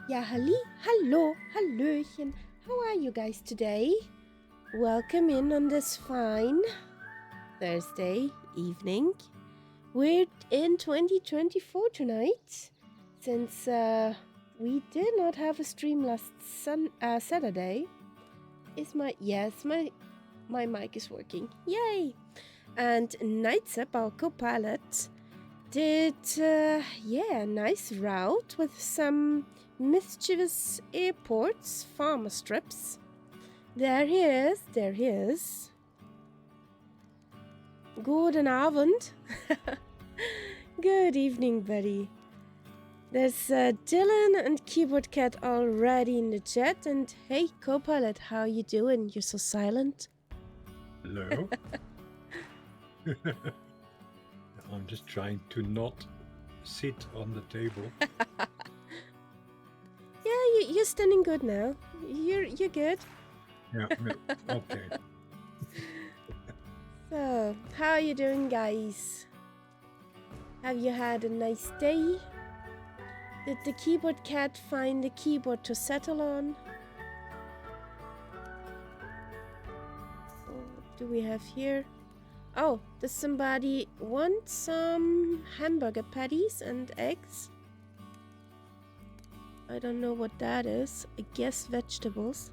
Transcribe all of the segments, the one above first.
Ja, hallo, hallöchen. How are you guys today? Welcome in on this fine Thursday evening. We're in 2024 tonight, since we did not have a stream last Saturday. My mic is working. Yay! And Nightsap, our co-pilot, did a nice route with some mischievous airports, farmer strips. There he is. Guten Abend. Good evening, buddy. There's Dylan and Keyboard Cat already in the chat. And hey, co-pilot, how you doing? You're so silent. Hello. I'm just trying to not sit on the table. Yeah, you're standing good now. You're good. Yeah, okay. So, how are you doing, guys? Have you had a nice day? Did the keyboard cat find a keyboard to settle on? What do we have here? Oh, does somebody want some hamburger patties and eggs? I don't know what that is. I guess vegetables.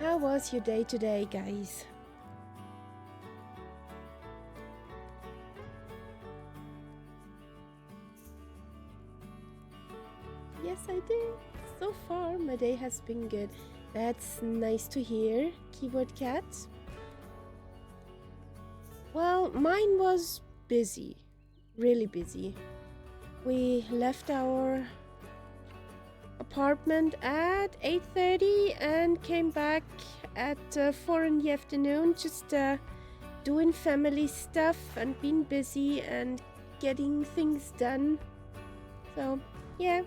How was your day today, guys? Yes, I did. So far, my day has been good. That's nice to hear, Keyboard Cat. Well, mine was busy. Really busy. We left our apartment at 8:30 and came back at 4 in the afternoon, just doing family stuff and being busy and getting things done. So, yeah,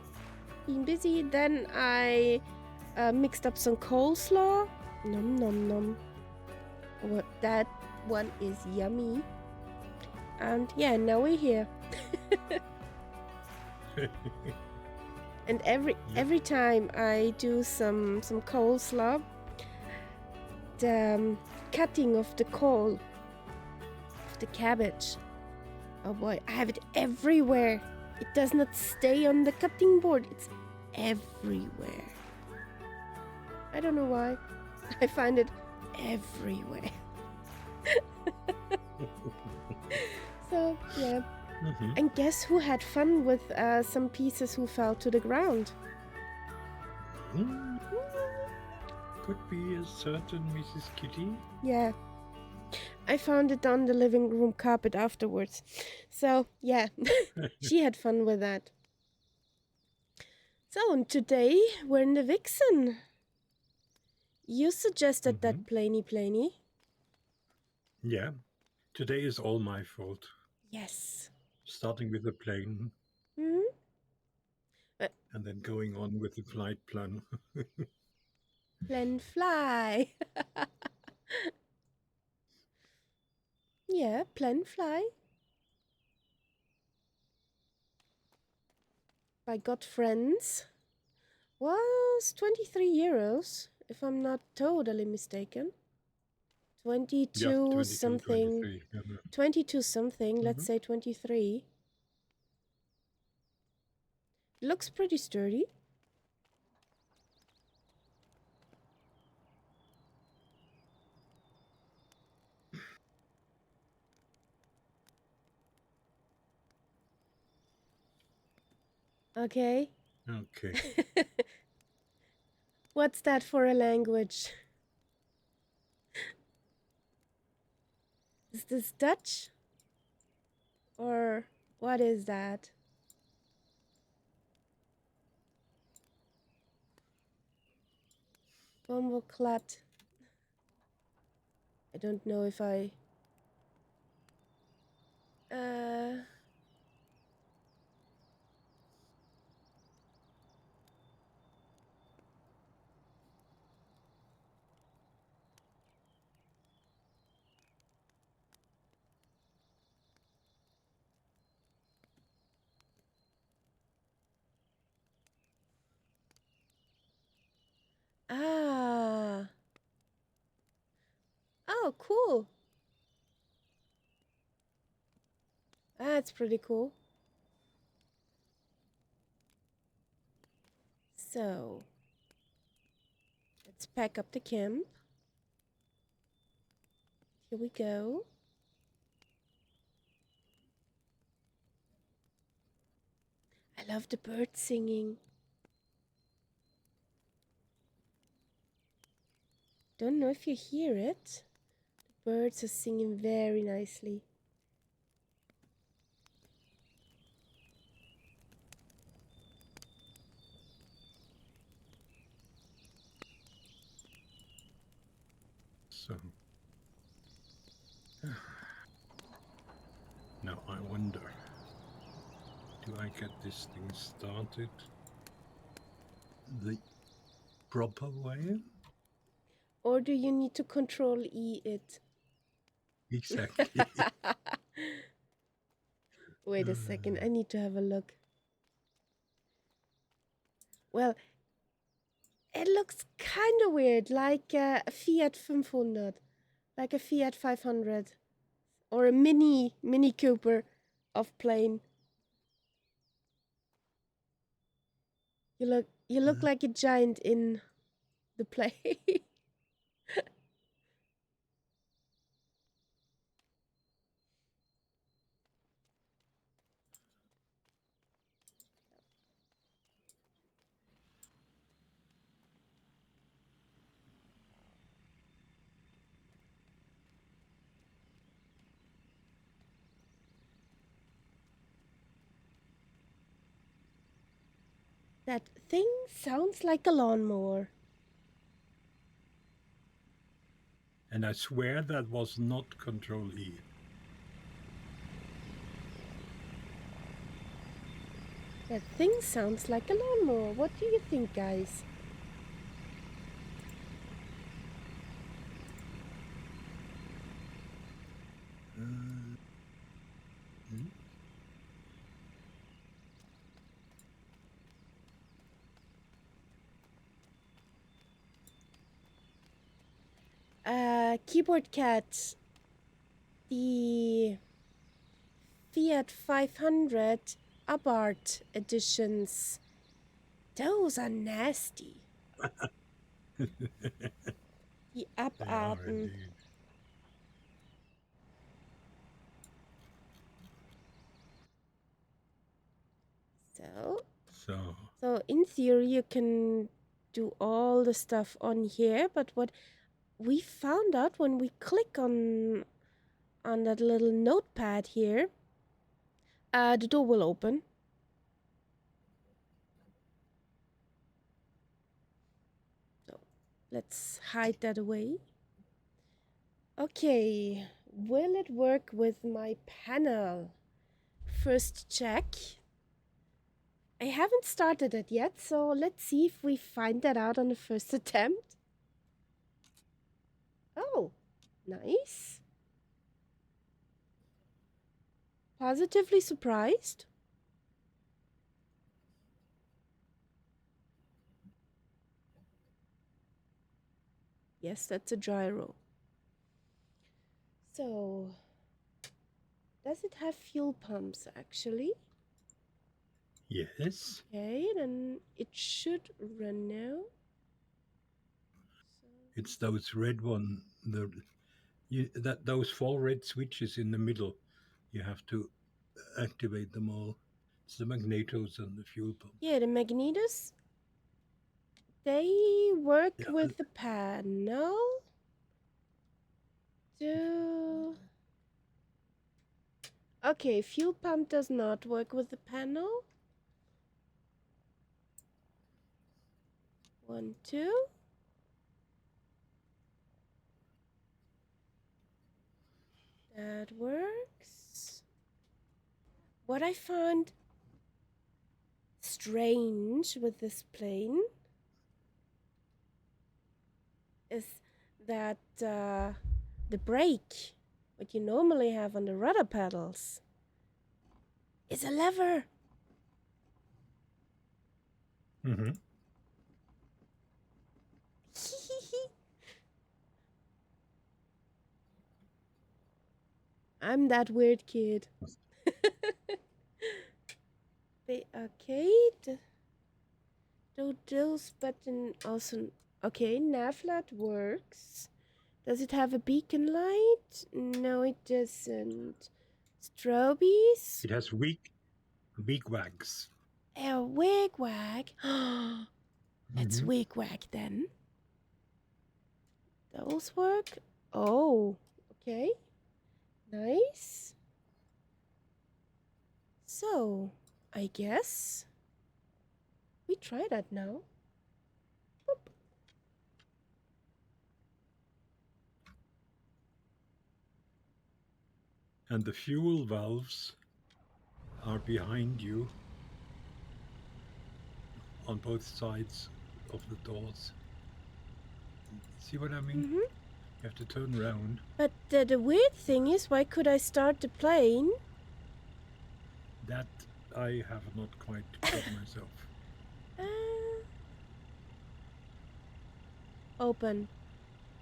being busy. Then I mixed up some coleslaw. Nom nom nom. That one is yummy. And yeah, now we're here. And every time I do some coleslaw, the cutting of the cole, of the cabbage, oh boy, I have it everywhere. It does not stay on the cutting board. It's everywhere. I don't know why. I find it everywhere. So, yeah. Mm-hmm. And guess who had fun with some pieces who fell to the ground? Could be a certain Mrs. Kitty. Yeah. I found it on the living room carpet afterwards. So, yeah, she had fun with that. So, and today we're in the Vixen. You suggested that Planey. Yeah. Today is all my fault. Yes. Starting with the plane. Mm-hmm. And then going on with the flight plan. Plan fly. Yeah, plan fly. By Got Friends was 23 euros, if I'm not totally mistaken. 22 something. 23. 22 something, let's say 23. Looks pretty sturdy. Okay. What's that for a language? Is this Dutch? Or what is that? Bomboclat. I don't know if I... Uh... Ah. Oh, cool. That's pretty cool. So, let's pack up the camp. Here we go. I love the birds singing. Don't know if you hear it. The birds are singing very nicely. So now I wonder, do I get this thing started the proper way? Or do you need to control E it? Exactly. Wait a second, I need to have a look. Well, it looks kind of weird, like a Fiat 500, like a Fiat 500, or a Mini Cooper of plane. You look like a giant in the play. That thing sounds like a lawnmower. And I swear that was not Control E. That thing sounds like a lawnmower. What do you think, guys? Keyboard Cat, the Fiat 500 Abarth editions. Those are nasty. Die They are Abarten. indeed. So in theory you can do all the stuff on here, but what we found out when we click on that little notepad here, the door will open. So let's hide that away. Okay, will it work with my panel? First check. I haven't started it yet, so let's see if we find that out on the first attempt. Oh, nice. Positively surprised. Yes, that's a gyro. So, does it have fuel pumps actually? Yes. Okay, then it should run now. It's those red one, those 4 red switches in the middle. You have to activate them all. It's the magnetos and the fuel pump. Yeah, the magnetos, they work with the panel. Okay, fuel pump does not work with the panel. 1, 2. That works. What I found strange with this plane is that the brake, what you normally have on the rudder pedals, is a lever. Mm-hmm. I'm that weird kid. The arcade. Those button also. Okay, Navlat works. Does it have a beacon light? No, it doesn't. Strobies? It has weak wags. A wigwag. Let's Mm-hmm. wigwag then. Those work? Oh, okay. Nice. So, I guess we try that now. Boop. And the fuel valves are behind you on both sides of the doors. See what I mean? Mm-hmm. You have to turn around. But the weird thing is, why could I start the plane? That I have not quite got myself. Open.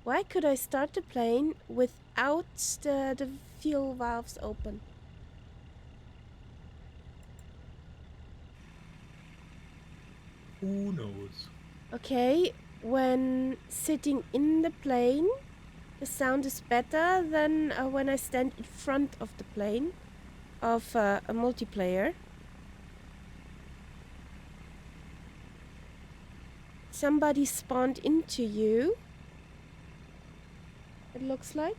Why could I start the plane without the fuel valves open? Who knows? Okay, when sitting in the plane, the sound is better than when I stand in front of the plane of a multiplayer. Somebody spawned into you. It looks like.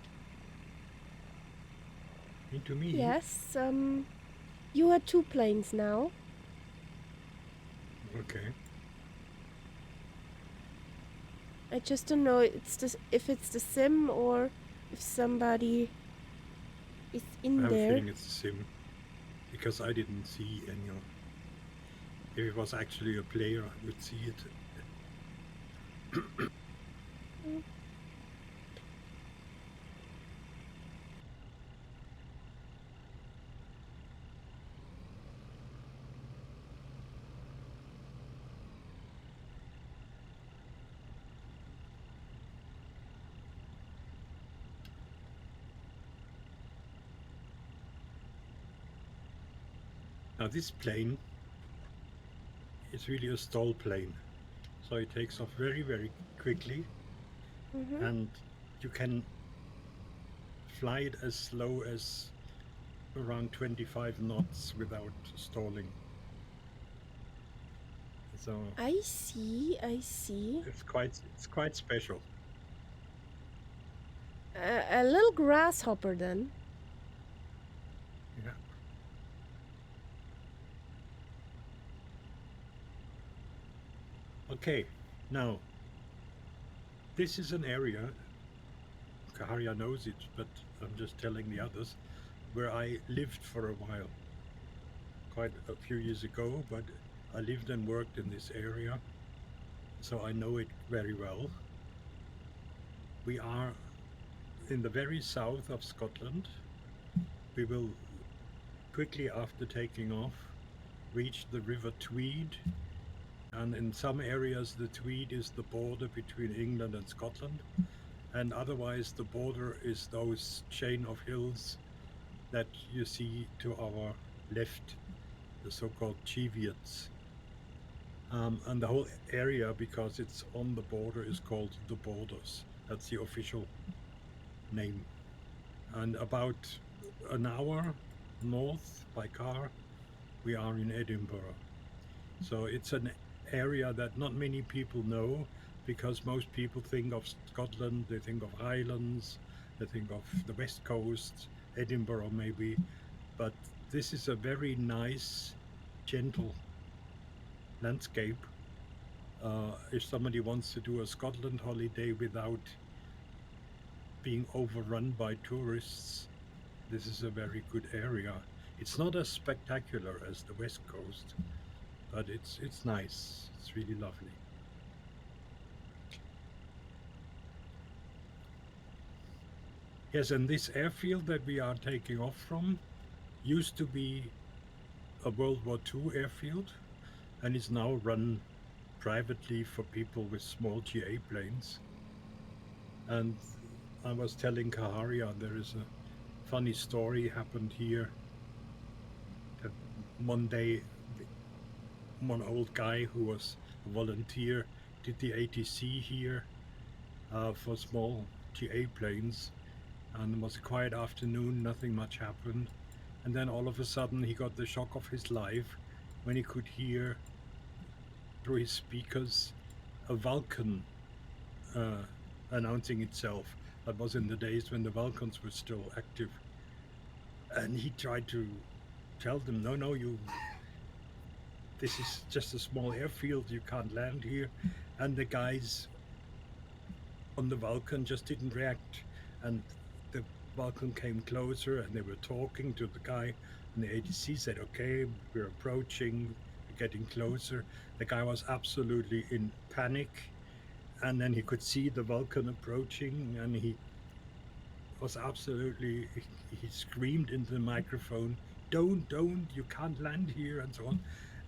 Into me? Yes, you are 2 planes now. Okay. I just don't know if it's the sim or if somebody is in I have a there. feeling it's a sim. Because I didn't see any of. If it was actually a player, I would see it. Now this plane is really a stall plane. So it takes off very, very quickly. Mm-hmm. And you can fly it as slow as around 25 knots without stalling. So I see. it's quite special. A little grasshopper then. Yeah. Okay, now this is an area, Kaharia knows it, but I'm just telling the others, where I lived for a while. Quite a few years ago, but I lived and worked in this area, so I know it very well. We are in the very south of Scotland. We will quickly after taking off reach the River Tweed, and in some areas the Tweed is the border between England and Scotland, and otherwise the border is those chain of hills that you see to our left, the so-called Cheviots. And the whole area, because it's on the border, is called the Borders. That's the official name. And about an hour north by car, we are in Edinburgh. So it's an area that not many people know, because most people think of Scotland, they think of Highlands, they think of the West Coast, Edinburgh maybe, but this is a very nice, gentle landscape. If somebody wants to do a Scotland holiday without being overrun by tourists, this is a very good area. It's not as spectacular as the West Coast, but it's nice. It's really lovely. Yes, and this airfield that we are taking off from used to be a World War II airfield and is now run privately for people with small GA planes. And I was telling Kaharia there is a funny story happened here that one day one old guy who was a volunteer did the ATC here for small GA planes, and it was a quiet afternoon, nothing much happened. And then all of a sudden he got the shock of his life when he could hear through his speakers a Vulcan uh, announcing itself. That was in the days when the Vulcans were still active. And he tried to tell them, no, no, this is just a small airfield, you can't land here. And the guys on the Vulcan just didn't react. And the Vulcan came closer and they were talking to the guy. And the ATC said, okay, we're approaching, we're getting closer. The guy was absolutely in panic. And then he could see the Vulcan approaching and he was absolutely, he screamed into the microphone, don't, you can't land here, and so on.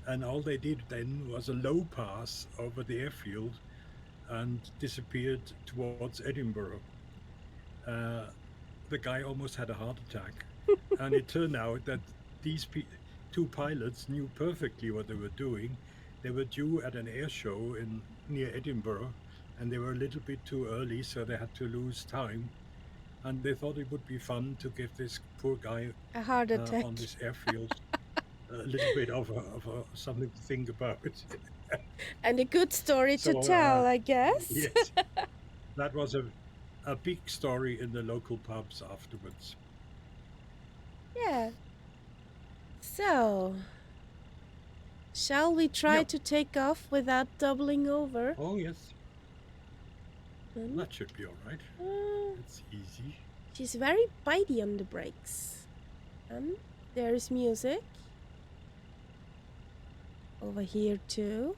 And all they did then was a low pass over the airfield and disappeared towards Edinburgh. Uh, the guy almost had a heart attack. And it turned out that these two pilots knew perfectly what they were doing. They were due at an air show near Edinburgh, and they were a little bit too early, so they had to lose time. And they thought it would be fun to give this poor guy A heart attack. on this airfield a little bit of something to think about. And a good story to So, tell, I guess. yes, that was a big story in the local pubs afterwards. Yeah. So, shall we try Yeah. to take off without doubling over? Oh, yes. Hmm? That should be all right. It's easy. She's very bitey on the brakes. And there's music. Over here too.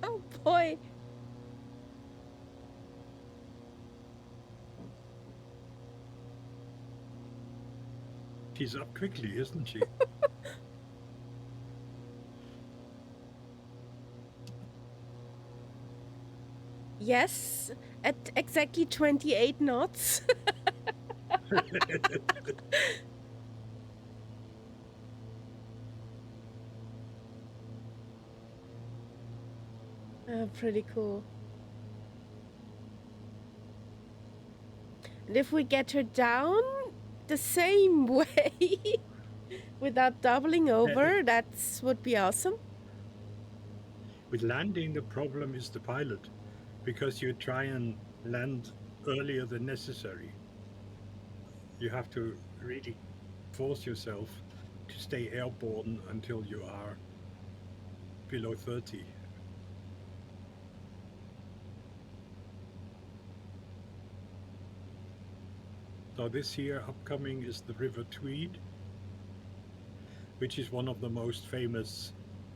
Oh boy. She's up quickly, isn't she? Yes, at exactly 28 knots. Pretty cool. And if we get her down the same way without doubling over, that would be awesome. With landing, the problem is the pilot, because you try and land earlier than necessary. You have to really force yourself to stay airborne until you are below 30. So this year upcoming is the River Tweed, which is one of the most famous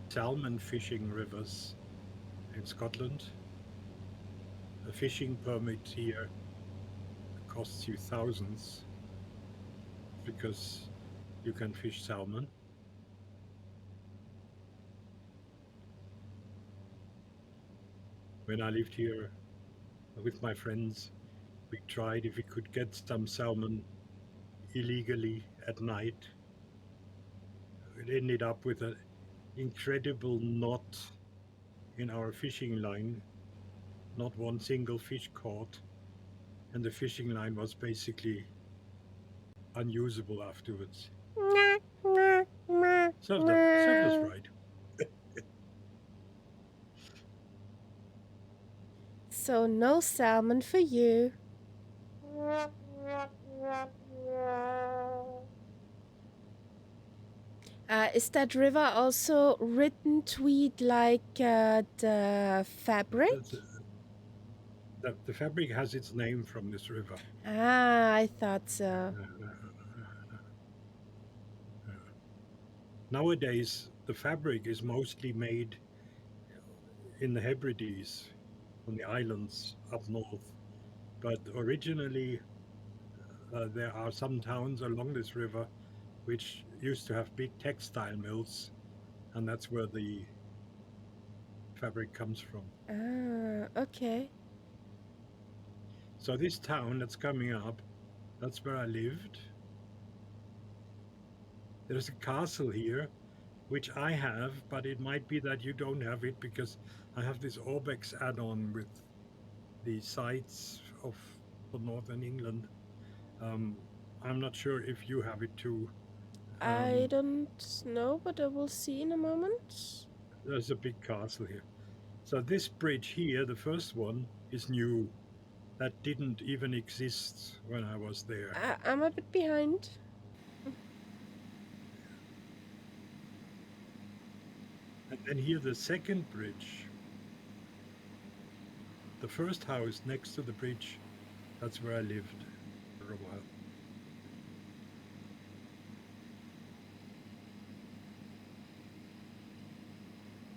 salmon fishing rivers in Scotland. A fishing permit here costs you thousands because you can fish salmon. When I lived here with my friends, we tried if we could get some salmon illegally at night. It ended up with incredible knot in our fishing line, not one single fish caught, and the fishing line was basically unusable afterwards. Served us right. So no salmon for you. Is that river also written tweed like the fabric? The fabric has its name from this river. Ah, I thought so. Nowadays, the fabric is mostly made in the Hebrides, on the islands up north. But originally, there are some towns along this river which used to have big textile mills, and that's where the fabric comes from. Ah, okay. So this town that's coming up, that's where I lived. There's a castle here, which I have, but it might be that you don't have it because I have this Orbex add-on with the sites of for northern England. I'm not sure if you have it too. I don't know, but I will see in a moment. There's a big castle here. So this bridge here, the first one, is new. That didn't even exist when I was there. I'm a bit behind. And then here the second bridge. The first house next to the bridge, that's where I lived for a while.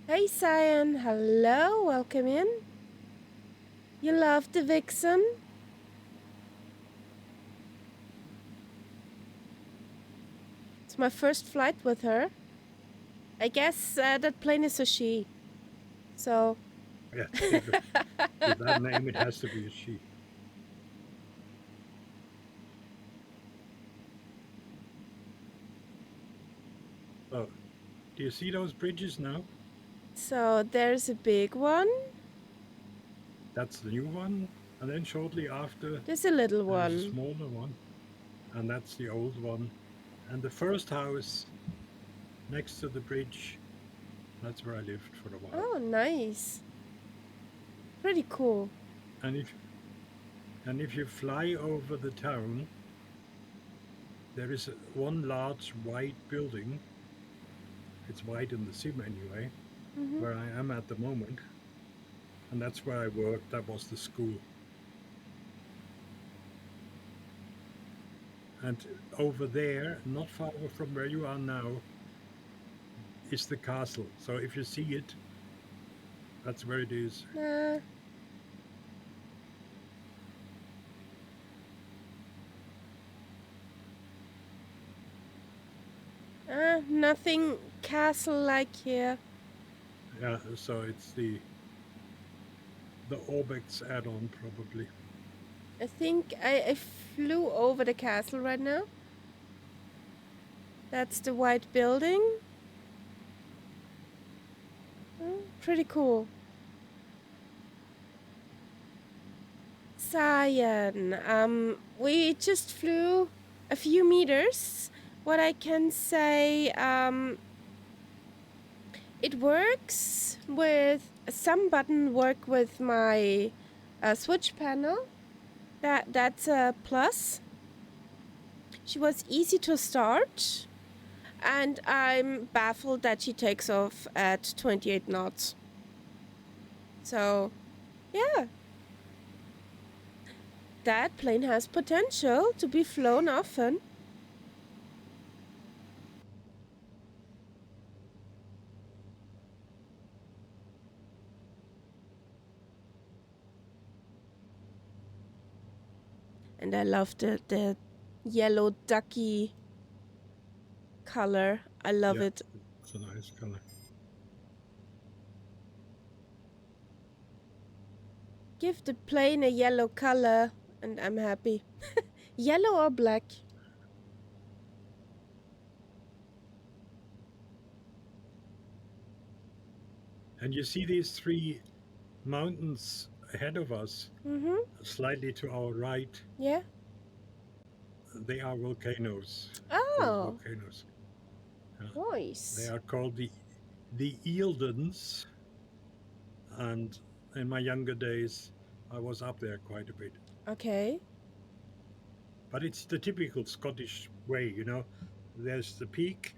Hey, Cyan. Hello. Welcome in. You love the Vixen? It's my first flight with her. I guess that plane is a she. So. Yeah, with that name, it has to be a she. Oh, do you see those bridges now? So there's a big one. That's the new one. And then shortly after, There's a little there's a one. smaller one. And that's the old one. And the first house next to the bridge, that's where I lived for a while. Oh, nice. Pretty cool. And if you fly over the town, there is one large white building. It's white in the sim anyway, where I am at the moment. And that's where I worked. That was the school. And over there, not far from where you are now, is the castle. So if you see it, that's where it is. Nothing castle-like here. Yeah, so it's the Orbex add-on probably. I think I flew over the castle right now. That's the white building. Pretty cool. Cyan. We just flew a few meters. What I can say, it works with some button work with my switch panel. That's a plus. She was easy to start, and I'm baffled that she takes off at 28 knots. So, yeah. That plane has potential to be flown often. And I love the yellow ducky color. I love it. It's a nice color. Give the plane a yellow color and I'm happy. Yellow or black? And you see these three mountains ahead of us, Mm-hmm. slightly to our right. Yeah. They are volcanoes, old Oh, volcanoes. Yeah. They nice. are called the Eildons, and in my younger days, I was up there quite a bit. Okay. But it's the typical Scottish way, you know. There's the peak,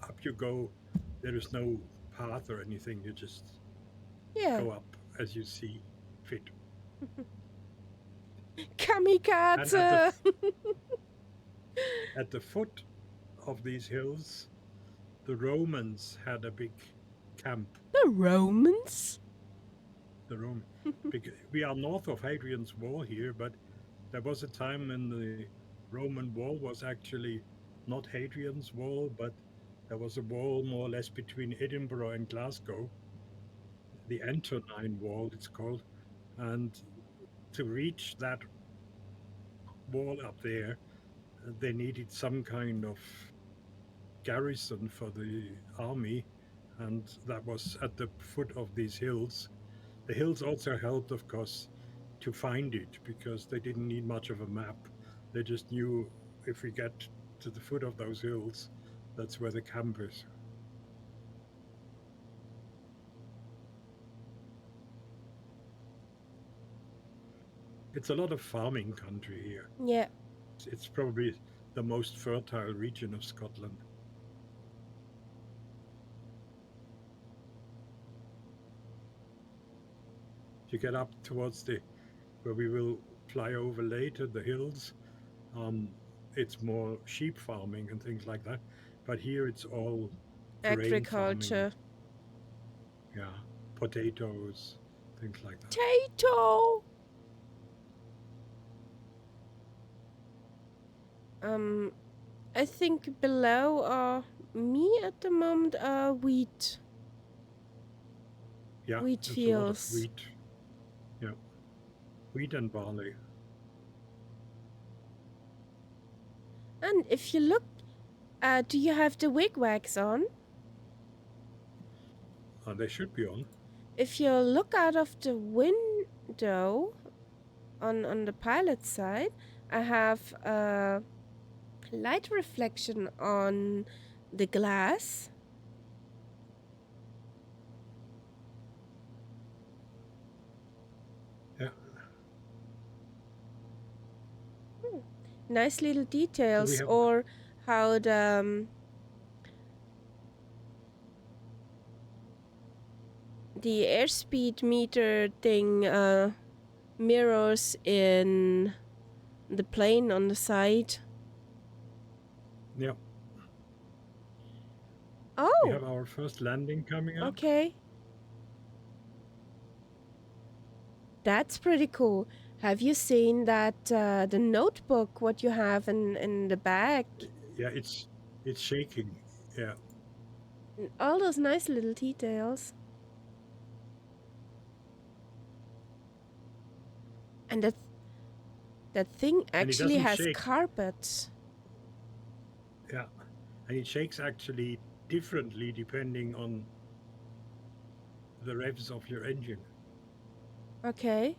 up you go. There is no path or anything. You just Yeah. go up as you see fit. And Kamikaze! at the foot of these hills, the Romans had a big camp. The Romans? The Rome, we are north of Hadrian's Wall here, but there was a time when the Roman wall was actually not Hadrian's Wall, but there was a wall more or less between Edinburgh and Glasgow, the Antonine Wall, it's called. And to reach that wall up there, they needed some kind of garrison for the army, and that was at the foot of these hills. The hills also helped, of course, to find it because they didn't need much of a map. They just knew if we get to the foot of those hills, that's where the camp is. It's a lot of farming country here. Yeah. It's probably the most fertile region of Scotland. If you get up towards the where we will fly over later, the hills, um, it's more sheep farming and things like that. But here it's all grain farming. Agriculture. Yeah, potatoes, things like that. Potato! I think below are me at the moment are wheat. Yeah, Wheat there's a lot of fields. wheat. Yeah, wheat and barley. And if you look, do you have the wigwags on? They should be on. If you look out of the window on the pilot side, I have a light reflection on the glass. Yeah. Nice little details, have, or how the airspeed meter thing mirrors in the plane on the side. Yeah. Oh, We have our first landing coming up. okay. That's pretty cool. Have you seen that the notebook what you have in the bag? Yeah, it's shaking. Yeah. All those nice little details. And that thing actually has shake. carpet. Yeah. And it shakes actually differently depending on the revs of your engine. Okay.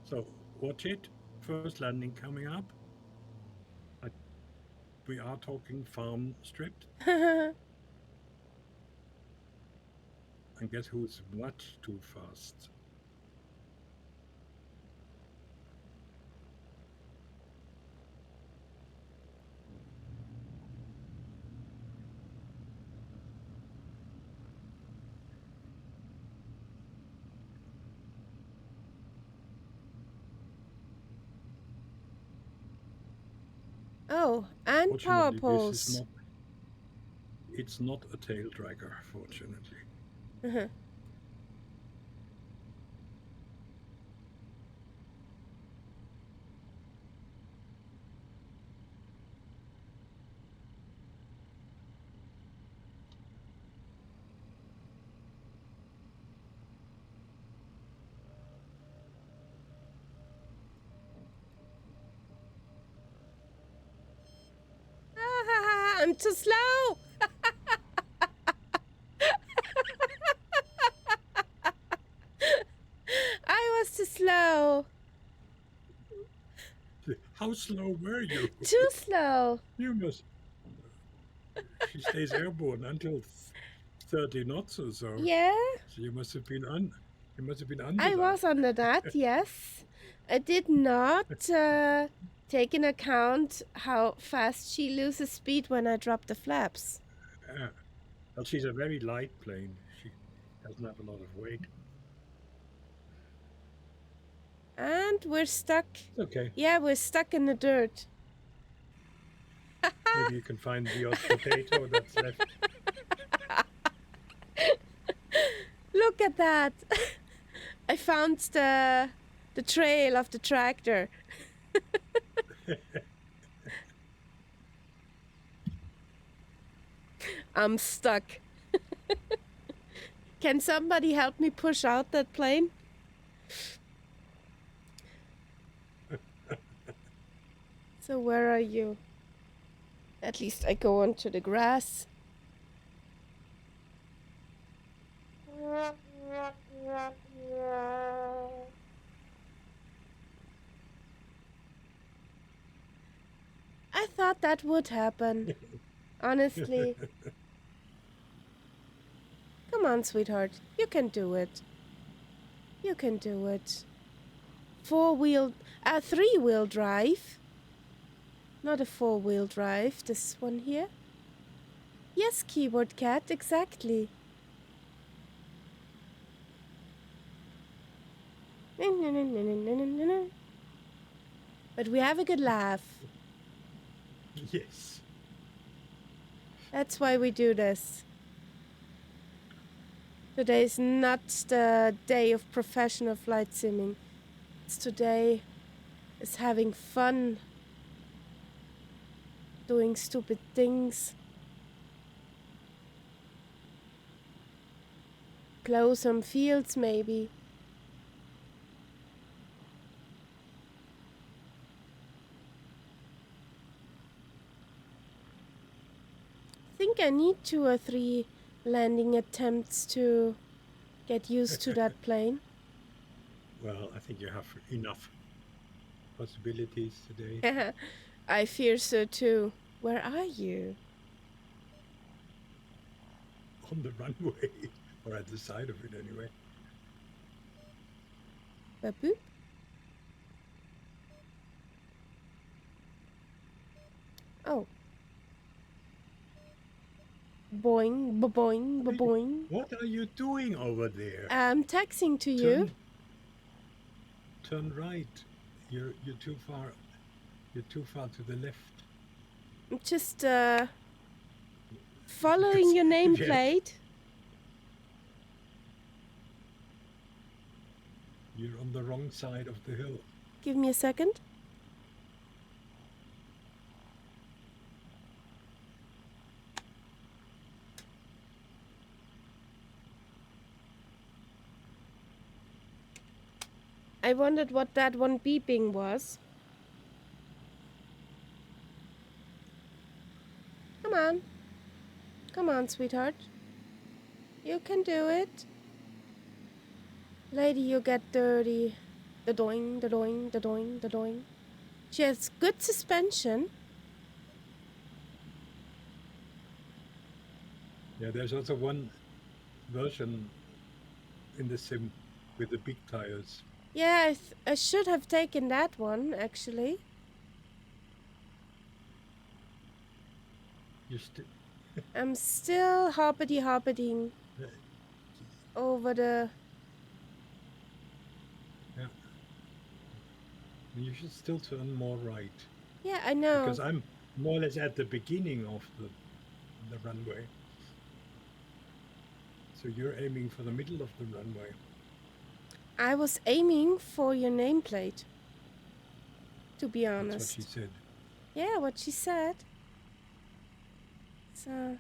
So watch it. First landing coming up. We are talking farm strip. And guess who's much too fast? Oh, and power Fortunately, poles. it's not a tail dragger, fortunately. I'm too slow. How slow were you? Too slow. You must. She stays airborne until 30 knots or so. Yeah, So you must have been You must have been under I that. was under that, yes. I did not take in account how fast she loses speed when I drop the flaps. Uh, well, she's a very light plane. She doesn't have a lot of weight. And we're stuck. It's okay. Yeah, we're stuck in the dirt. Maybe you can find the odd potato that's left. Look at that. I found the trail of the tractor. I'm stuck. Can somebody help me push out that plane? So where are you? At least I go onto the grass. I thought that would happen. Honestly. Come on, sweetheart. You can do it. You can do it. Three-wheel drive. Not a four-wheel drive, this one here. Yes, keyboard cat, exactly. But we have a good laugh. Yes. That's why we do this. Today is not the day of professional flight simming. Today is having fun. Doing stupid things. Plow some fields, maybe. I think I need 2 or 3 landing attempts to get used to that plane. Well, I think you have enough possibilities today. I fear so too. Where are you? On the runway, or at the side of it anyway. Baboop. Oh. Boing, ba-boing, ba-boing. What are you doing over there? I'm texting to you. Turn right. You're too far. You're too far to the left. I'm just following your nameplate. You're on the wrong side of the hill. Give me a second. I wondered what that one beeping was. Come on. Come on, sweetheart. You can do it. Lady, you get dirty. The doing, the doing, the doing, the doing. She has good suspension. Yeah, there's also one version in the sim with the big tires. Yeah, I should have taken that one, actually. I'm still hoppity-hoppeting over the... Yeah. You should still turn more right. Yeah, I know. Because I'm more or less at the beginning of the runway. So you're aiming for the middle of the runway. I was aiming for your nameplate, to be honest. That's what she said. Yeah, what she said. So,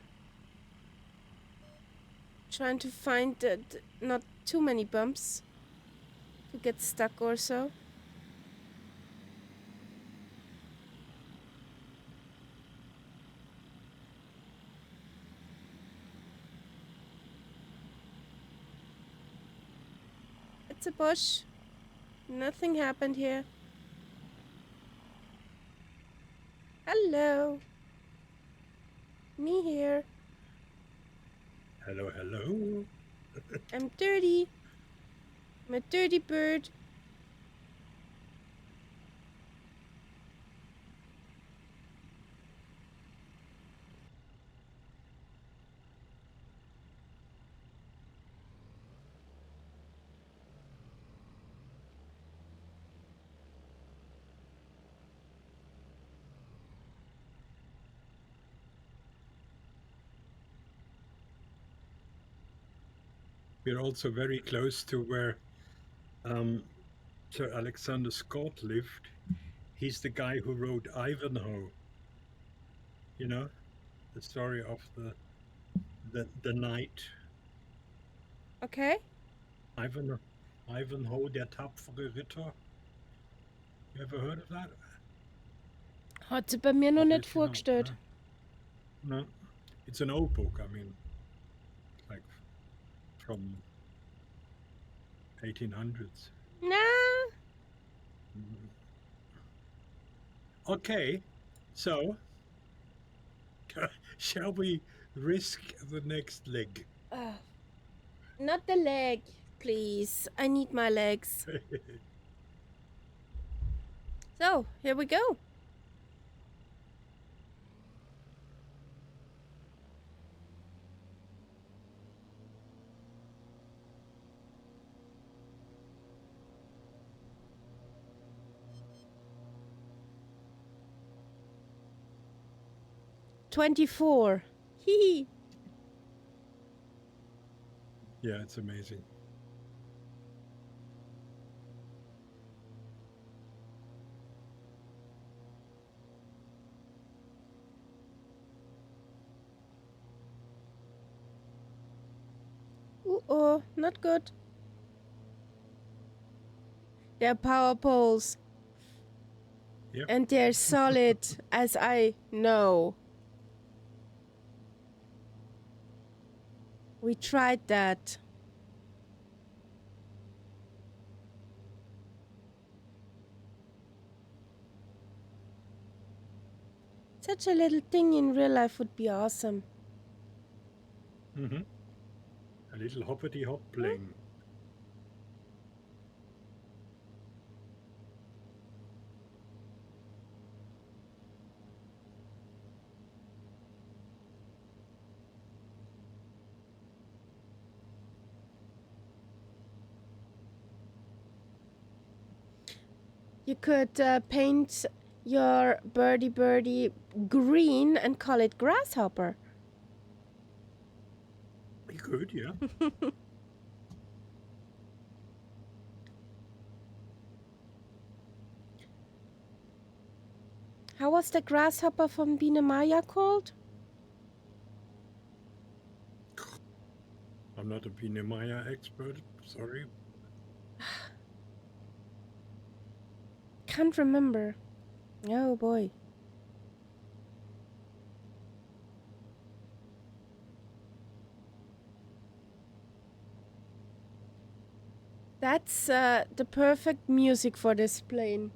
trying to find not too many bumps to get stuck or so. It's a bush. Nothing happened here. Hello. Me here. Hello, hello. I'm dirty. I'm a dirty bird. We're also very close to where Sir Alexander Scott lived. He's the guy who wrote Ivanhoe. You know, the story of the knight. Okay. Ivanhoe, der tapfere Ritter. You ever heard of that? Hat sie bei mir noch nicht Obviously not. vorgestellt. No. It's an old book. I mean, like from 1800s. Nah. Okay, so shall we risk the next leg? Not the leg, please. I need my legs. So, here we go. $24. Hee. Yeah, it's amazing. Oh, not good. They're power poles. Yep. And they're solid, as I know. We tried that. Such a little thing in real life would be awesome. Mm-hmm. A little hoppity hop plane. You could paint your birdie green and call it grasshopper. You could, yeah. How was the grasshopper from Biene Maya called? I'm not a Biene Maya expert, sorry. Can't remember. Oh boy. That's the perfect music for this plane.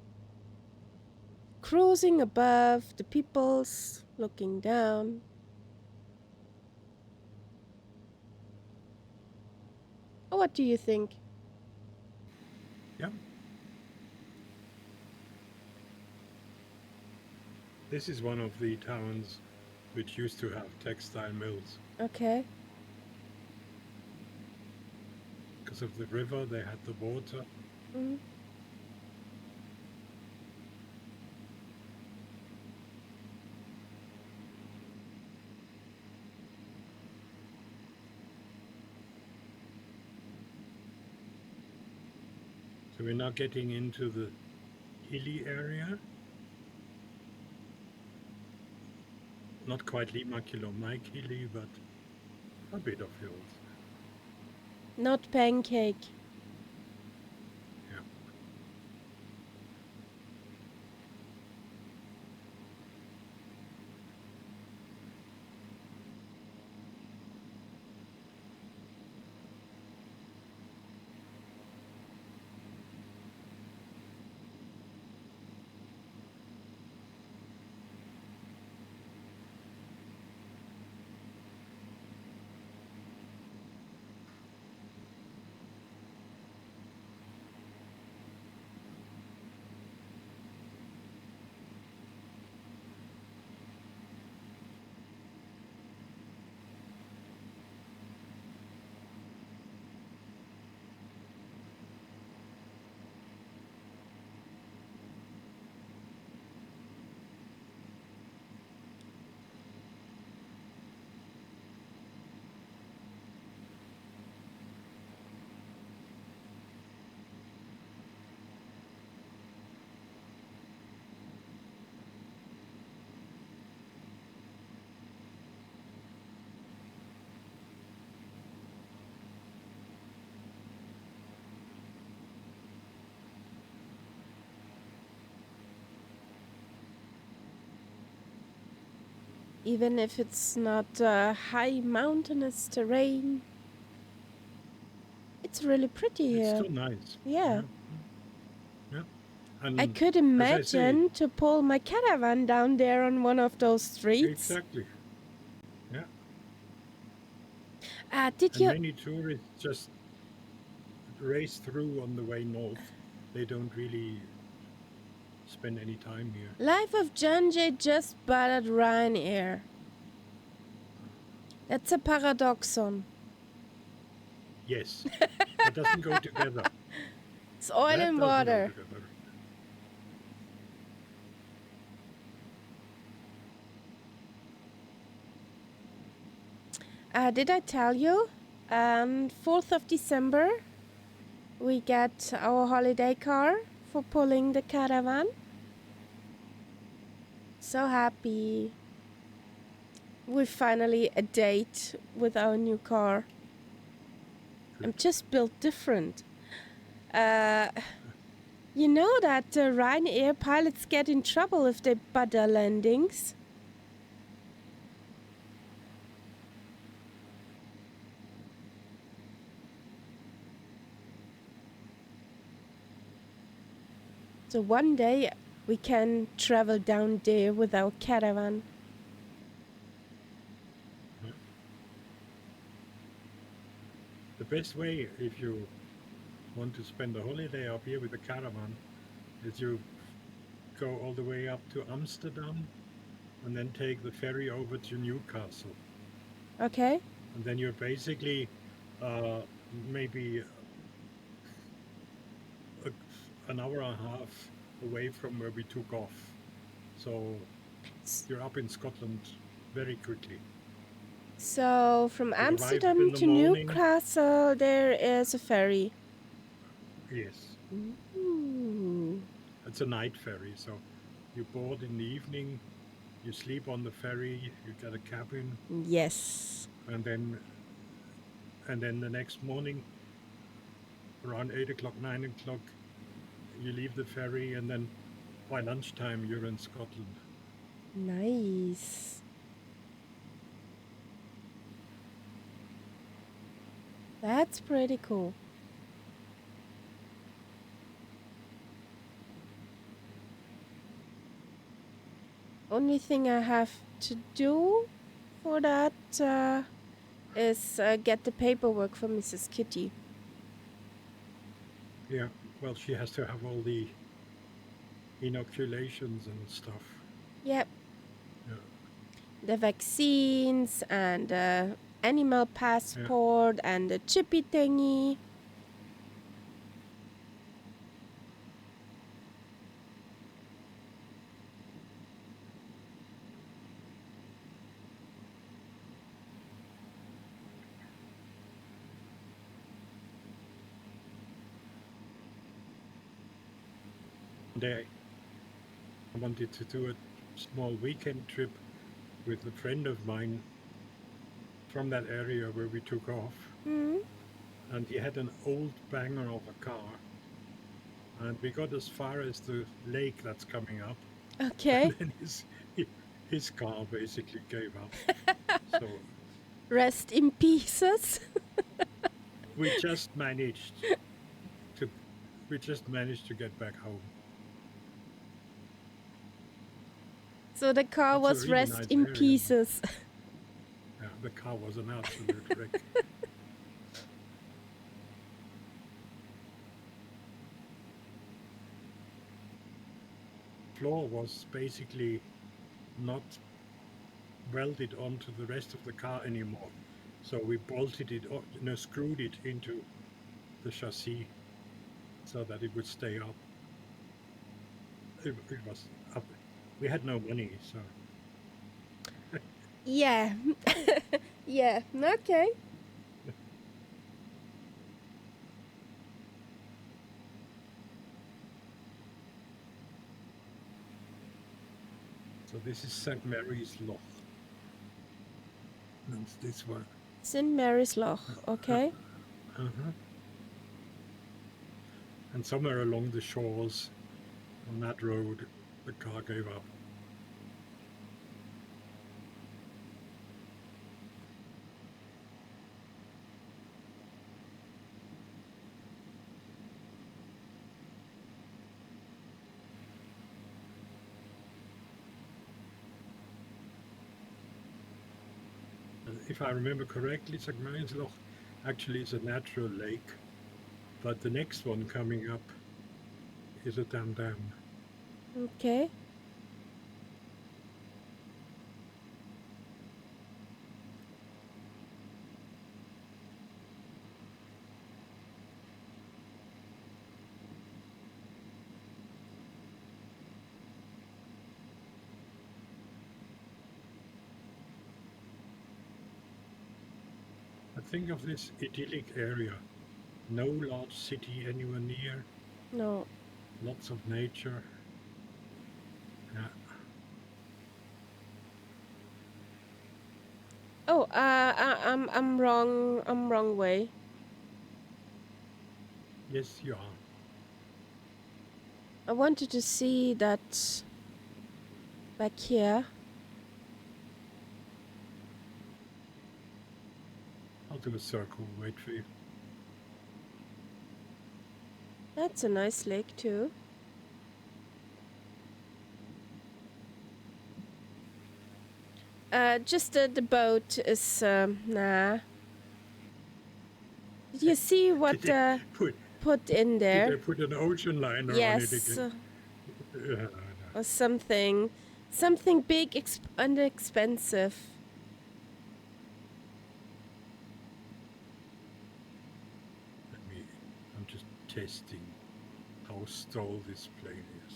Cruising above, the peoples looking down. Oh, what do you think? Yeah. This is one of the towns which used to have textile mills. Okay. Because of the river, they had the water. Mm. So we're now getting into the hilly area. Not quite Lima Kilo Mike hilly, but a bit of hills. Not pancake. Yeah. even if it's not high mountainous terrain. It's really pretty It's here. still nice. Yeah. Yeah. Yeah. I And could as I say, imagine to pull my caravan down there on one of those streets. exactly. Yeah. Did And you many tourists just race through on the way north. They don't really spend any time here. Life of John Jay just bought Ryanair? That's a paradoxon. Yes. That doesn't go together. It's oil That and doesn't go water. together. Did I tell you? 4th of December, we get our holiday car for pulling the caravan. So happy. We finally a date with our new car. Good. I'm just built different. You know that Ryanair pilots get in trouble if they butter landings. So one day we can travel down there with our caravan. Yeah. The best way, if you want to spend a holiday up here with a caravan, is you go all the way up to Amsterdam and then take the ferry over to Newcastle. Okay? And then you're basically maybe an hour and a half away from where we took off. So you're up in Scotland very quickly. So from You arrive Amsterdam in the to morning. Newcastle, there is a ferry. Yes. Ooh. It's a night ferry, so you board in the evening, you sleep on the ferry, you get a cabin, Yes. and then the next morning, around 8 o'clock, 9 o'clock, you leave the ferry, and then by lunchtime you're in Scotland. Nice. That's pretty cool. Only thing I have to do for that is get the paperwork for Mrs. Kitty. Yeah, well, she has to have all the inoculations and stuff. Yep. Yeah. The vaccines and the animal passport and the chippy thingy. I wanted to do a small weekend trip with a friend of mine from that area where we took off. And he had an old banger of a car. And we got as far as the lake that's coming up. Okay. And then his car basically gave up. So Rest in pieces. we just managed to get back home. So the car It's a was really rest nice in area. pieces. Yeah, the car was an absolute wreck. Floor was basically not welded onto the rest of the car anymore. So we bolted it, screwed it into the chassis so that it would stay up. It was up. We had no money, so Yeah. Yeah. Okay. this is St. Mary's Loch. That's this one. St. Mary's Loch. Okay. And somewhere along the shores on that road, the car gave up. if I remember correctly, St. Marinsloch actually is a natural lake, but the next one coming up is a dam. Okay. I think of this idyllic area. No large city anywhere near, No. lots of nature. Yeah. Oh, I'm wrong. I'm wrong way. Yes, you are. I wanted to see that back here. I'll do a circle, wait for you. That's a nice lake too. Just the boat is nah. Did you see Did what they put put in did they there? put an ocean liner on it Yes, again? Yeah, I know. or something big and expensive. I'm just testing how stall this plane is.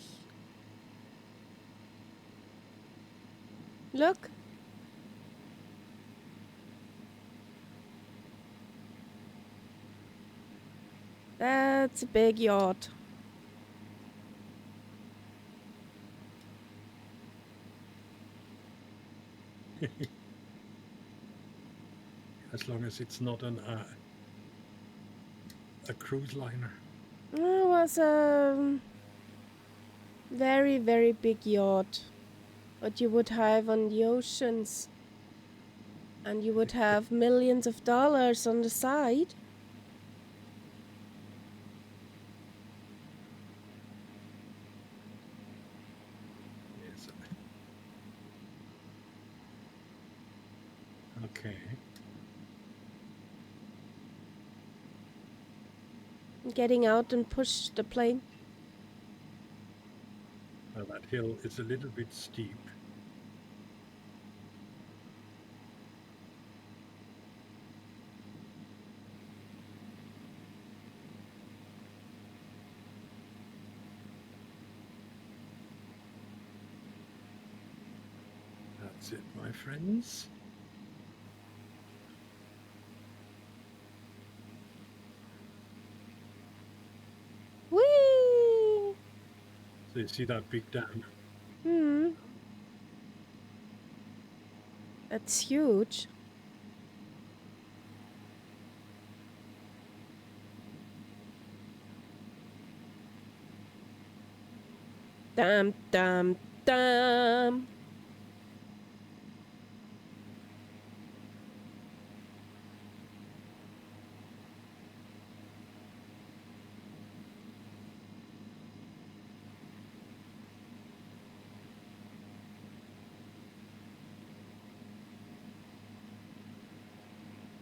Look, that's a big yacht. As long as it's not a cruise liner. It was a very, very big yacht. What you would have on the oceans. And you would have millions of dollars on the side. Yes. Okay. Getting out and push the plane. Well, that hill is a little bit steep. That's it, my friends. Whee! So you see that big dam? That's huge. Dam, dam, dam.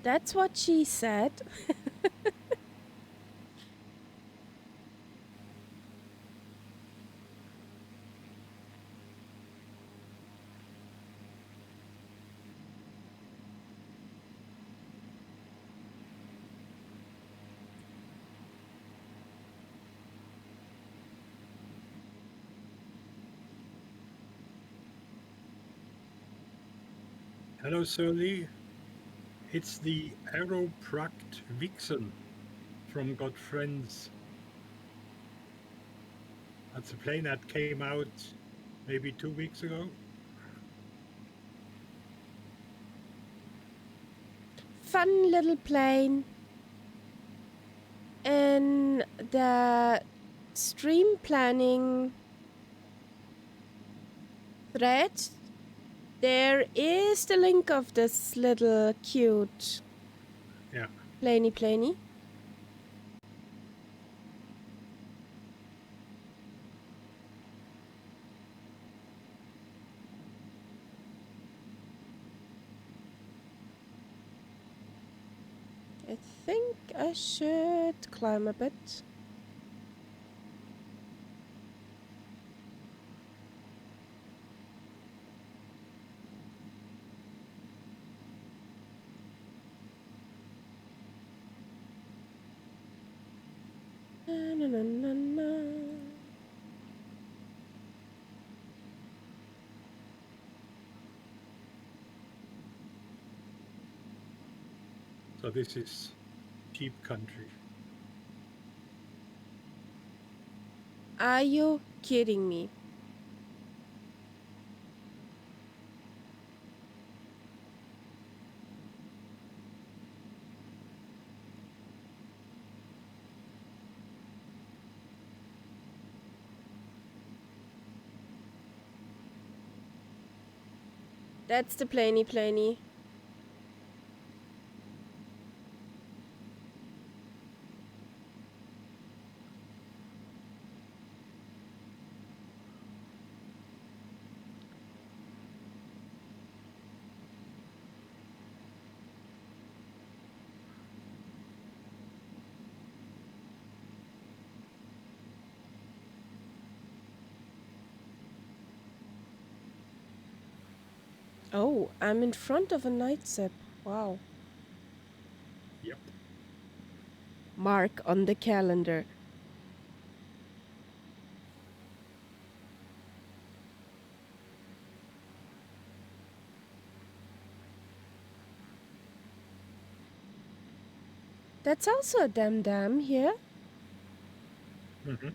That's what she said. Hello, Surly. It's the Aeropract Vixen from Got Friends. That's a plane that came out maybe 2 weeks ago. Fun little plane. In the stream planning thread, there is the link of this little cute planey. I should climb a bit. Na, na, na, na, na. So this is sheep country. Are you kidding me? That's the planey. Oh, I'm in front of a night zip. Wow. Yep. Mark on the calendar. That's also a dam here. Mm-hmm.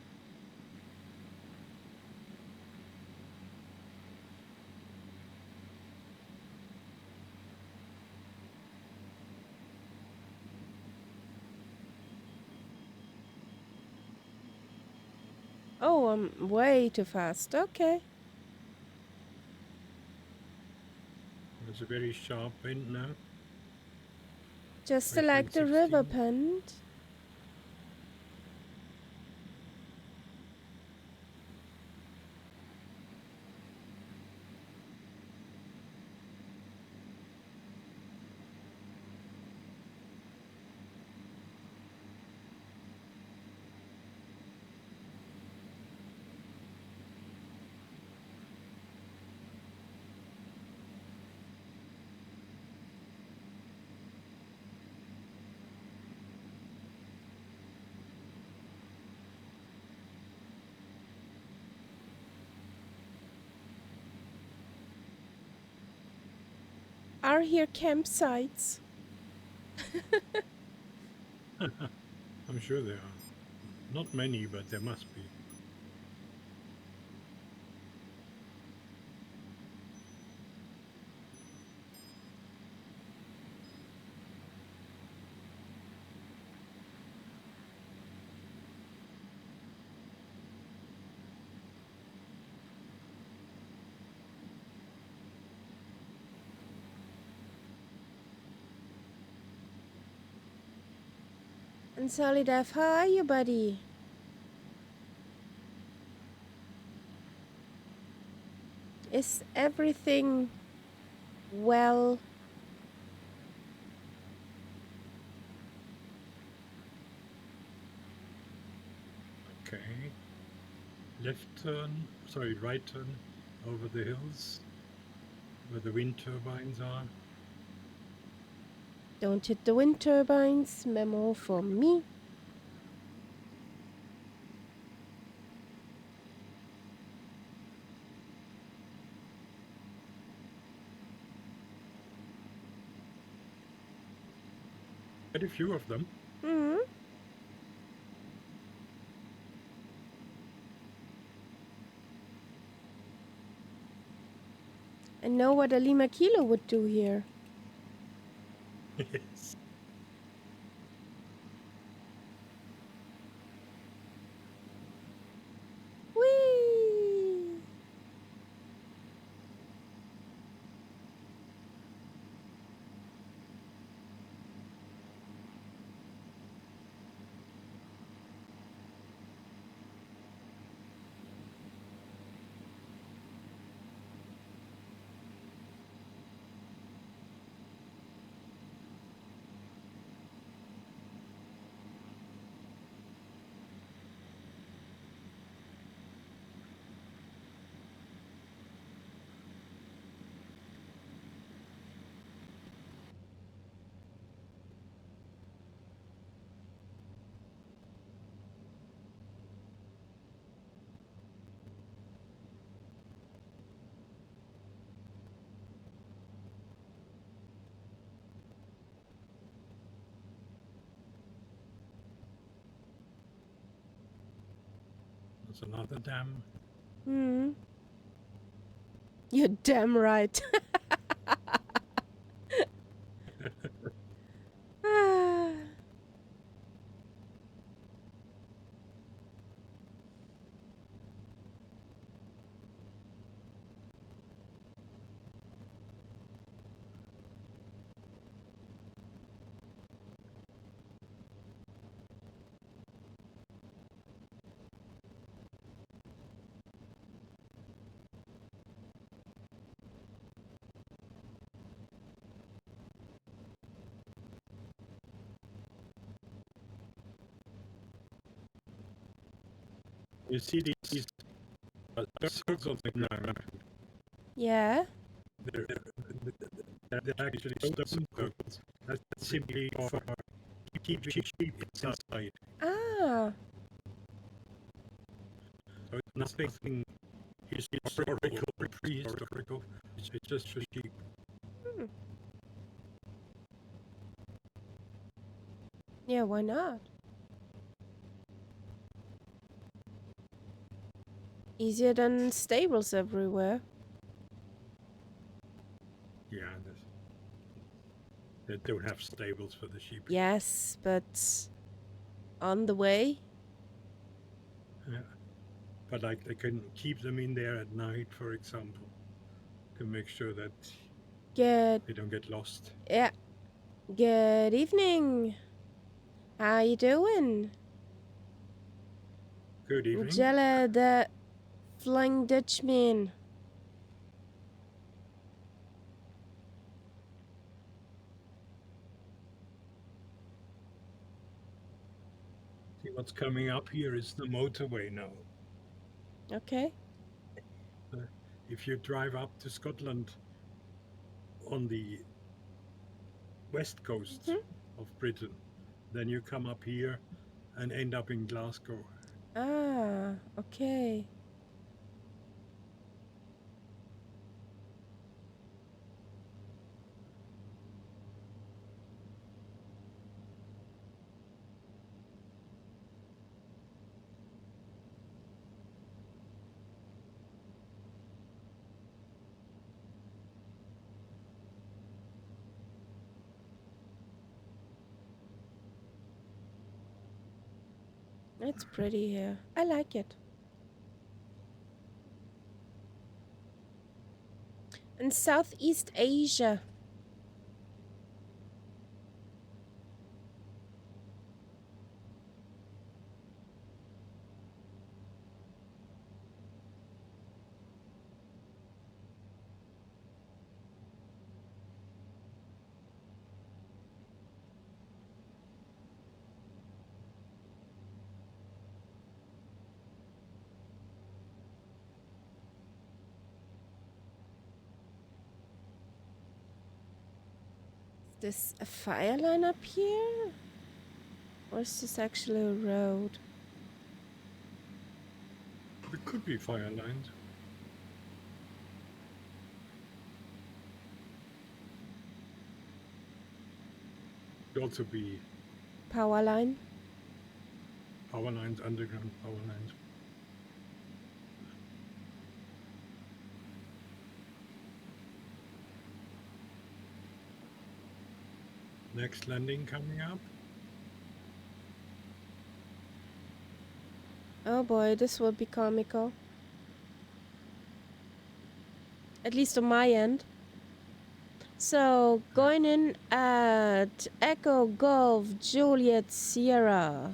Oh, I'm way too fast. Okay. There's a very sharp wind now. Just Right like in the river 16. pond. Are here campsites? I'm sure there are. Not many, but there must be. And Solidaf, how are you, buddy? Is everything well? Okay. Left turn, sorry, right turn over the hills where the wind turbines are. Don't hit the wind turbines. Memo from me. Quite a few of them. Hmm. I know what a Lima Kilo would do here. Yes. Whee! There's another dam. Hmm. You're damn right. Ah. You see these circles on the ground? Yeah. They're actually stone circles. That's simply for keeping sheep inside. Ah. So it's nothing historical or prehistorical. It's just for sheep. Hmm. Yeah, why not? Easier than stables everywhere. Yeah, they don't have stables for the sheep. Yes, but on the way? Yeah. But like they can keep them in there at night, for example, to make sure that Good. they don't get lost. Yeah. Good evening. How you doing? Good evening. Jelle the Flying Dutchman. See, what's coming up here is the motorway now. Okay. If you drive up to Scotland on the west coast of Britain, then you come up here and end up in Glasgow. Ah, okay. It's pretty here. I like it. In Southeast Asia. Is this a fire line up here? Or is this actually a road? There could be fire lines. Could also be Power line? power lines, underground power lines. Next landing coming up. Oh boy, this will be comical. At least on my end. So, going in at Echo Golf Juliet Sierra.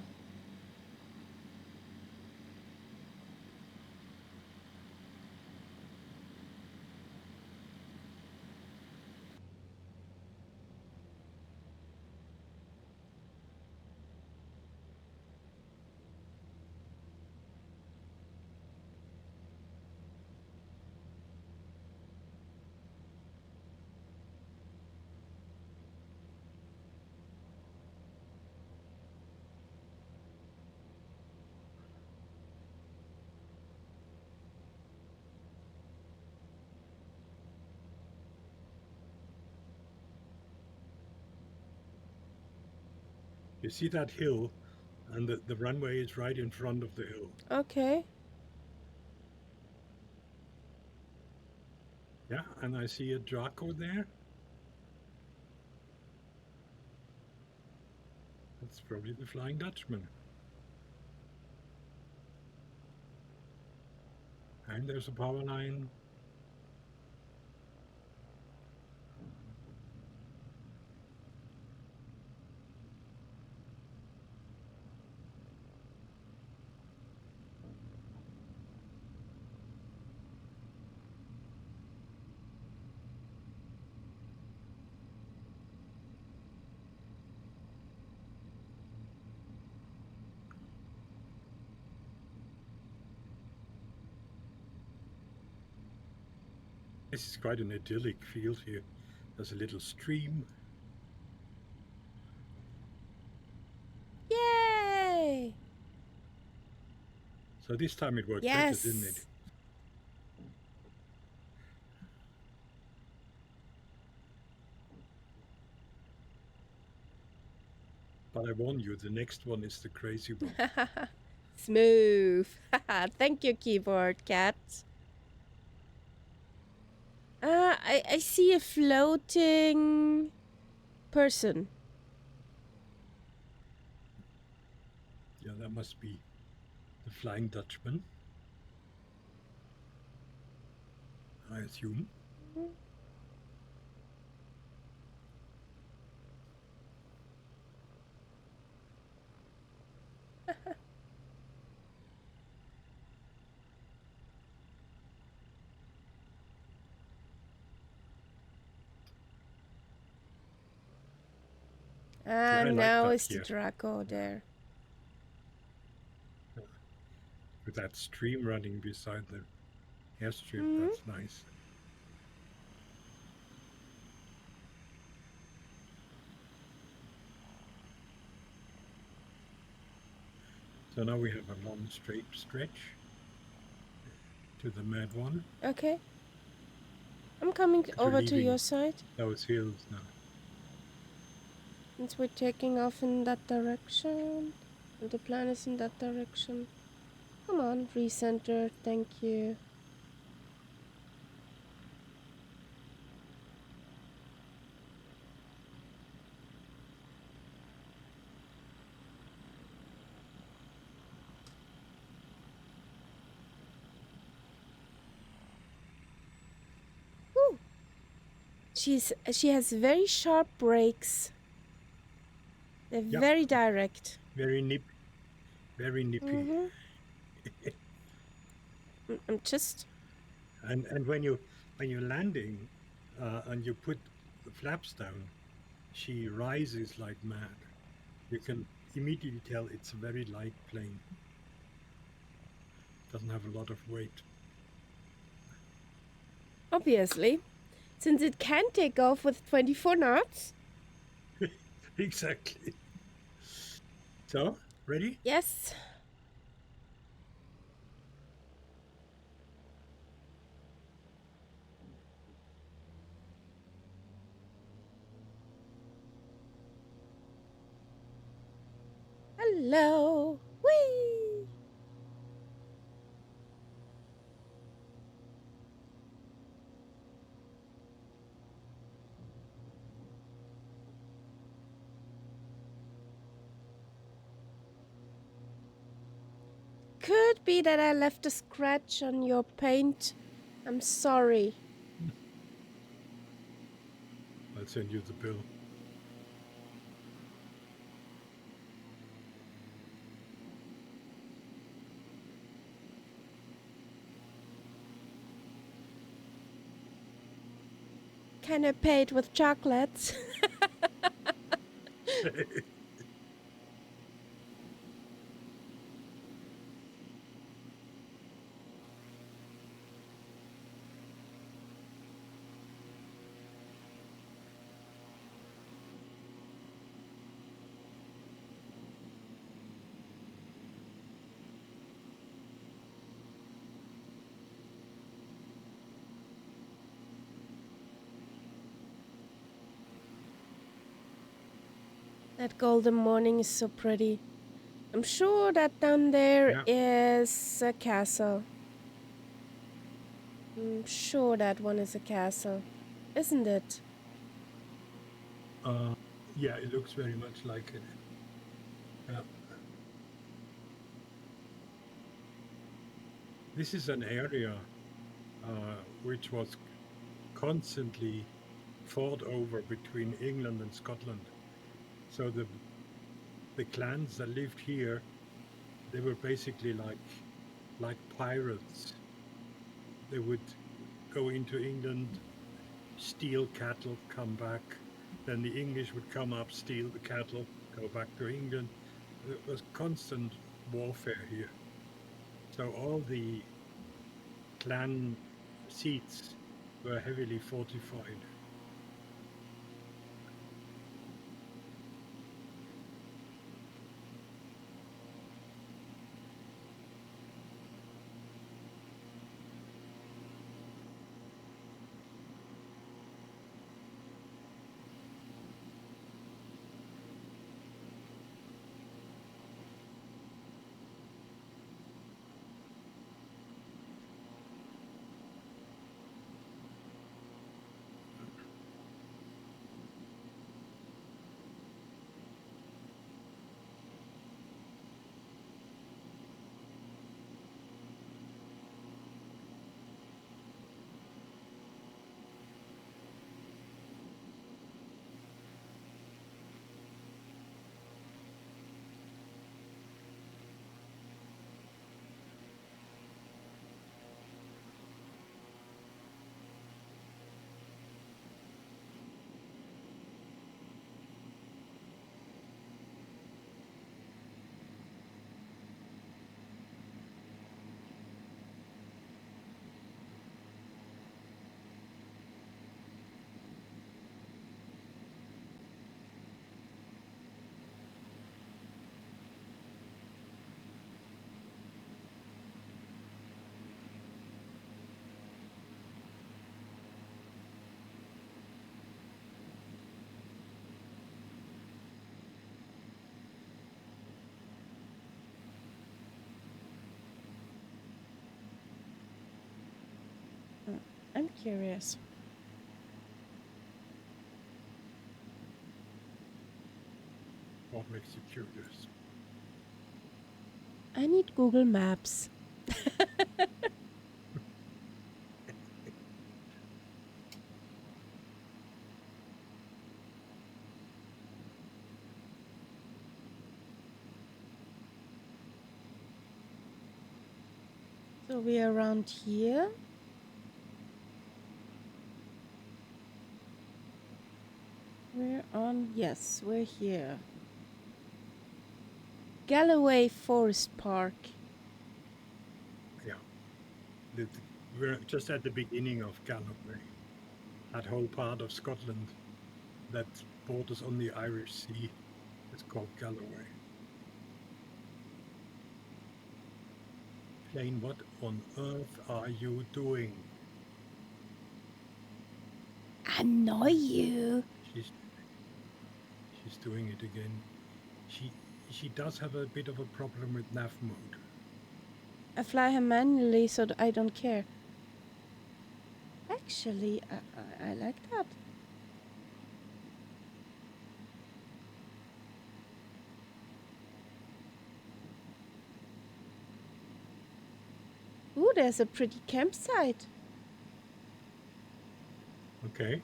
You see that hill, and the runway is right in front of the hill. Okay. Yeah, and I see a Draco there. That's probably the Flying Dutchman. And there's a power line. This is quite an idyllic field here. There's a little stream. Yay! So this time it worked better, didn't it? Yes. But I warn you, the next one is the crazy one. Smooth. Thank you, keyboard cat. I see a floating person. Yeah, that must be the Flying Dutchman, I assume. Ah, I like now that it's the here. Draco there. With that stream running beside the airstrip, Mhm. that's nice. So now we have a long straight stretch to the mad one. Okay. I'm coming We're over to leaving your side. those hills now. Since we're taking off in that direction. And the plan is in that direction. Come on, recenter. Thank you. Woo. She has very sharp brakes. They're very direct. Very nippy. Very nippy. Mm-hmm. I'm just... And when you're landing and you put the flaps down, she rises like mad. You can immediately tell it's a very light plane. Doesn't have a lot of weight. Obviously. Since it can take off with 24 knots. Exactly. So, ready? Yes. Hello. Whee! Could be that I left a scratch on your paint. I'm sorry. I'll send you the bill. Can I pay it with chocolates? That golden morning is so pretty. I'm sure that down there is a castle. I'm sure that one is a castle, isn't it? Yeah, it looks very much like it. Yeah. This is an area which was constantly fought over between England and Scotland. So the clans that lived here, they were basically like pirates. They would go into England, steal cattle, come back. Then the English would come up, steal the cattle, go back to England. It was constant warfare here. So all the clan seats were heavily fortified. I'm curious. What makes you curious? I need Google Maps. So we're around here. Yes, we're here. Galloway Forest Park. Yeah, we're just at the beginning of Galloway, that whole part of Scotland that borders on the Irish Sea. It's called Galloway. Jane, what on earth are you doing? Annoy you. She's she's doing it again. She she does have a bit of a problem with nav mode. I fly her manually so I don't care. Actually, I like that. Ooh, there's a pretty campsite. Okay.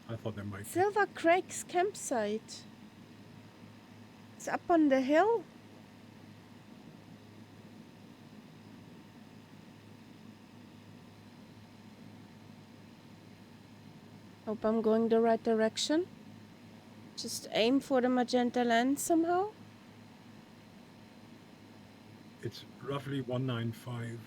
I thought there might be. Silver Craig's campsite. It's up on the hill. Hope I'm going the right direction. Just aim for the magenta land somehow. It's roughly 195.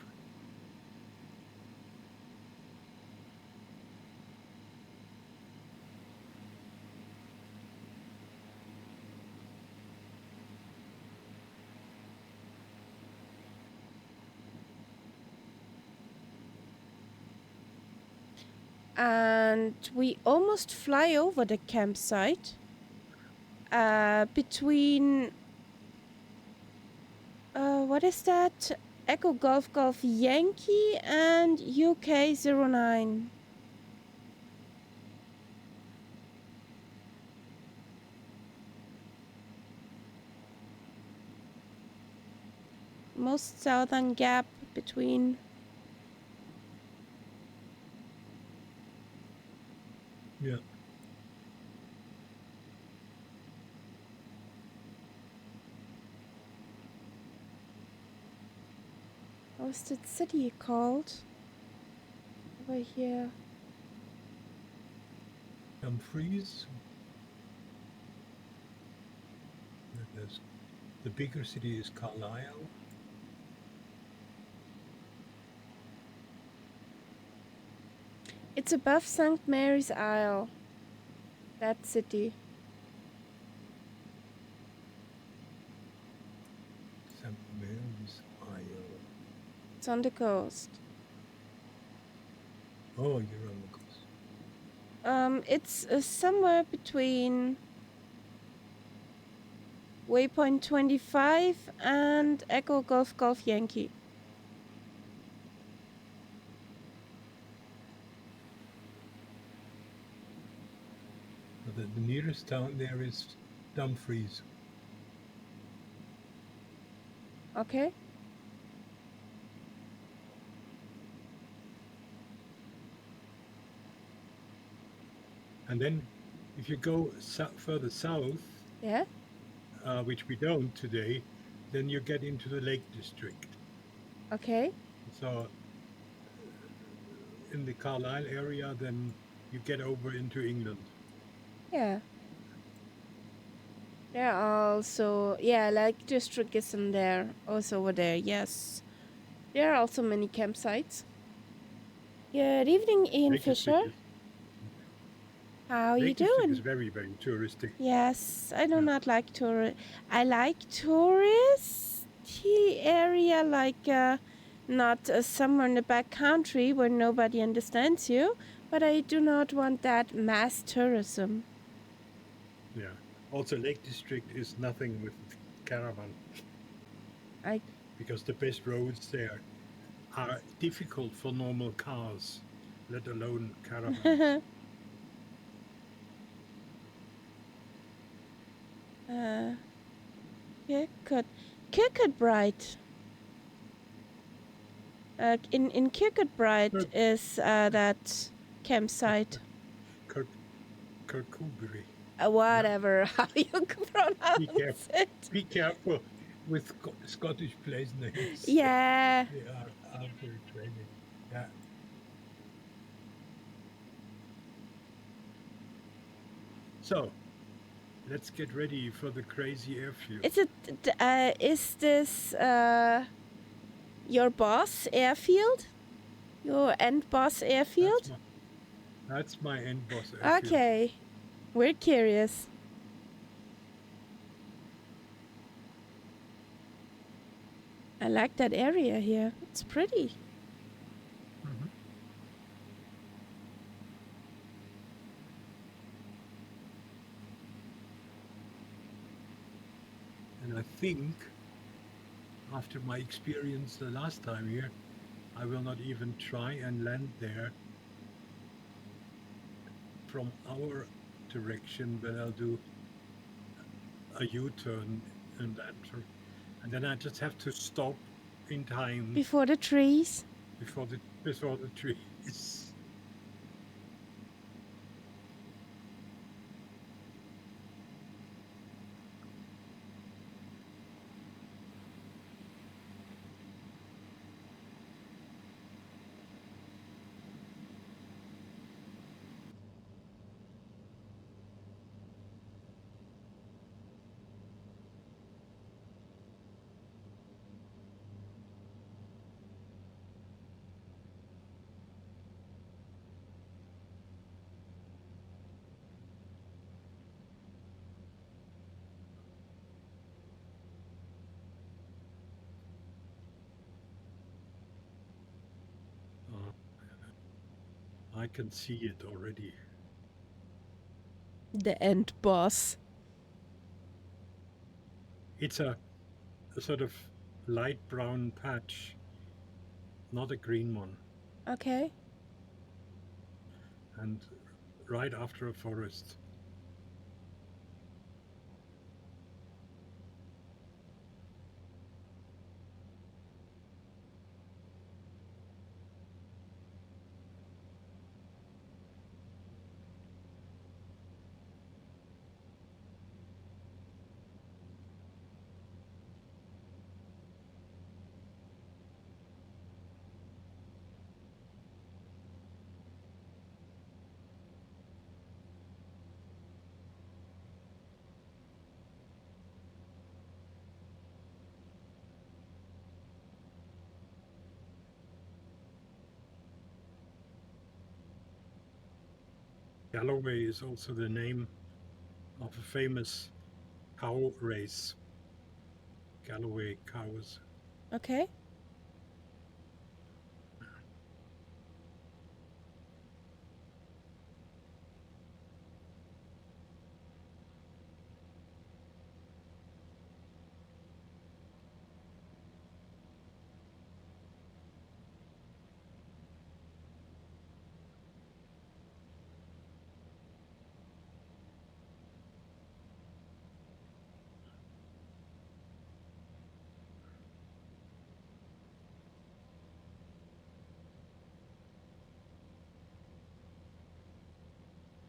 And we almost fly over the campsite. Between what is that? Echo Golf Golf Yankee and UK 09. Most southern gap between. Yeah. What's that city called? Over here. Dumfries. The bigger city is Carlisle. It's above St. Mary's Isle. That city. St. Mary's Isle. It's on the coast. Oh, you're on the coast. It's somewhere between Waypoint 25 and Echo Golf Golf Yankee. The nearest town there is Dumfries. Okay. And then if you go further south, Yeah. which we don't today, then you get into the Lake District. Okay. So in the Carlisle area, then you get over into England. Yeah. There are also, yeah, Lake District is in there. Also over there, yes. There are also many campsites. Good evening, Ian Lake Fisher. District How are you Lake District doing? is very, very touristic. Yes, I do Yeah. not like tourist. I like touristy area, like not somewhere in the back country where nobody understands you. But I do not want that mass tourism. Yeah. Also, Lake District is nothing with caravan. Because the best roads there are difficult for normal cars, let alone caravans. Kirkcudbright. In Kirkcudbright is that campsite. Kirkcudbright. Whatever, how you pronounce it. Be careful with Scottish place names. Yeah. They are very training. Yeah. So, let's get ready for the crazy airfield. Is this your boss airfield? Your end boss airfield? That's my end boss airfield. Okay, we're curious. I like that area here. It's pretty. Mm-hmm. And I think, after my experience the last time here, I will not even try and land there from our direction, but I'll do a U-turn and enter. And then I just have to stop in time Before the trees? Before the trees. I can see it already. The end boss. It's a sort of light brown patch, not a green one, Okay. and right after a forest. Galloway is also the name of a famous cow race. Galloway cows. Okay.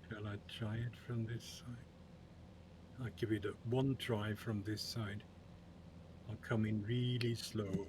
Shall I try it from this side? I'll give it one try from this side. I'll come in really slow.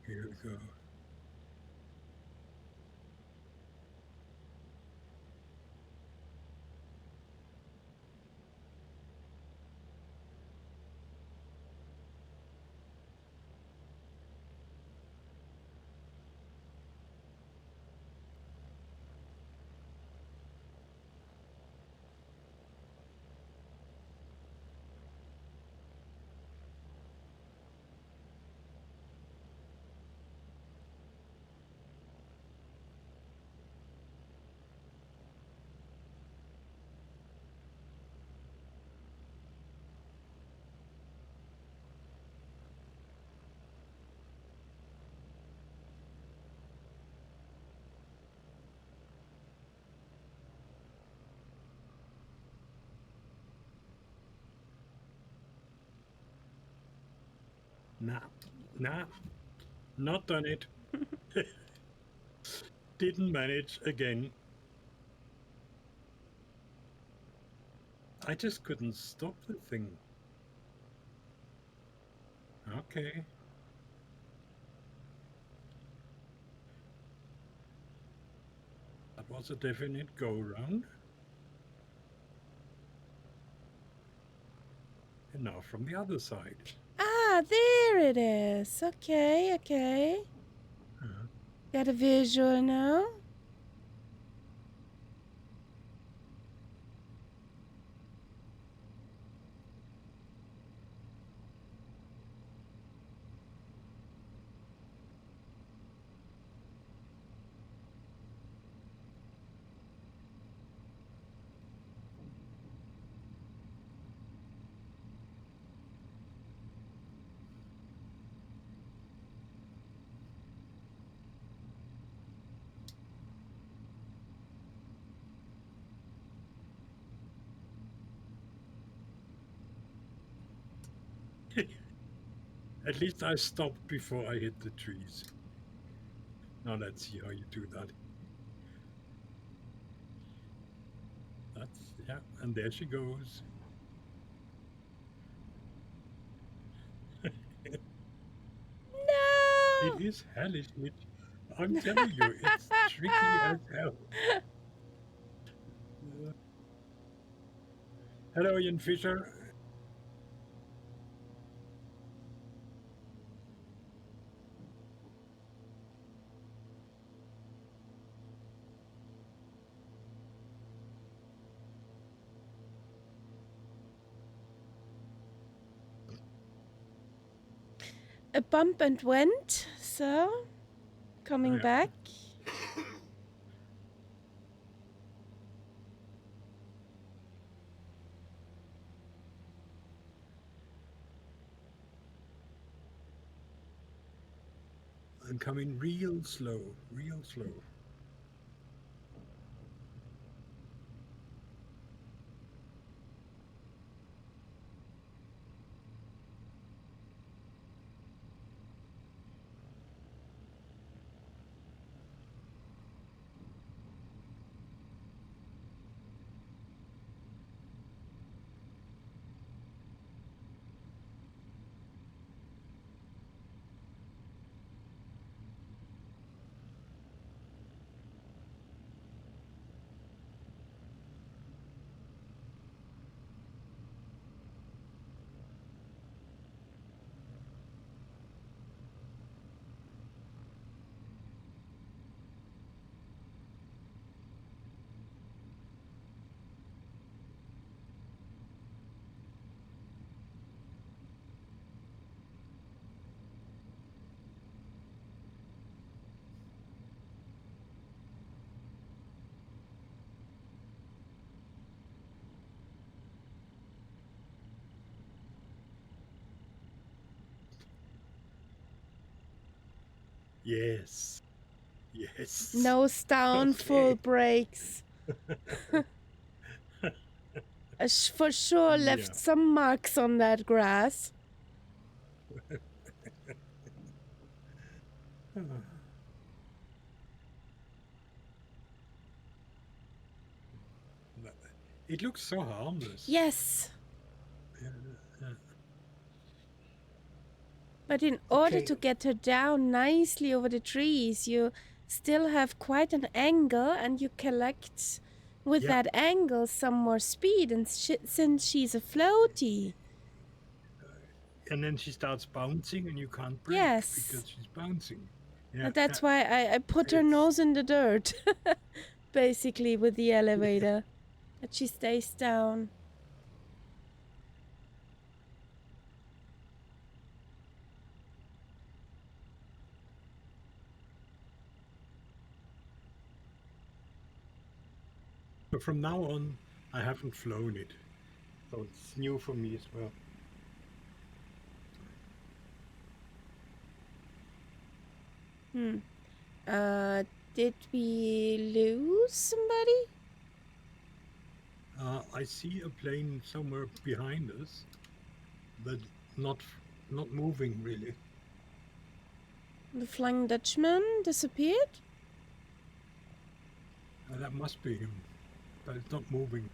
Here we go. Nah, nah, not done it. Didn't manage again. I just couldn't stop the thing. Okay, that was a definite go round. And now from the other side. Ah, there it is. Okay, okay. Uh, Got a visual now. at least I stopped before I hit the trees. Now let's see how you do that. That's, yeah, and there she goes. It No! is hellish. I'm telling you, it's tricky as hell. Uh, hello, Ian Fisher. a bump and went, so coming Yeah. back. I'm coming real slow, real slow. Yes. Yes. Nose down, full Okay. brakes. For sure left Yeah. some marks on that grass. It looks so harmless. Yes, Yeah, yeah. but in order Okay. to get her down nicely over the trees, you still have quite an angle and you collect with Yeah. that angle some more speed. And since she's a floaty, And then she starts bouncing, and you can't brake yes. because she's bouncing. Yeah. And that's why I put her It's nose in the dirt, basically, with the elevator, that she stays down. so from now on, I haven't flown it, so it's new for me as well. Hmm. Uh, did we lose somebody? I see a plane somewhere behind us, but not not moving really. The Flying Dutchman disappeared? That must be him, but it's not moving.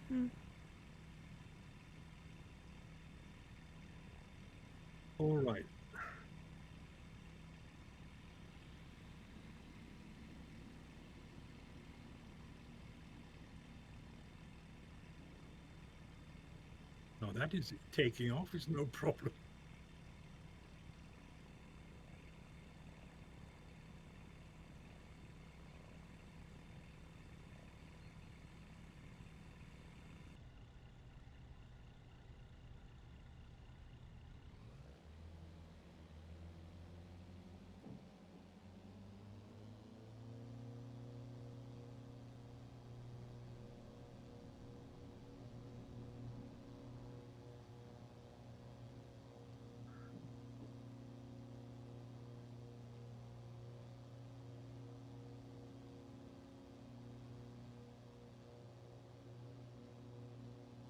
Hmm. All right. Now that is taking off is no problem.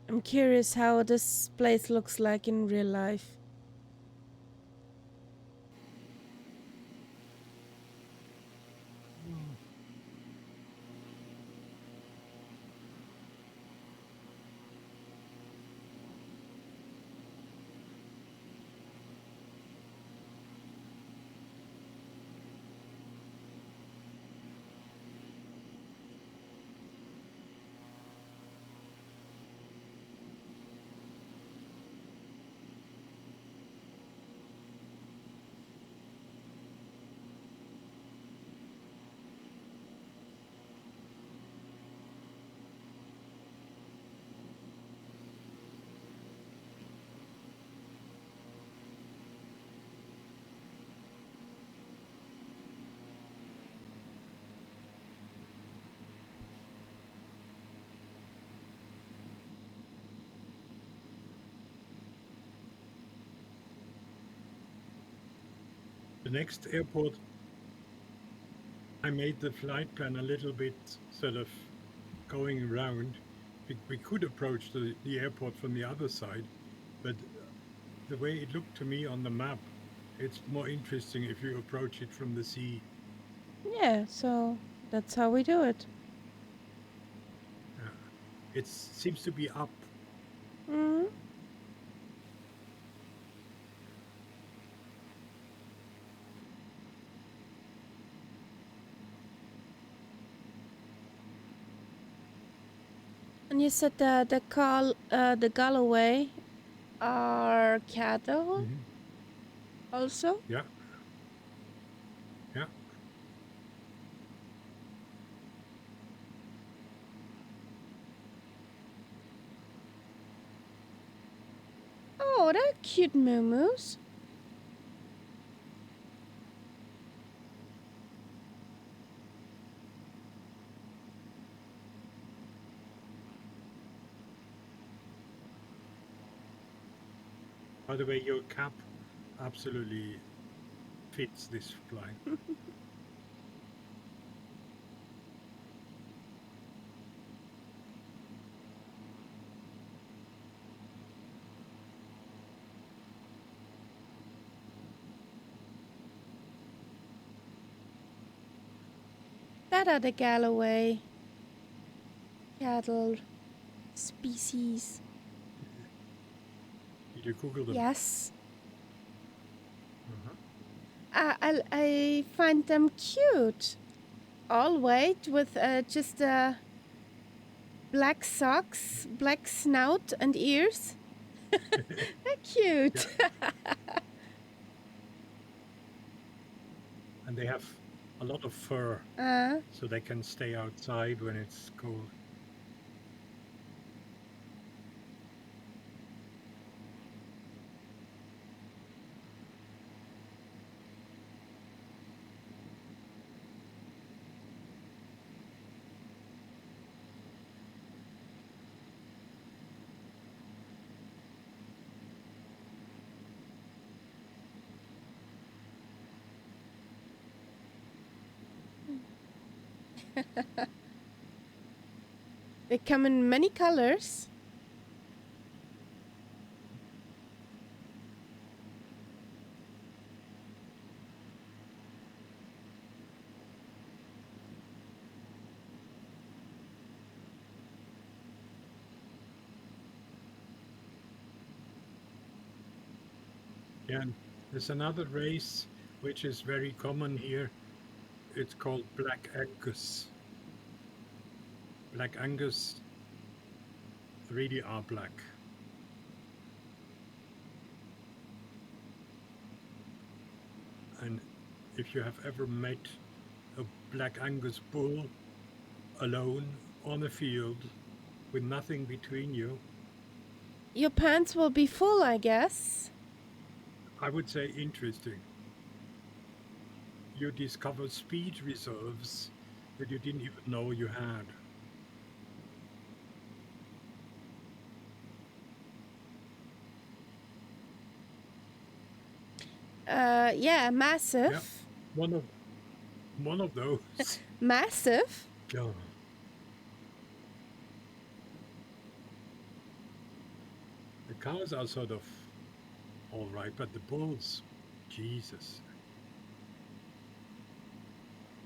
I'm curious how this place looks like in real life. The next airport, I made the flight plan a little bit sort of going around. We could approach the airport from the other side, but the way it looked to me on the map, it's more interesting if you approach it from the sea. Yeah, so that's how we do it. It seems to be up. Mm. And you said the Galloway are cattle Mhm. also? Yeah, yeah. Oh, they're cute moo-moos. By the way, your cap absolutely fits this flight. That are the Galloway cattle species. Did you Google them? Yes. Uh-huh. I find them cute. All white with just black socks, black snout and ears. They're cute. And they have a lot of fur, so they can stay outside when it's cold. They come in many colors. Yeah, and there's another race which is very common here. It's called Black Angus. Black Angus really are black. And if you have ever met a Black Angus bull alone on a field with nothing between you, Your pants will be full, I guess. I would say interesting. You discover speed reserves that you didn't even know you had. Yeah, massive. Yeah, one of those. Massive. Yeah. The cows are sort of all right, but the bulls, Jesus.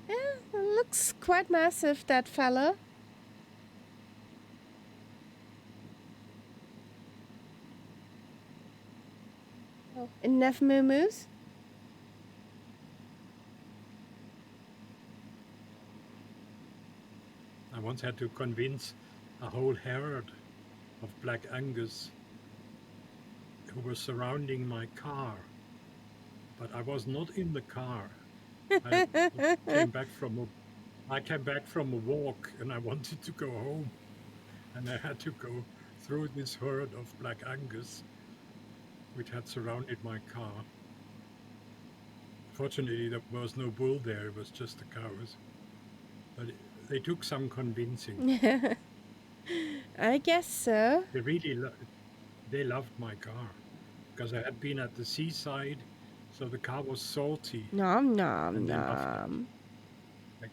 Yeah, looks quite massive, that fella. Oh, enough moo-moos? I once had to convince a whole herd of Black Angus who were surrounding my car, but I was not in the car. I came back from a walk and I wanted to go home, and I had to go through this herd of Black Angus which had surrounded my car. Fortunately, there was no bull there; it was just the cows. But they took some convincing. I guess so. They really they loved my car because I had been at the seaside, So the car was salty Nom nom and then after nom. like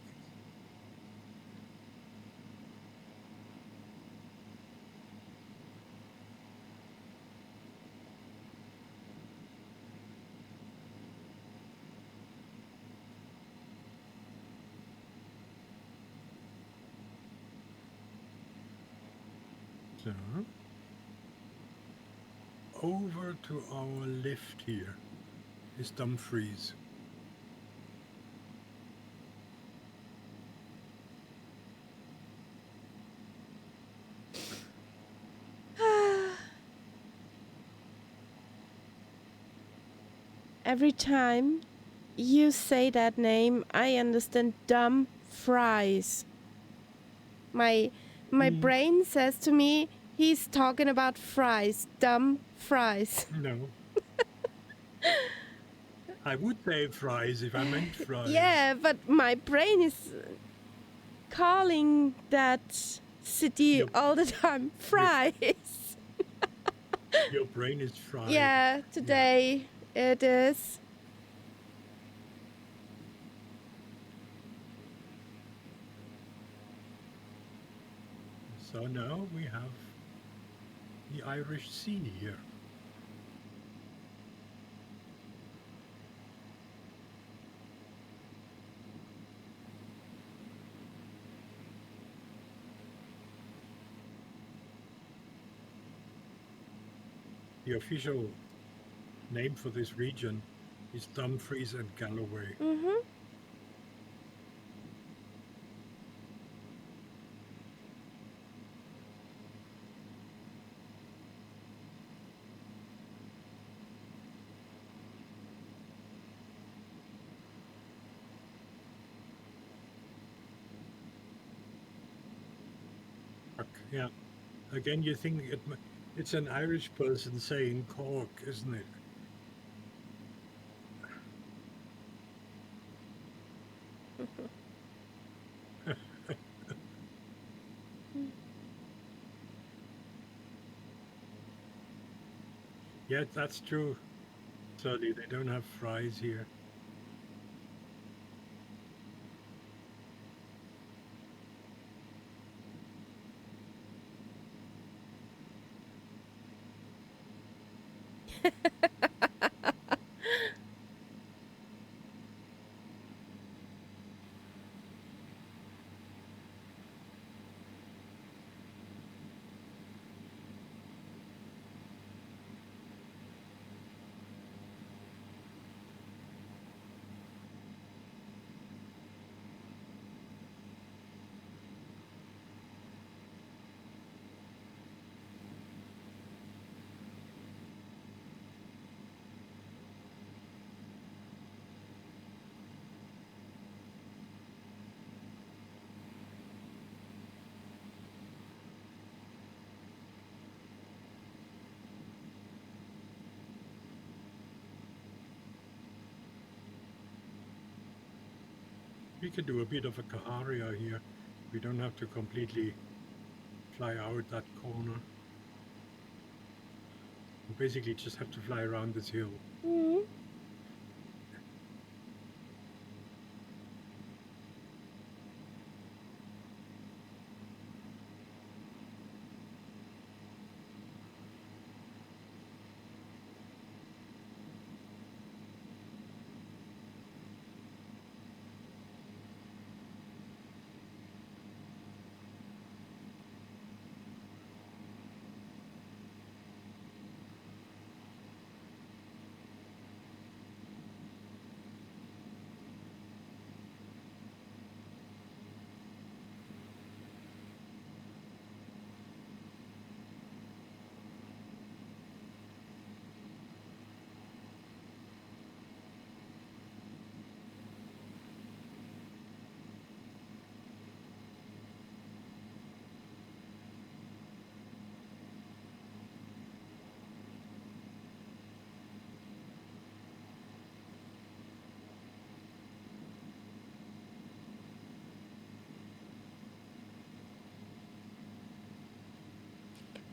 so over to our left here is Dumfries. Every time you say that name, I understand dumb fries. My brain says to me, he's talking about fries, dumb fries. No. I would say fries if I meant fries. Yeah, but my brain is calling that city all the time fries. Your brain is fried. Yeah, today it is. So now we have the Irish Sea here. The official name for this region is Dumfries and Galloway. Mm-hmm. Yeah. Again, you think it's an Irish person saying Cork, isn't it? Yeah, that's true. Sorry, they don't have fries here. We can do a bit of a Kaharia here. We don't have to completely fly out that corner. We basically just have to fly around this hill. Mm-hmm.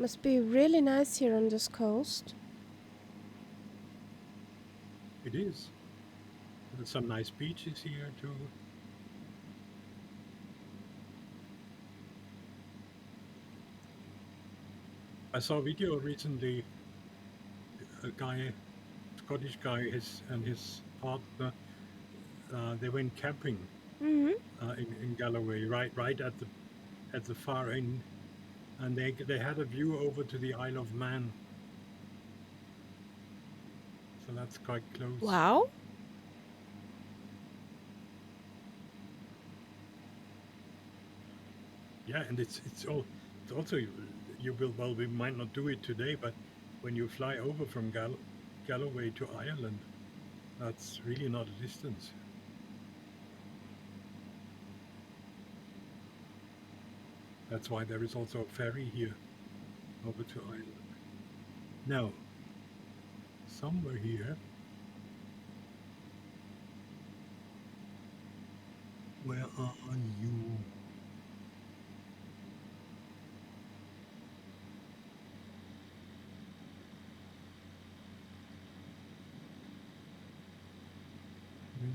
Must be really nice here on this coast. It is. There's some nice beaches here too. I saw a video recently. A guy, Scottish guy, and his partner, they went camping Mm-hmm. in Galloway, right at the far end, and they had a view over to the Isle of Man, so that's quite close. Wow. Yeah, and it's also you will, well, we might not do it today, but when you fly over from Galloway to Ireland, that's really not a distance. That's why there is also a ferry here over to Ireland. Now, somewhere here, where are you?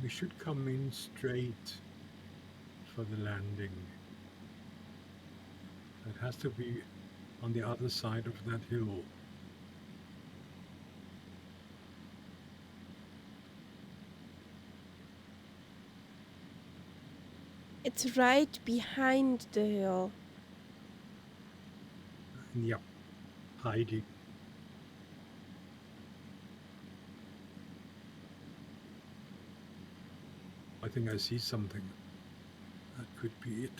We should come in straight for the landing. It has to be on the other side of that hill. It's right behind the hill. Yep, Heidi. I think I see something. That could be it.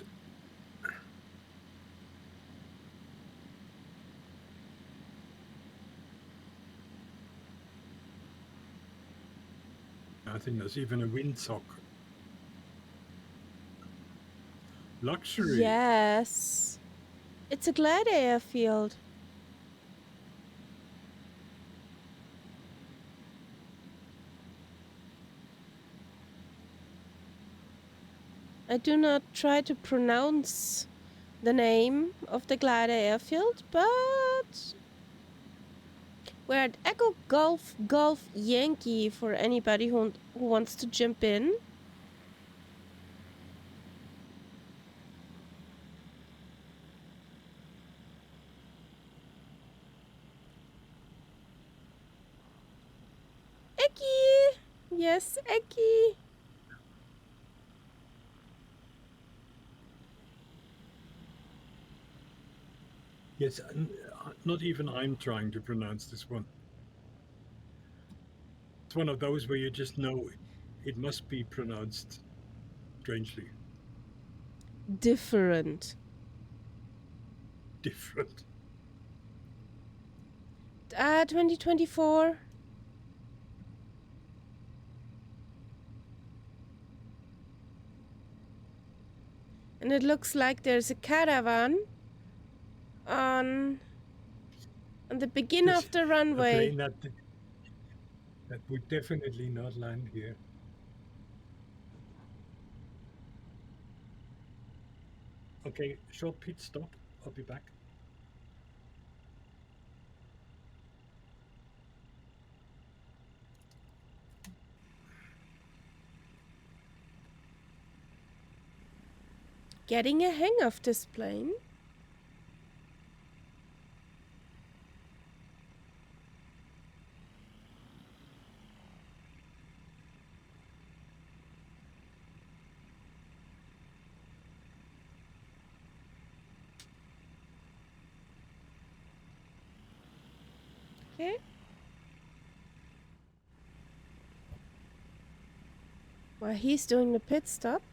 I think there's even a windsock. Luxury. Yes. It's a gladiator field. I do not try to pronounce the name of the gladiator field, but we're at Echo Golf Yankee for anybody who wants to jump in. Eki! Yes, Eki! Yes, not even I'm trying to pronounce this one. It's one of those where you just know it must be pronounced strangely Different. different. 2024. And it looks like there's a caravan on the beginning Yes, of the a runway. plane that would definitely not land here. Okay, short pit stop. I'll be back. Getting a hang of this plane. Okay. While he's doing the pit stop.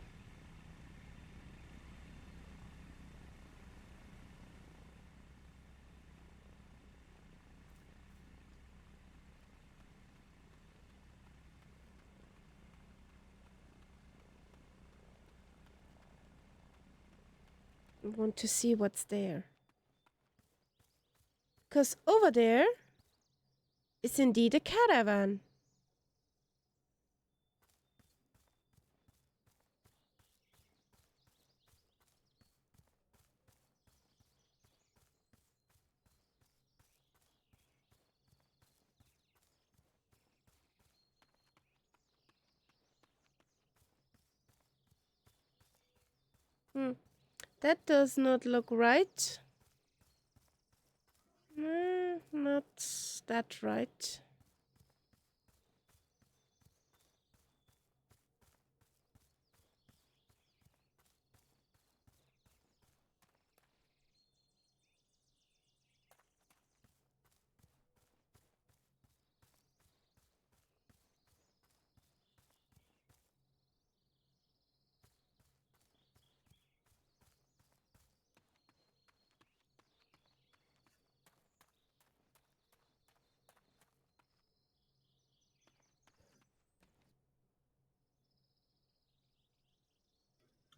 I want to see what's there. Because over there is indeed a caravan. Hmm. That does not look right. Not that right.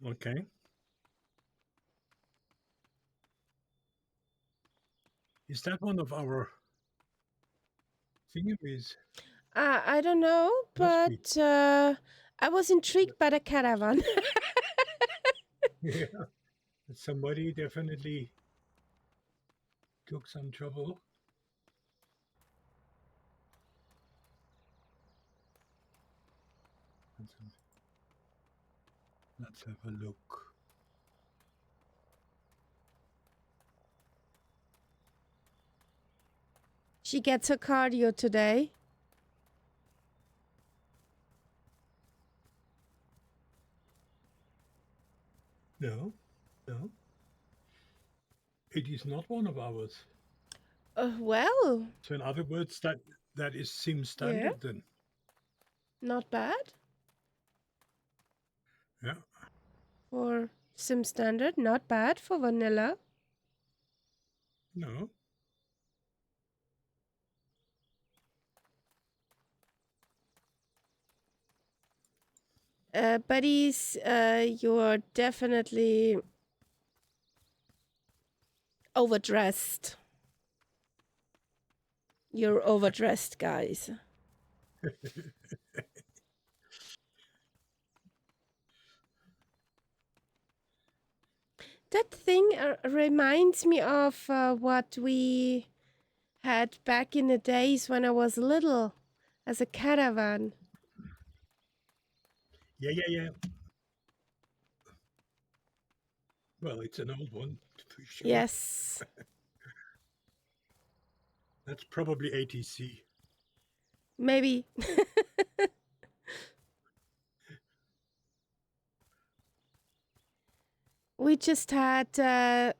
Okay. Is that one of our thingamies? I don't know, Must be. but I was intrigued by the caravan. Yeah. Somebody definitely took some trouble. Let's have, let's have a look. She gets her cardio today. No, no. It is not one of ours. Well, So in other words, that is seems yeah, standard then. not bad Yeah. for Sim Standard. Not bad for vanilla. No. Buddies, you're definitely overdressed. You're overdressed, guys. That thing reminds me of what we had back in the days when I was little as a caravan. Yeah, yeah, yeah. Well, it's an old one for sure. Yes, That's probably ATC. maybe. We just had the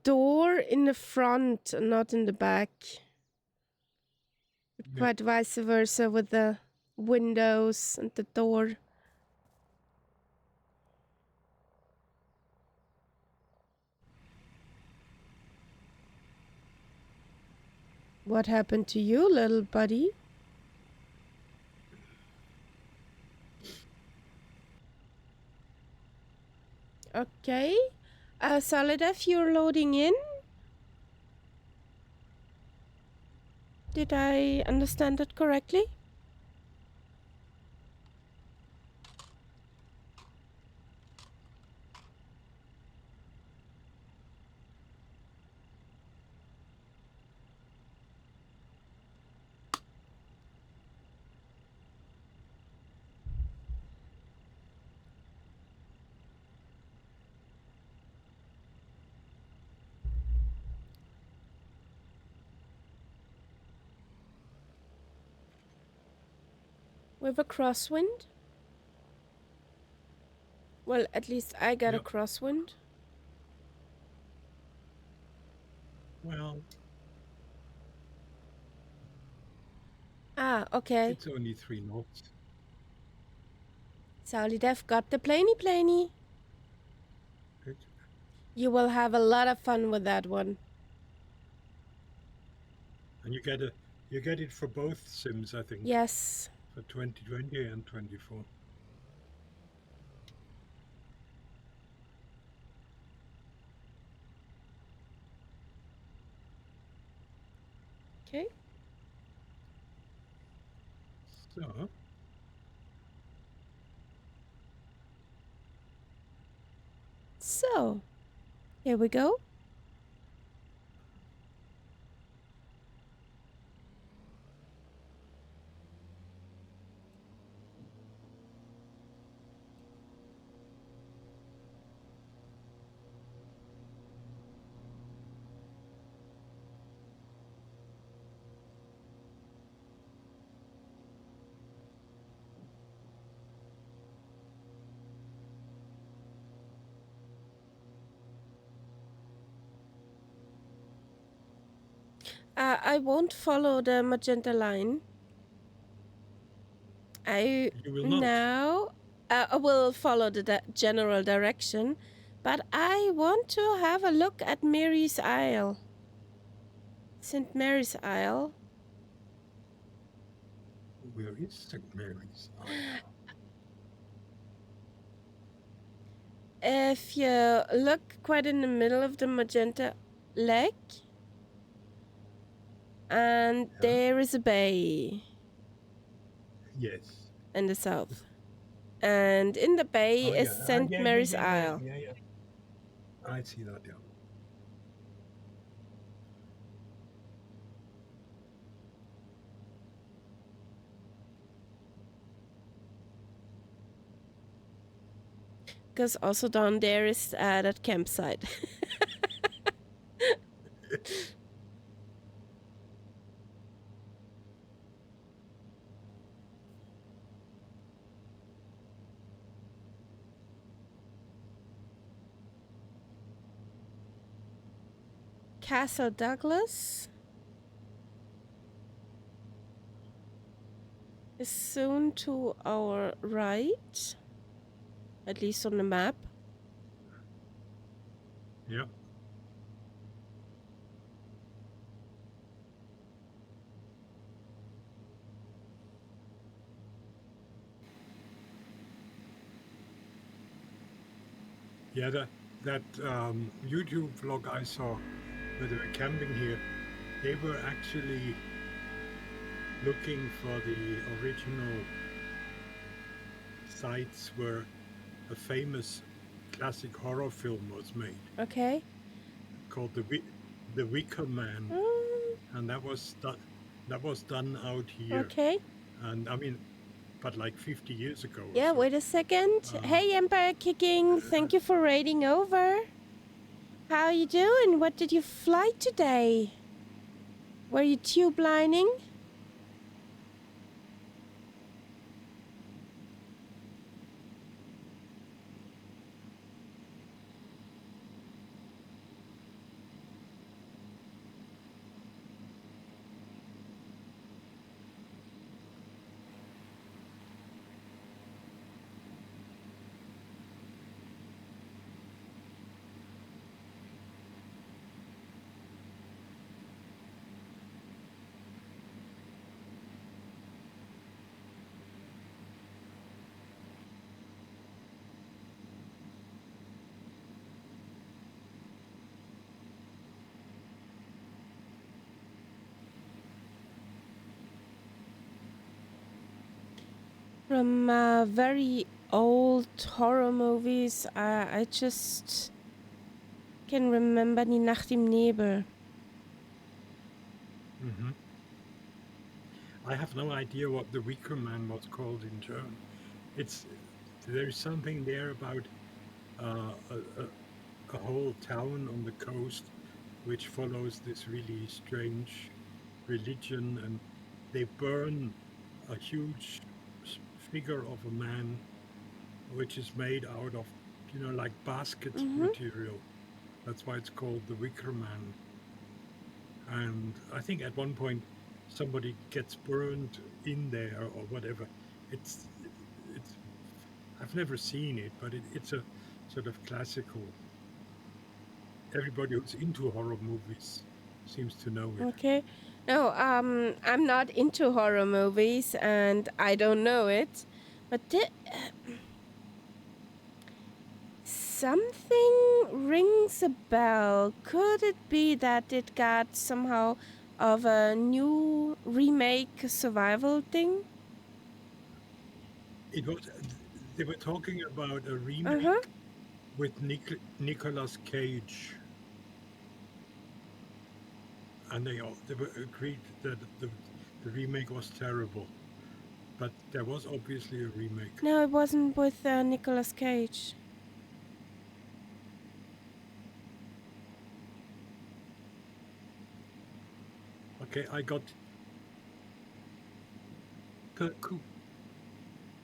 door in the front, not in the back. Yeah. Quite vice versa with the windows and the door. What happened to you, little buddy? Okay. Solid F, you're loading in. Did I understand that correctly? With a crosswind? Well, at least I got a Yeah. crosswind. Well, Ah, okay. it's only 3 knots. Solid F got the planey planey. Good. You will have a lot of fun with that one. And you get it for both sims, I think, Yes. for 2020 and 24. Okay. So, So, here we go. I won't follow the magenta line. I You will not. now I will follow the general direction, but I want to have a look at Mary's Isle. St. Mary's Isle. Where is St. Mary's Isle? If you look quite in the middle of the magenta lake, and Yeah. there is a bay Yes. in the south. And in the bay Oh is yeah. St. Mary's Yeah. Isle. I see that. Yeah. Because also down there is that campsite. Castle Douglas is soon to our right, at least on the map. Yeah. Yeah. That YouTube vlog I saw where they were camping here, they were actually looking for the original sites where a famous classic horror film was made Okay. called The Wicker Man, and that was done out here. Okay. And I mean, but like 50 years ago or Yeah, so. wait a second. Hey, Empire Kicking, thank you for raiding over. How you doing? What did you fly today? Were you tube lining? From very old horror movies, I just can remember Die Nacht im Nebel. Mm-hmm. I have no idea what The Wicker Man was called in German. There's something there about a whole town on the coast which follows this really strange religion, and they burn a huge figure of a man which is made out of, like basket material. That's why it's called the Wicker Man. And I think at one point somebody gets burned in there or whatever. It's it's I've never seen it, but it's a sort of classical. Everybody who's into horror movies seems to know it. Okay. No, I'm not into horror movies and I don't know it. But something rings a bell. Could it be that it got somehow of a new remake survival thing? It was They were talking about a Uh-huh. remake with Nicolas Cage, and they were agreed that the remake was terrible, but there was obviously a remake. No, it wasn't with Nicolas Cage. Okay, I got Kirku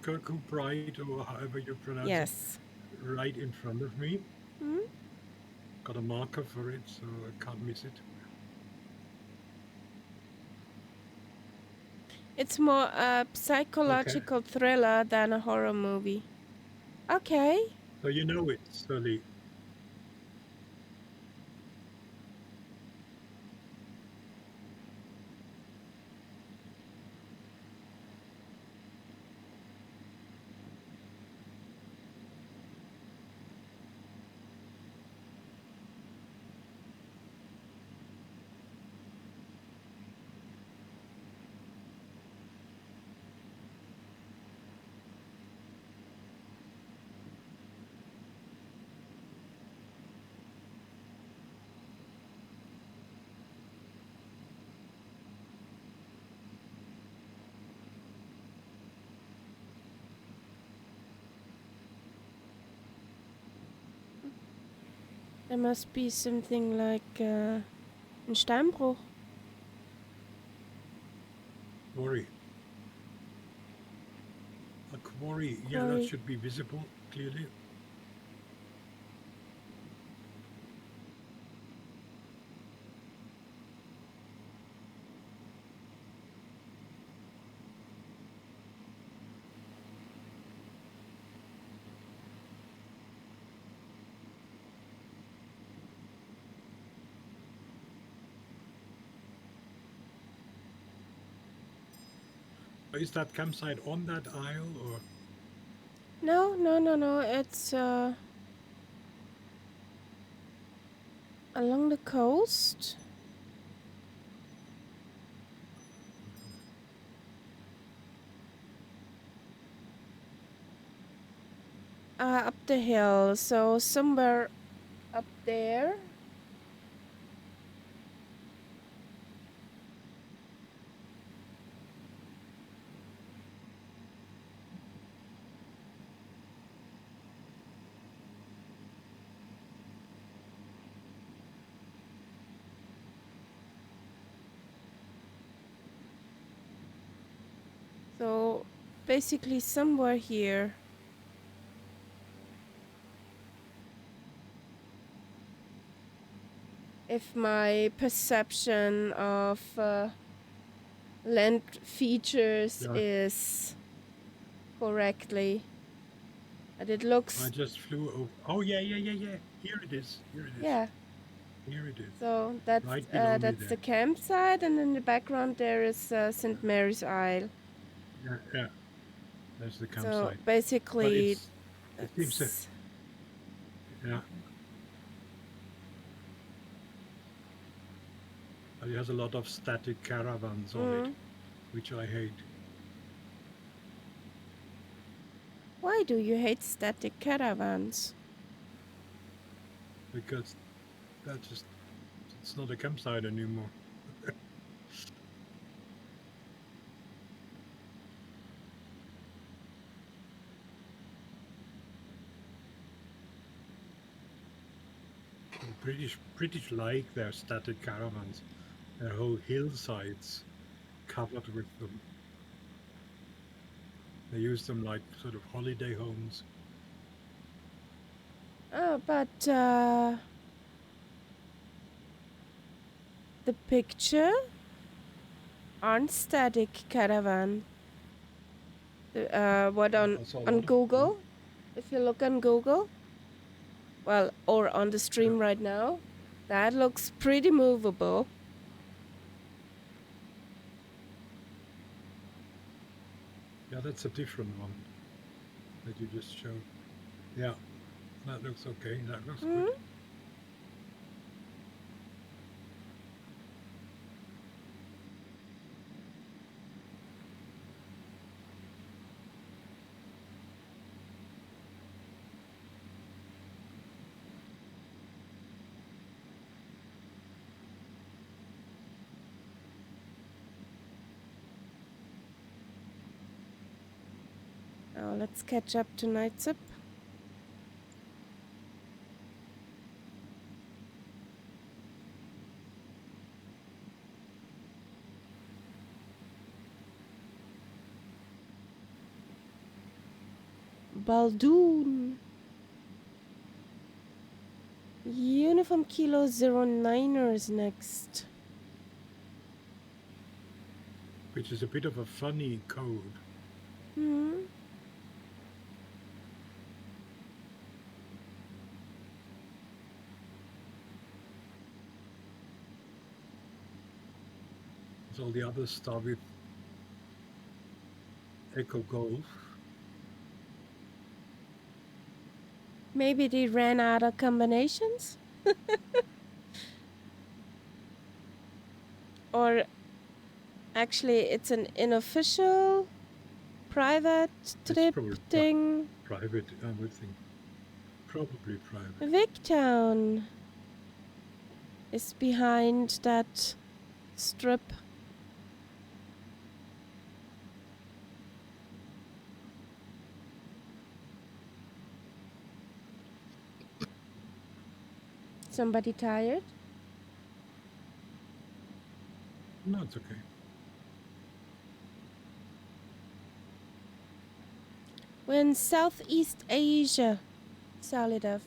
Kirkcudbright, or however you pronounce Yes. it, right in front of me. Hmm? Got a marker for it, so I can't miss it. It's more a Okay. psychological thriller than a horror movie. Okay. So you know it, Sully. There must be something like ein Steinbruch. Quarry. A quarry. Yeah, that Quarry. should be visible clearly. Is that campsite on that isle or? No, no, no, no. It's along the coast. Up the hill. So somewhere up there. So basically somewhere here. If my perception of land features Yeah. is correctly, and it looks. I just flew over. Oh yeah. Here it is. Here it is. Yeah. Here it is. So that's Right below me the there. campsite, and in the background there is St. Mary's Isle. Yeah. There's the So campsite. But basically, it seems to, that's yeah. It has a lot of static caravans on it, which I hate. Why do you hate static caravans? Because it's not a campsite anymore. The British like their static caravans, their whole hillsides covered with them. They use them like sort of holiday homes. But the picture aren't static caravan. What I saw a lot on of Google? If you look on Google, well, or on the stream right now, that looks pretty movable. Yeah, that's a different one that you just showed. Yeah, that looks okay. That looks good. Now let's catch up to Nightsip. Baldoon. Uniform Kilo 09ers next. which is a bit of a funny code. Hmm. As all the others start with Echo Golf. Maybe they ran out of combinations? Or actually, it's an unofficial private It's trip probably thing. private, I would think. Probably private. Victown is behind that strip. Somebody tired? No, it's okay. We're in Southeast Asia, Salidov.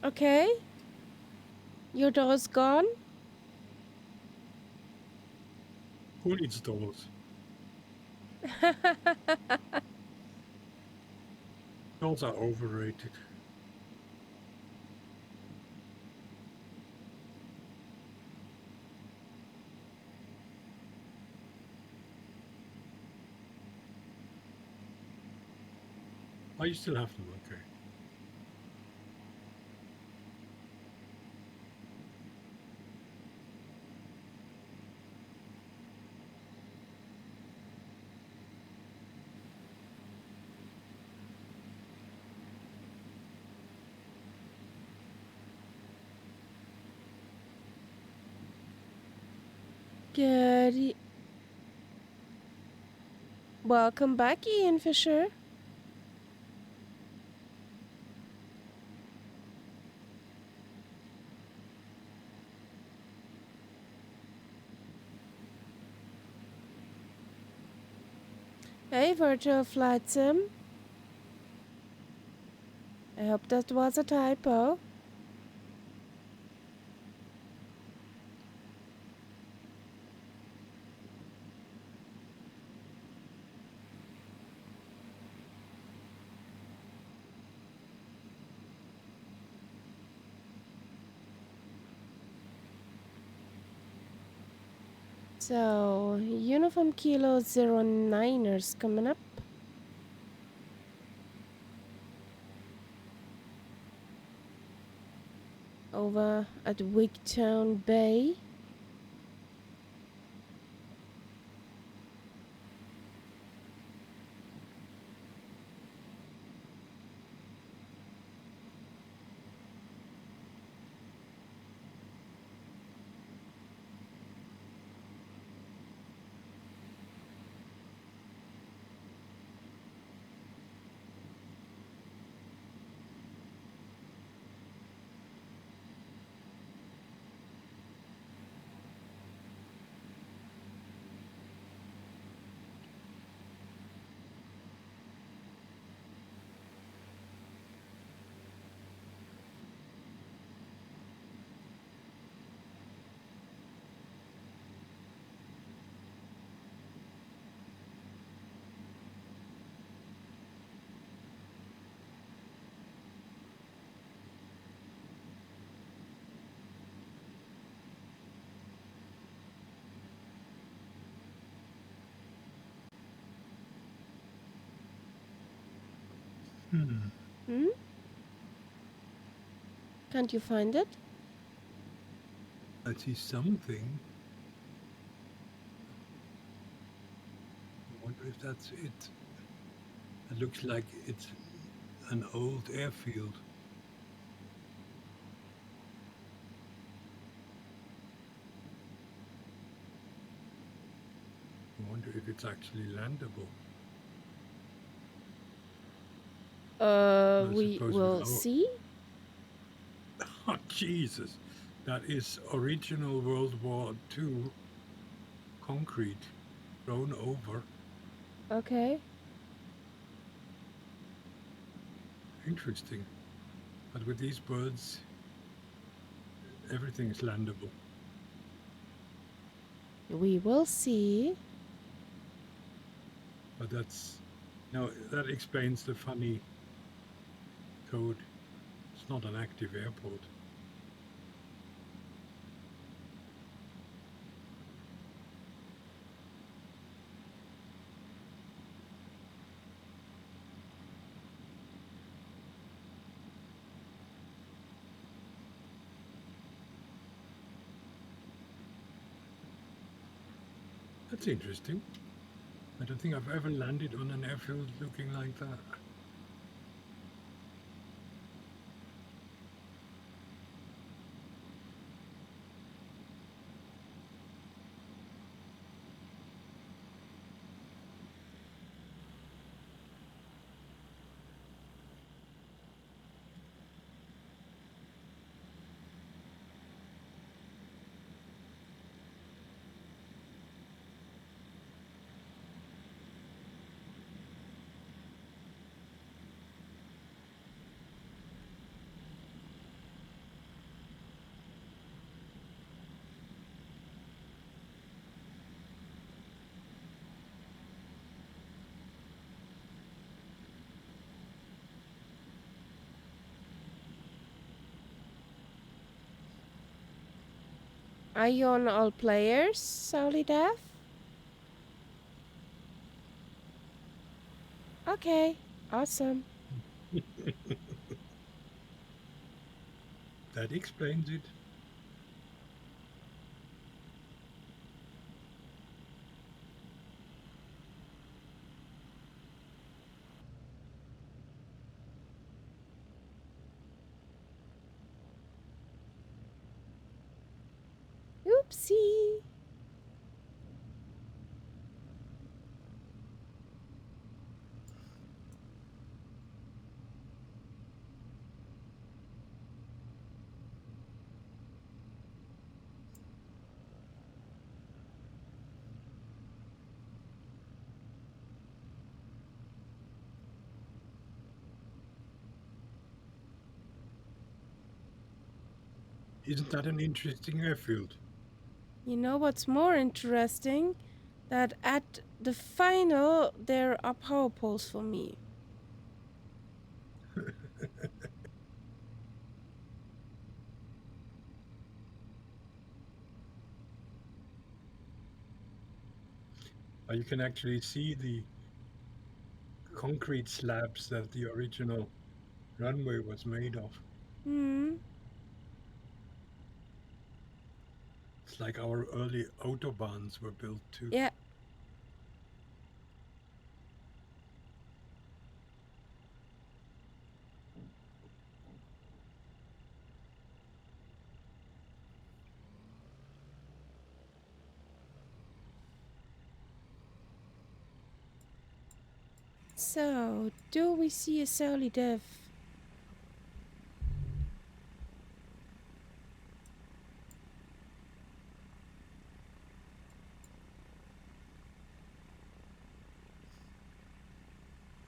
Okay. Your door's gone? Who needs doors? Doors are overrated. Oh, you still have them, okay. Good. Welcome back, Ian Fisher. Hey, Virtual Flight Sim. I hope that was a typo. So, Uniform Kilo 09ers coming up. Over at Wigtown Bay. Hmm? Can't you find it? I see something. I wonder if that's it. It looks like it's an old airfield. wonder if it's actually landable. I We suppose with will our see. oh Jesus, that is original World War II concrete thrown over. Okay. Interesting. But with these birds, everything is landable. We will see. But that's now that explains the funny code. It's not an active airport. That's interesting. I don't think I've ever landed on an airfield looking like that. Are you on all players, Solidaf? Okay. Awesome. That explains it. Oopsie. Isn't that an interesting airfield? You know what's more interesting? That at the final there are power poles for me. You can actually see the concrete slabs that the original runway was made of. Hmm. It's like our early autobahns were built too. Yeah. So, do we see a Solidaf?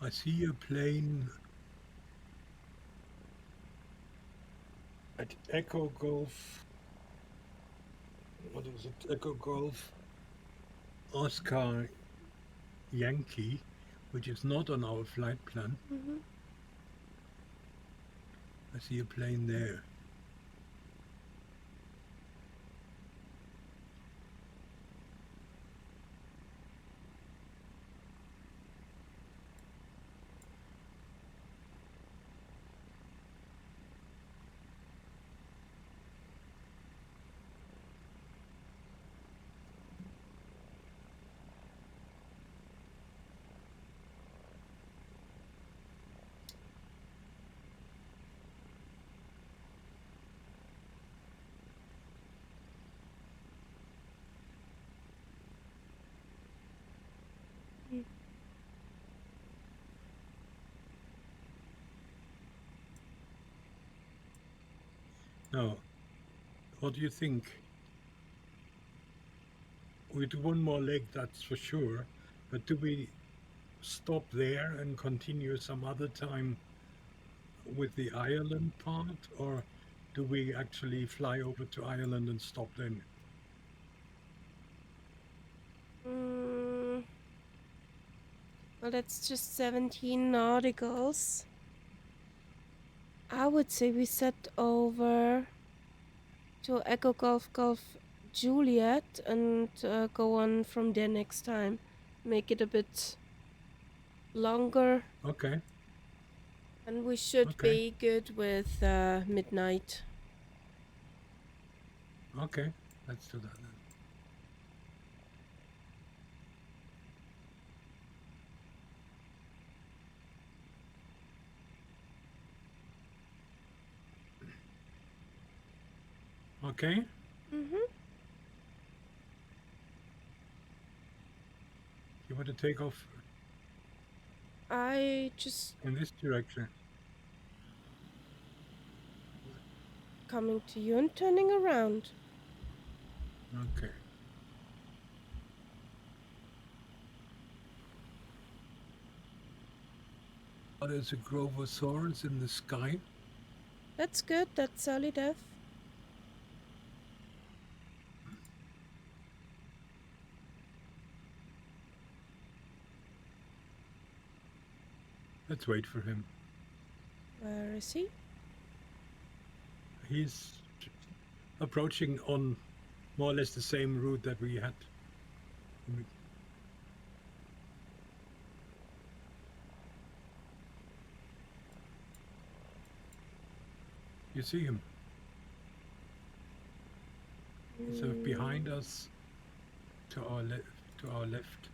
I see a plane at Echo Golf. What is it? Echo Golf Oscar Yankee, which is not on our flight plan. Mm-hmm. I see a plane there. Now, what do you think? We do one more leg, that's for sure. But do we stop there and continue some other time with the Ireland part, or do we actually fly over to Ireland and stop then? Mm, well, that's just 17 nauticals. I would say we set over to Echo Golf Golf Juliet and go on from there next time. Make it a bit longer, Okay, and we should okay, be good with midnight. okay. Let's do that then. Okay, Mm-hmm. you want to take off I just in this direction? coming to you and turning around. Okay. Oh, there's a Grovosaurus in the sky. That's good. That's solid F. Let's wait for him. Where is he? He's approaching on more or less the same route that we had. You see him? He's behind us to our left. To our left.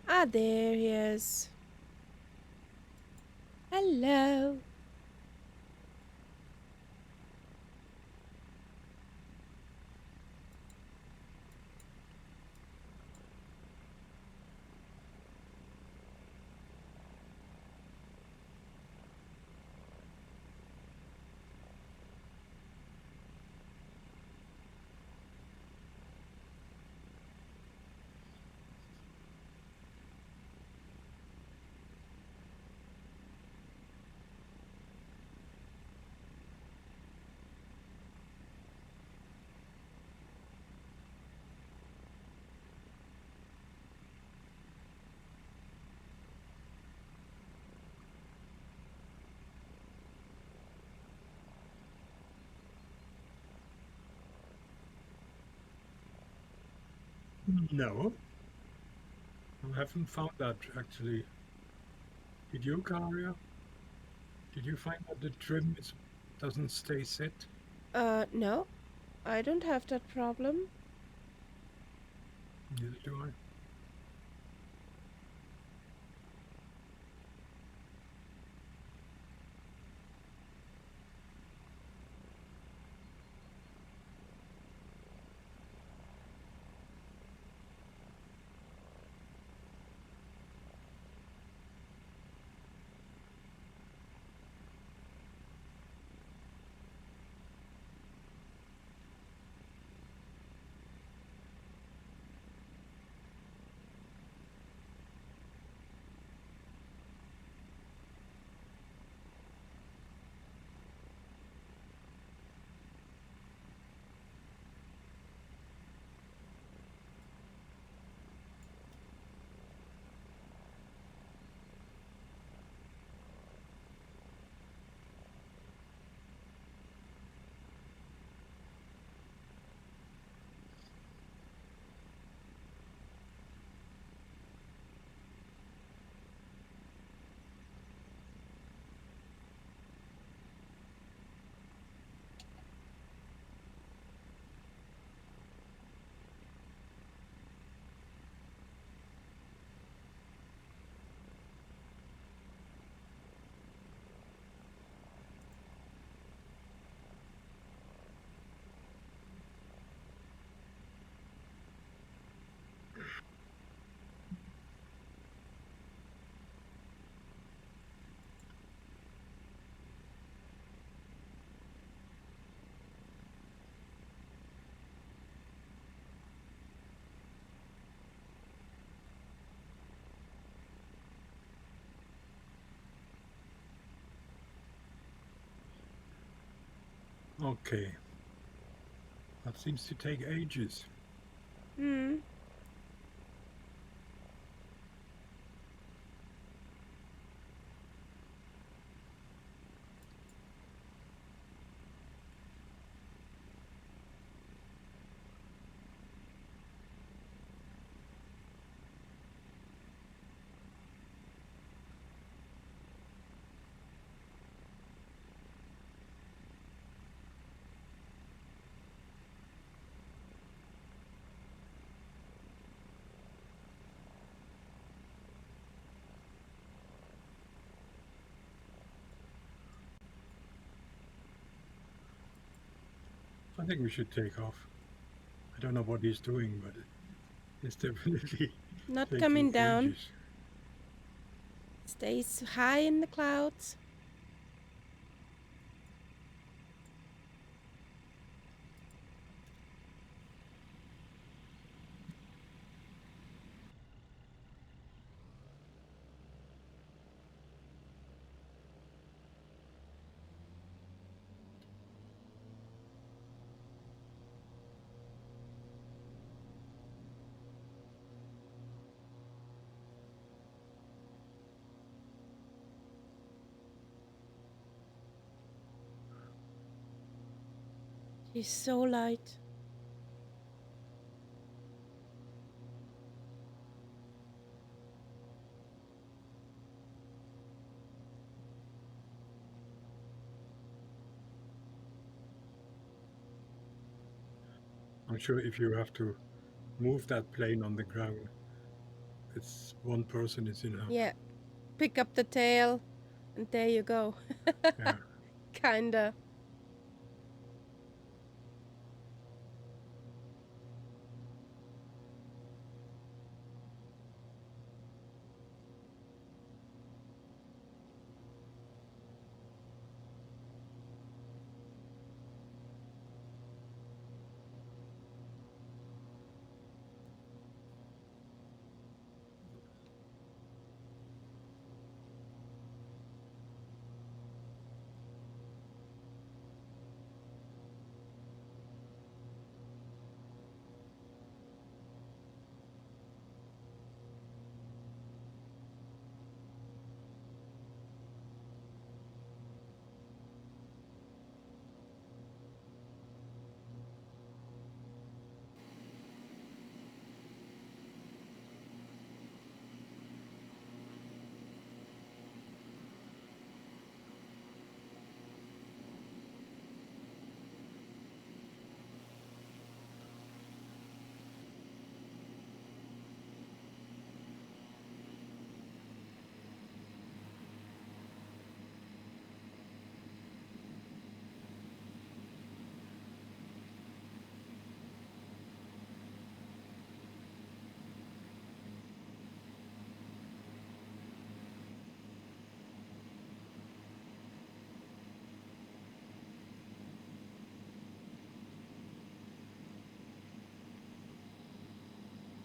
Ah, there he is. Hello. No, I haven't found that actually. Did you, Karia? Did you find that the trim doesn't stay set? No, I don't have that problem. Neither do I. Okay. That seems to take ages. Hmm. I think we should take off. I don't know what he's doing, but it's definitely Not taking coming down. ages. Stays high in the clouds. He's so light. I'm sure if you have to move that plane on the ground, it's one person is enough. Yeah. Pick up the tail, and there you go. Yeah. Kinda.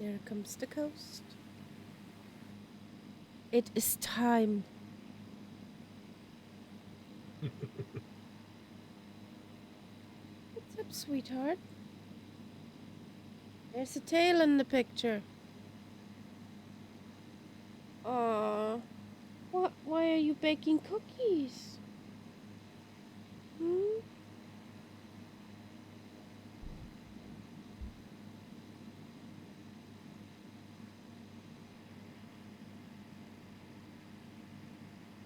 There comes the coast. It is time. What's up, sweetheart? There's a tail in the picture. Aww. What? Why are you baking cookies? Hmm?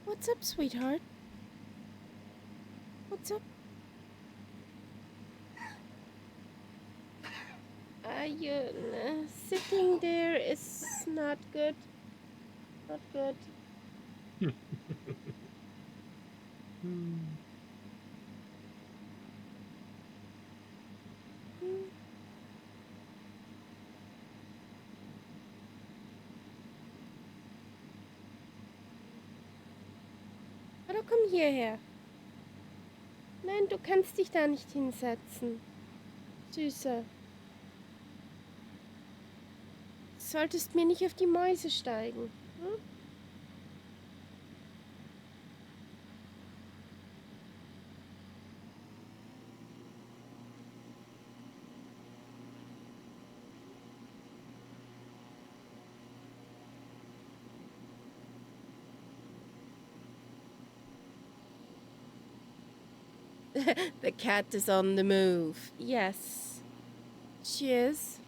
What's up, sweetheart? What's up? You sitting there is not good. Not good. Hmm. Hmm. Aber komm hierher. Nein, du kannst dich da nicht hinsetzen. Süßer. Du solltest mir nicht auf die Mäuse steigen. Hm? The cat is on the move. Yes, she is.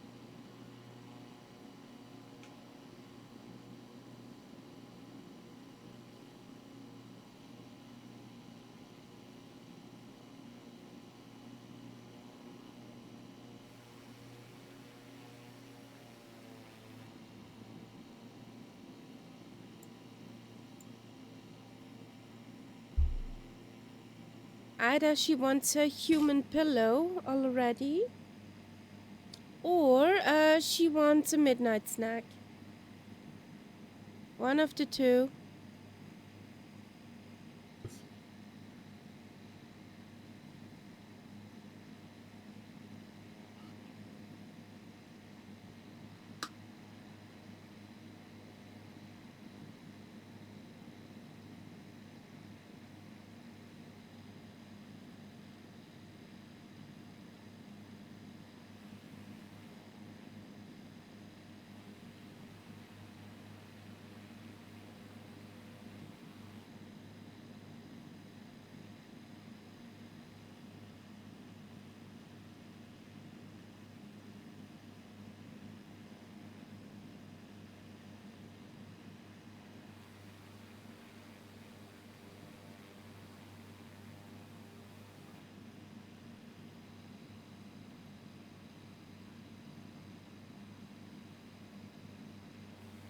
Either she wants a human pillow already, or she wants a midnight snack. One of the two.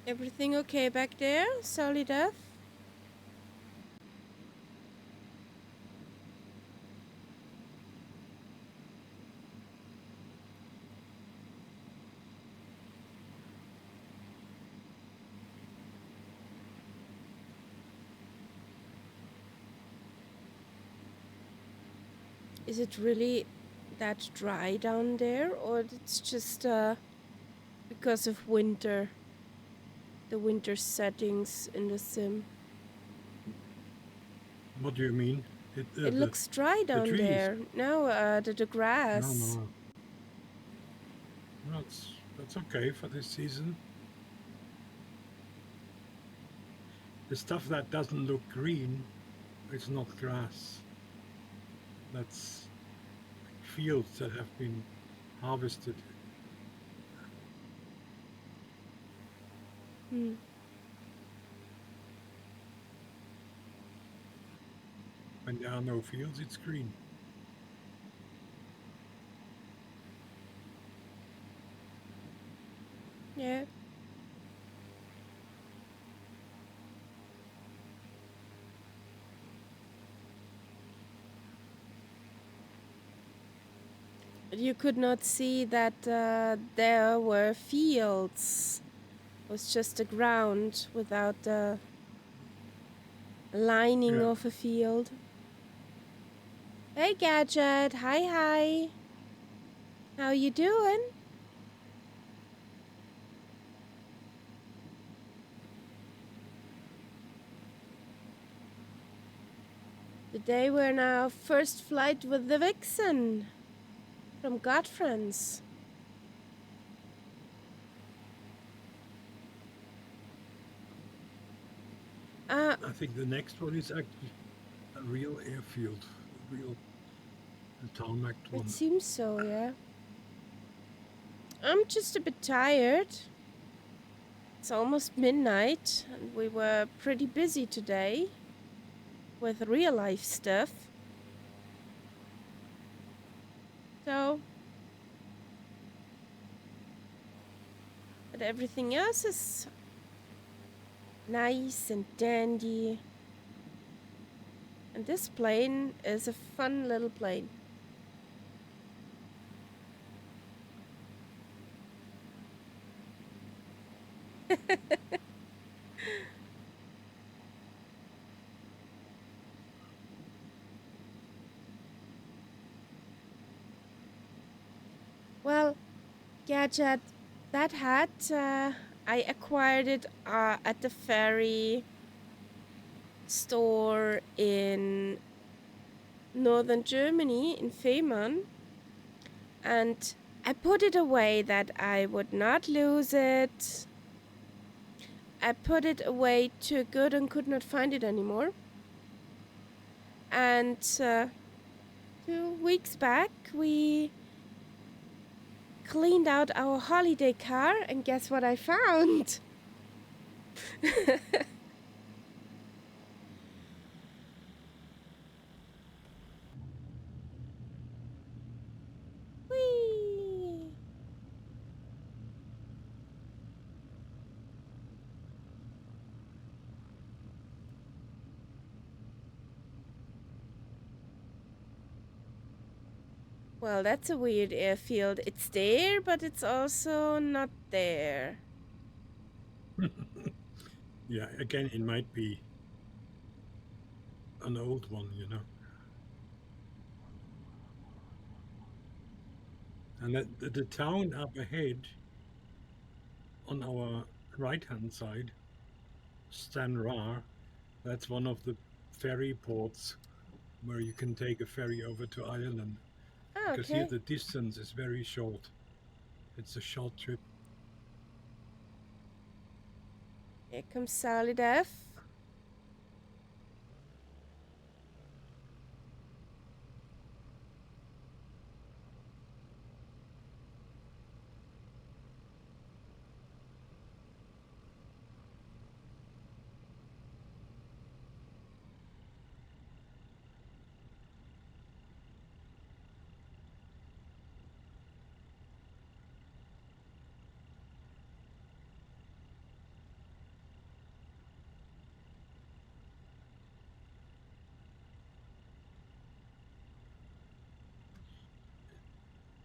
Everything okay back there, Solid F? Is it really that dry down there, or it's just because of winter? The winter settings in the sim. What do you mean? It looks dry the down trees? there. No, the No, grass. no. That's okay for this season. The stuff that doesn't look green, it's not grass. That's fields that have been harvested. Hmm. When there are no fields, it's green. Yeah. You could not see that there were fields. It was just the ground without the lining Yeah. of a field. Hey Gadget, hi. How you doing? Today we're in our first flight with the Vixen from Godfriends. I think the next one is actually a real airfield, a real tarmac It one. seems so, yeah. I'm just a bit tired. It's almost midnight, and we were pretty busy today with real life stuff. So, but everything else is nice and dandy. And this plane is a fun little plane. Well, Gadget, that hat, I acquired it at the ferry store in northern Germany, in Fehmarn. And I put it away that I would not lose it. I put it away too good and could not find it anymore. And 2 weeks back, we cleaned out our holiday car, and guess what I found? Whee! Well, that's a weird airfield. It's there, but it's also not there. Yeah, again, it might be an old one, you know. And the town up ahead on our right-hand side, Stanrar, that's one of the ferry ports where you can take a ferry over to Ireland. Oh, Because here okay. the distance is very short. It's a short trip. Here comes Solid F.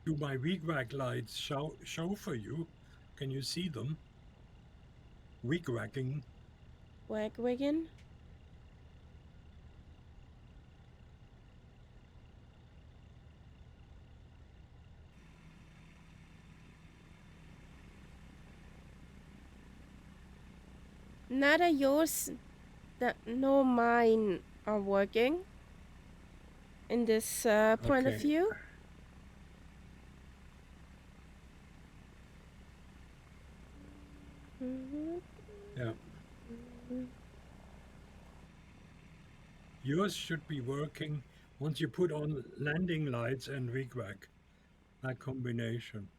Do my wigwag lights show for you? Can you see them? Wigwagging. Wagwagon. Neither yours nor mine are working in this point of Okay. view. Yeah. Yours should be working once you put on landing lights and wigwag. That combination.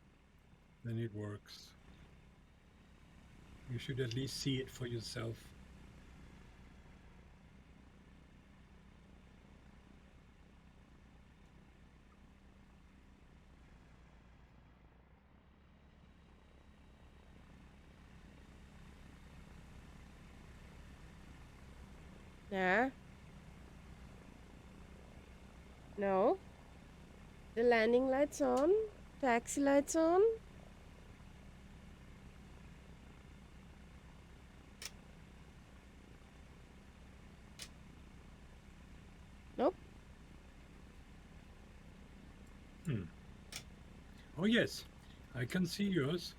Then it works. You should at least see it for yourself. Yeah. No. The landing lights on. Taxi lights on. Nope. Oh yes, I can see yours.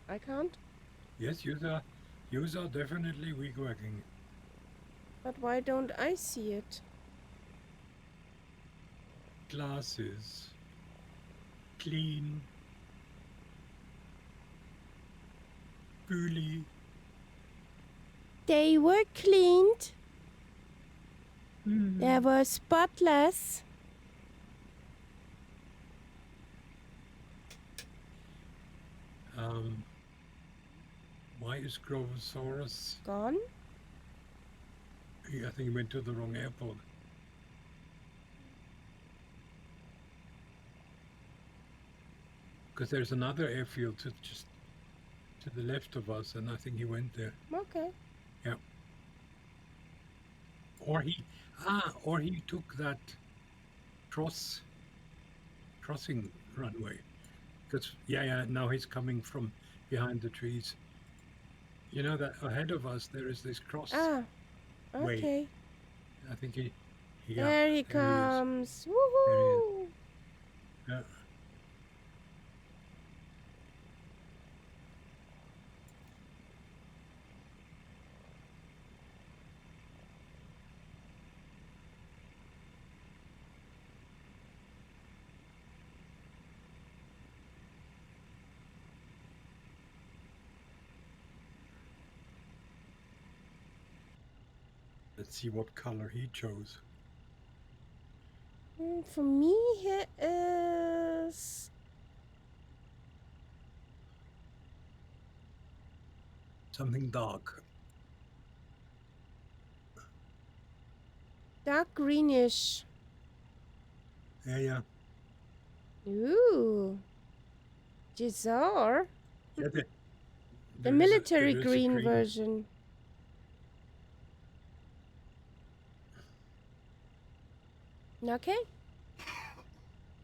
I can't. Yes, yours are definitely wigwagging. But why don't I see it? Glasses. Clean. Büli. They were cleaned. They were spotless. Why is Grovosaurus? Gone? I think he went to the wrong airport. Because there's another airfield just to the left of us, and I think he went there. Okay. Yeah. Or he took that crossing runway. Because now he's coming from behind the trees. You know that ahead of us there is this cross Ah, way. okay. I think he There he there comes. He is. There he is. Woohoo! Yeah. Let's see what color he chose. For me, he is Something dark. dark greenish. Yeah. Ooh, Gisar. Yeah, The there is military a green green. version. Okay.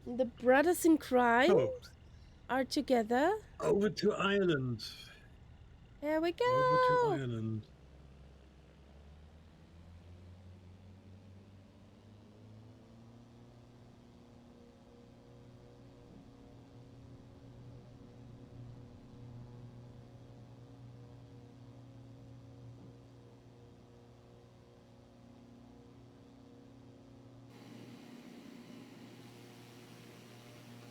The brothers in crime Oh, are together. over to Ireland. Here we Over to go. Ireland.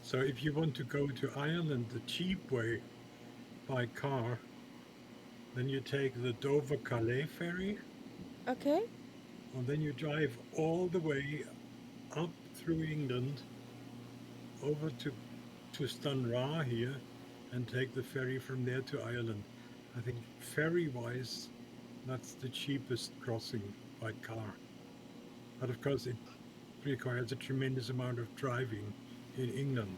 So if you want to go to Ireland the cheap way by car, then you take the Dover-Calais ferry, Okay. and then you drive all the way up through England over to Stranraer here and take the ferry from there to Ireland. I think ferry-wise, that's the cheapest crossing by car. But of course, it requires a tremendous amount of driving in England.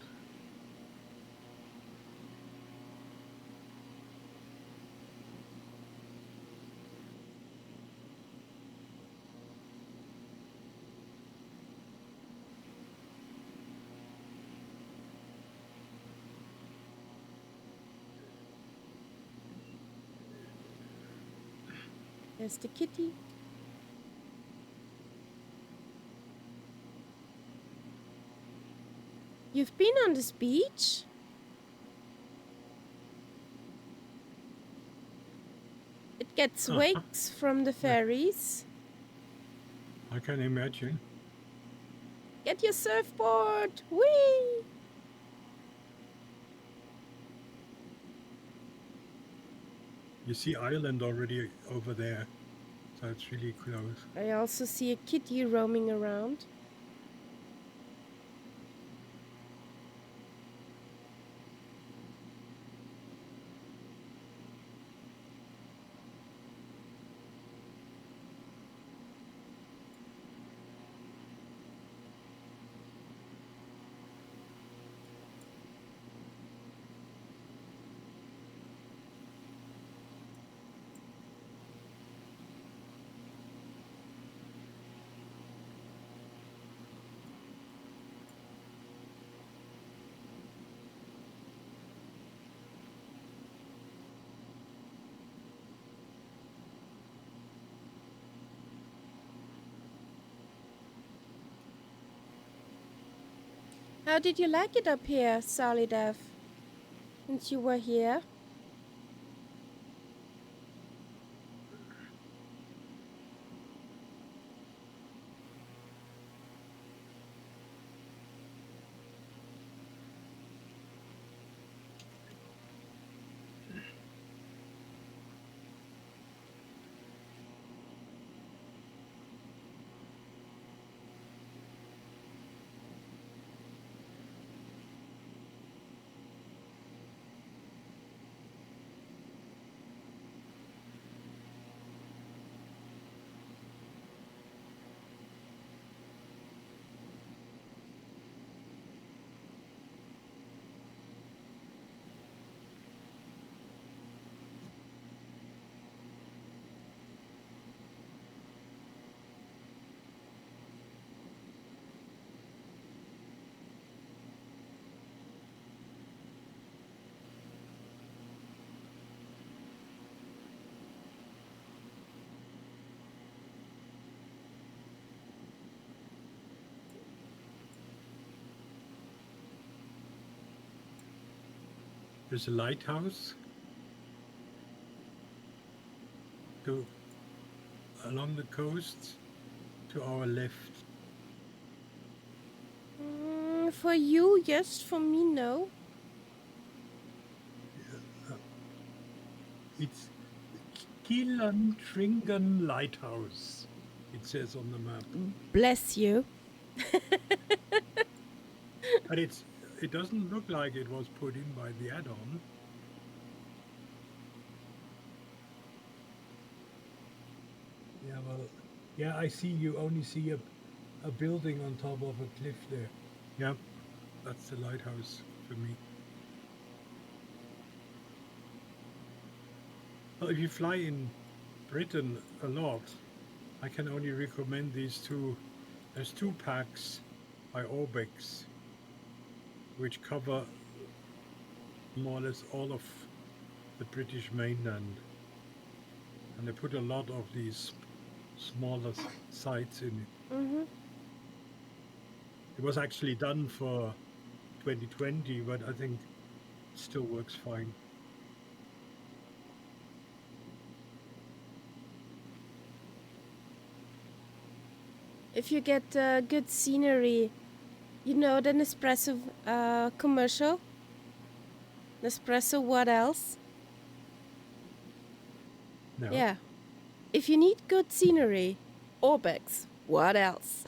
There's the kitty. You've been on this beach? It gets wakes from the ferries. I can imagine. Get your surfboard! Whee! You see Ireland already over there, so it's really close. I also see a kitty roaming around. How did you like it up here, Solidev? Since you were here? There's a lighthouse along the coast to our left. For you, yes. For me, no. It's Killan Tringan Lighthouse. it says on the map. Bless you. But it doesn't look like it was put in by the add-on. Yeah, well, yeah, I see you only see a building on top of a cliff there. Yeah, that's the lighthouse for me. Well, if you fly in Britain a lot, I can only recommend these two. There's two packs by Orbex, which cover more or less all of the British mainland. And they put a lot of these smaller sites in it. Mm-hmm. It was actually done for 2020, but I think it still works fine. If you get good scenery, you know the Nespresso commercial? Nespresso, what else? No. Yeah. If you need good scenery, Orbex, what else?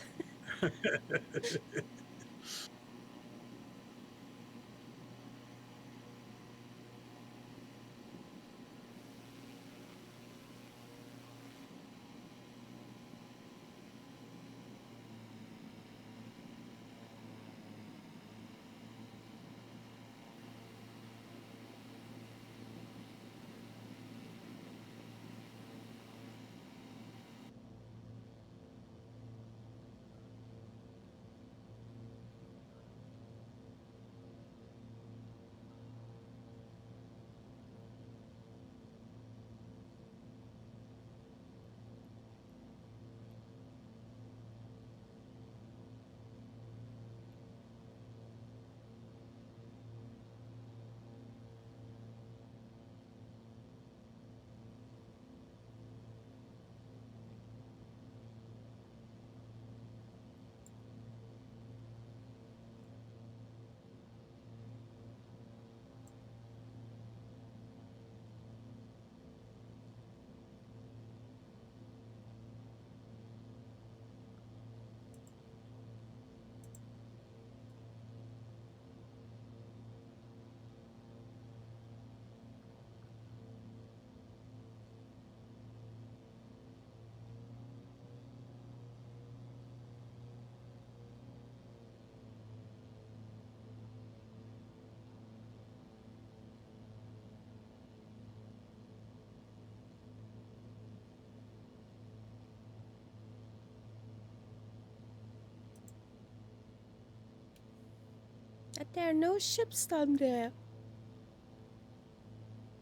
That there are no ships down there.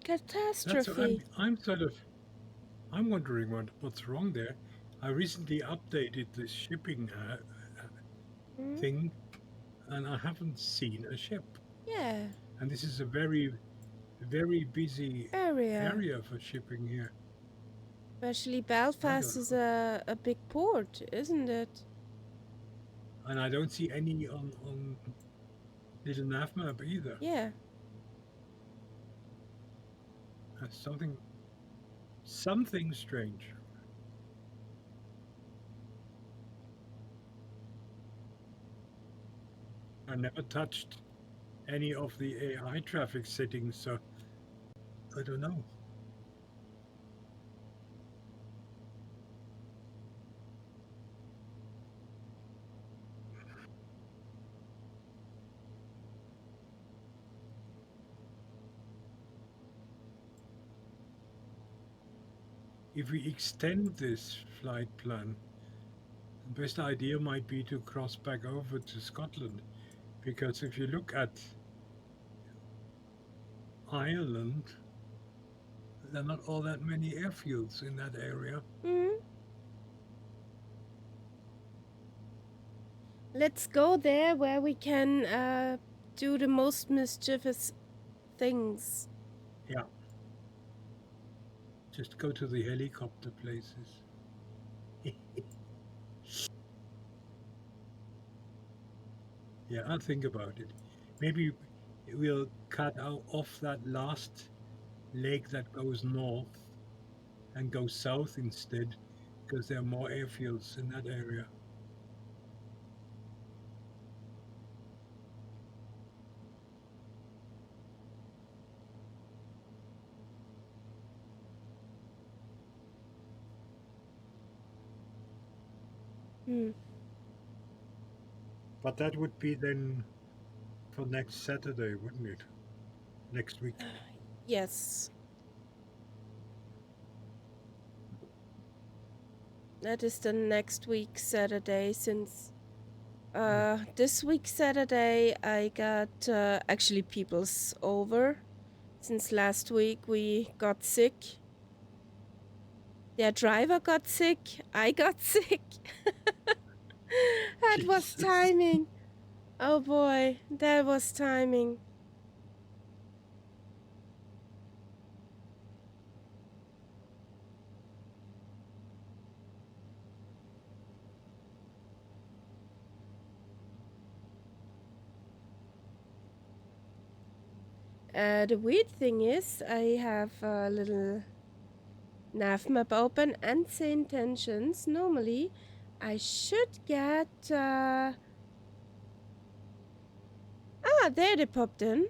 That's Catastrophe. I'm wondering what's wrong there. I recently updated this shipping Mm? thing, and I haven't seen a ship. Yeah, And this is a very busy area. area for shipping here. Especially I Belfast don't is know, a big port, isn't it? and I don't see any on little nav map either. Yeah. That's something strange. I never touched any of the AI traffic settings, so I don't know. If we extend this flight plan, the best idea might be to cross back over to Scotland, because if you look at Ireland, there are not all that many airfields in that area. Mm? Let's go there where we can do the most mischievous things. Yeah, just go to the helicopter places. Yeah, I'll think about it. Maybe we'll cut out off that last leg that goes north and go south instead, because there are more airfields in that area. Hmm. But that would be then for next Saturday, wouldn't it? Next week. Yes, that is the next week Saturday. Since this week Saturday I got actually people's over. Since last week we got sick. Their driver got sick. I got sick. That was Jesus. timing. Oh boy, that was timing. The weird thing is, I have a little nav map open and say intentions. Normally, I should get. There they popped in.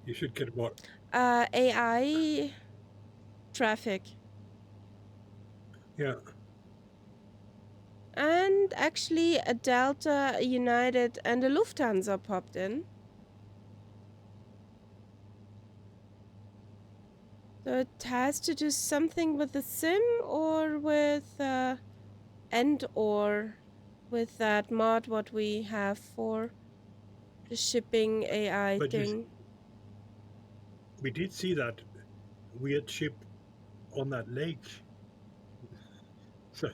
You should get what? AI traffic. Yeah. And actually, a Delta, a United, and a Lufthansa popped in. So it has to do something with the SIM or with or with that mod what we have for the shipping AI But thing. we did see that weird ship on that lake. So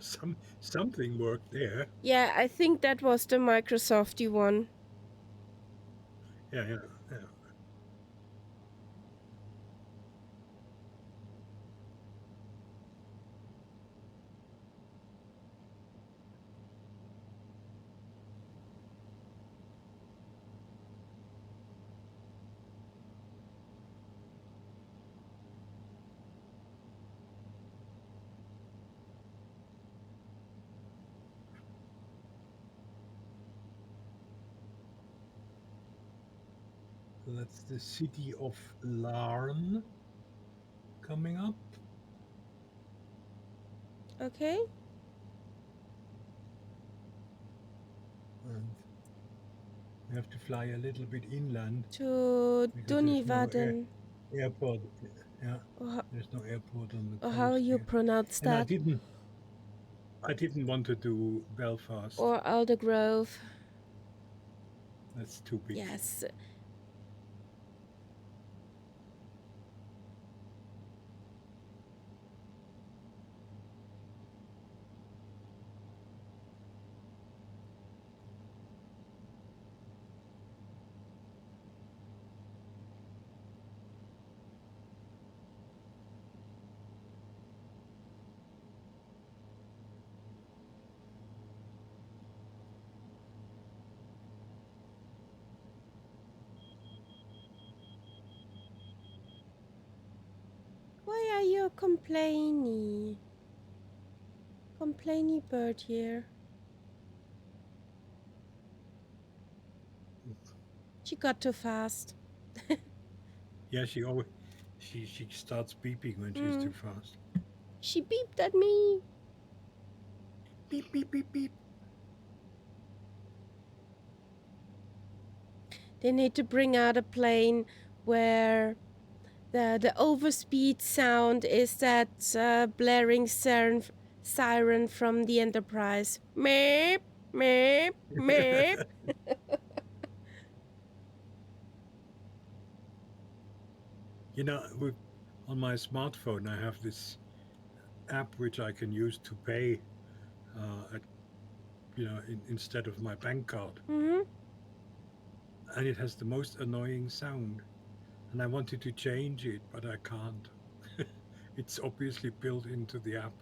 something worked there. Yeah, I think that was the Microsofty one. Yeah, yeah, yeah. So that's the city of Larn coming up. Okay. And we have to fly a little bit inland To because there's no Dunivaden. airport. Yeah, Or, there's no airport on the or how coast you here. pronounce And that? I didn't want to do Belfast. Or Aldergrove. That's too big. Yes. Why are you complainy? Complainy bird here. She got too fast. Yeah, she starts beeping when she's too fast. She beeped at me. Beep beep beep beep. They need to bring out a plane where the overspeed sound is that blaring siren from the Enterprise. Meep, meep, meep. You know, on my smartphone, I have this app which I can use to pay, at, instead of my bank card, Mm-hmm. and it has the most annoying sound. And I wanted to change it, but I can't. It's obviously built into the app.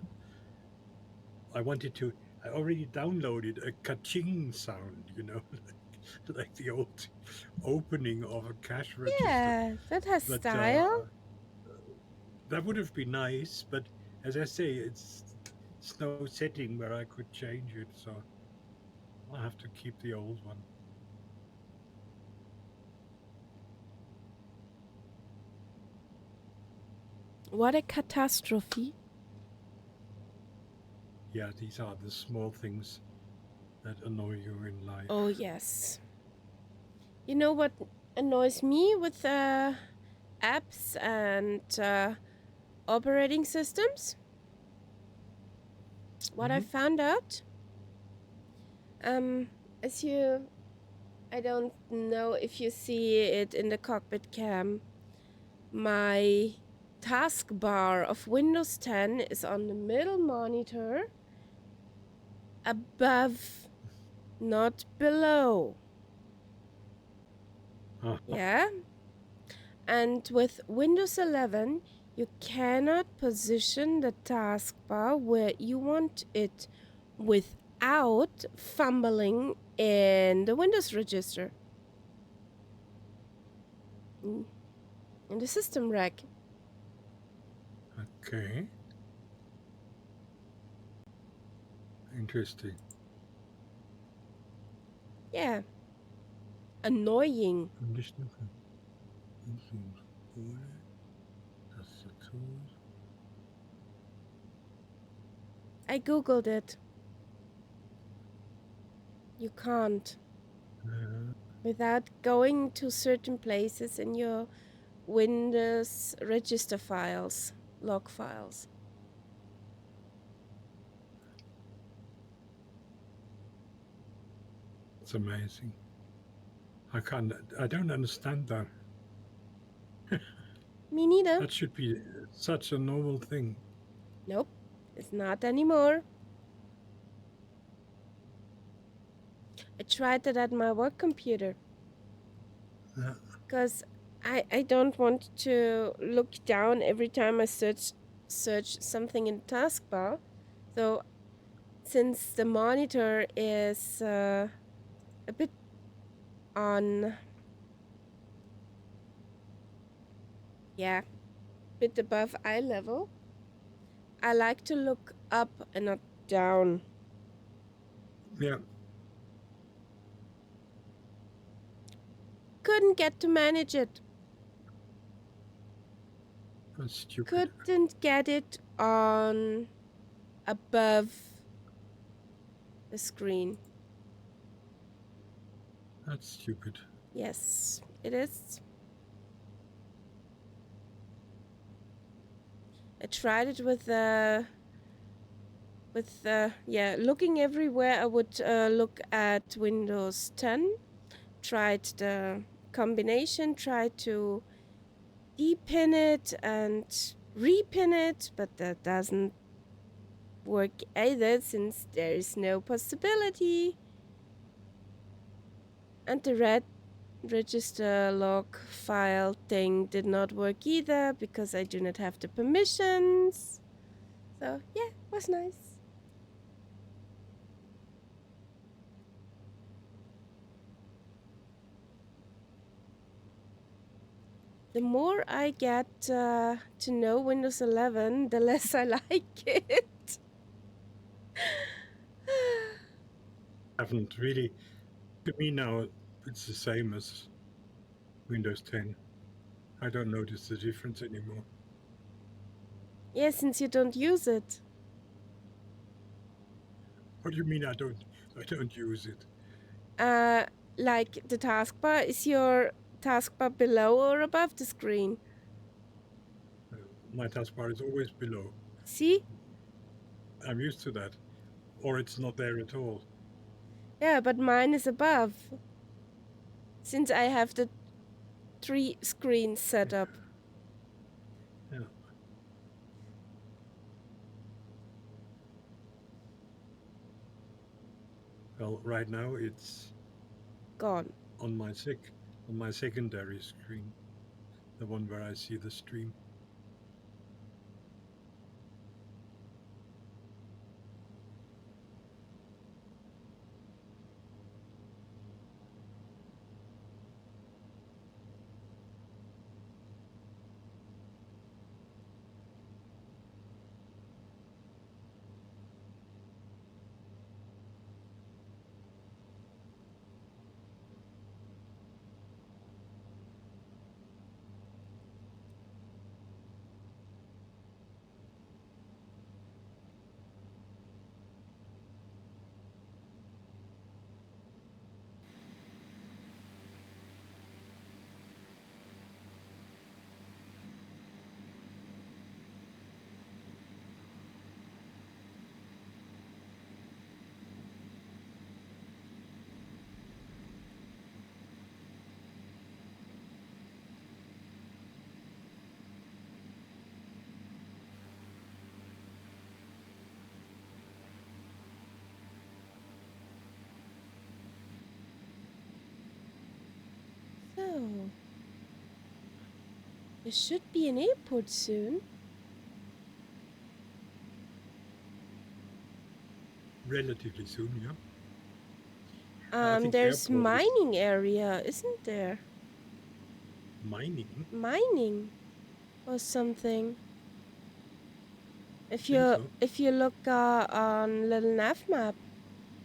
I wanted to. I already downloaded a ka-ching sound, like the old opening of a cash register. Yeah, that has But style. That would have been nice, but as I say, it's no setting where I could change it, so I'll have to keep the old one. What a catastrophe. Yeah, these are the small things that annoy you in life. Oh, yes. You know what annoys me with apps and operating systems? What I Hmm. found out? Um, as you, I don't know if you see it in the cockpit cam. My taskbar of Windows 10 is on the middle monitor, above, not below. Yeah? And with Windows 11, you cannot position the taskbar where you want it without fumbling in the Windows register. In the system rack. Okay. Interesting. Yeah. Annoying. I googled it. You can't. Without going to certain places in your Windows register files, log files. It's amazing. I don't understand that. Me neither. That should be such a normal thing. Nope, it's not anymore. I tried it at my work computer. Yeah. Because I don't want to look down every time I search something in the taskbar. So since the monitor is a bit on, yeah, bit above eye level, I like to look up and not down. Yeah. Couldn't get to manage it. That's stupid. Couldn't get it on above the screen. That's stupid. Yes, it is. I tried it with looking everywhere. I would look at Windows 10. Tried the combination. Tried to depin it and repin it, but that doesn't work either since there is no possibility. And the red register log file thing did not work either because I do not have the permissions. So yeah, it was nice. The more I get to know Windows 11, the less I like it. Haven't really. To me now, it's the same as Windows 10. I don't notice the difference anymore. Yeah, since you don't use it. What do you mean I don't? I don't use it. Like the taskbar, is your taskbar below or above the screen? My taskbar is always below. See? I'm used to that, or it's not there at all. Yeah, but mine is above. Since I have the 3 screens set up. Yeah. Well, right now it's Gone. on my secondary screen, the one where I see the stream. Oh. There should be an airport soon. Relatively soon, yeah. I think There's airport is mining area, isn't there? mining. Mining or something. If Think you so. if you look on little nav map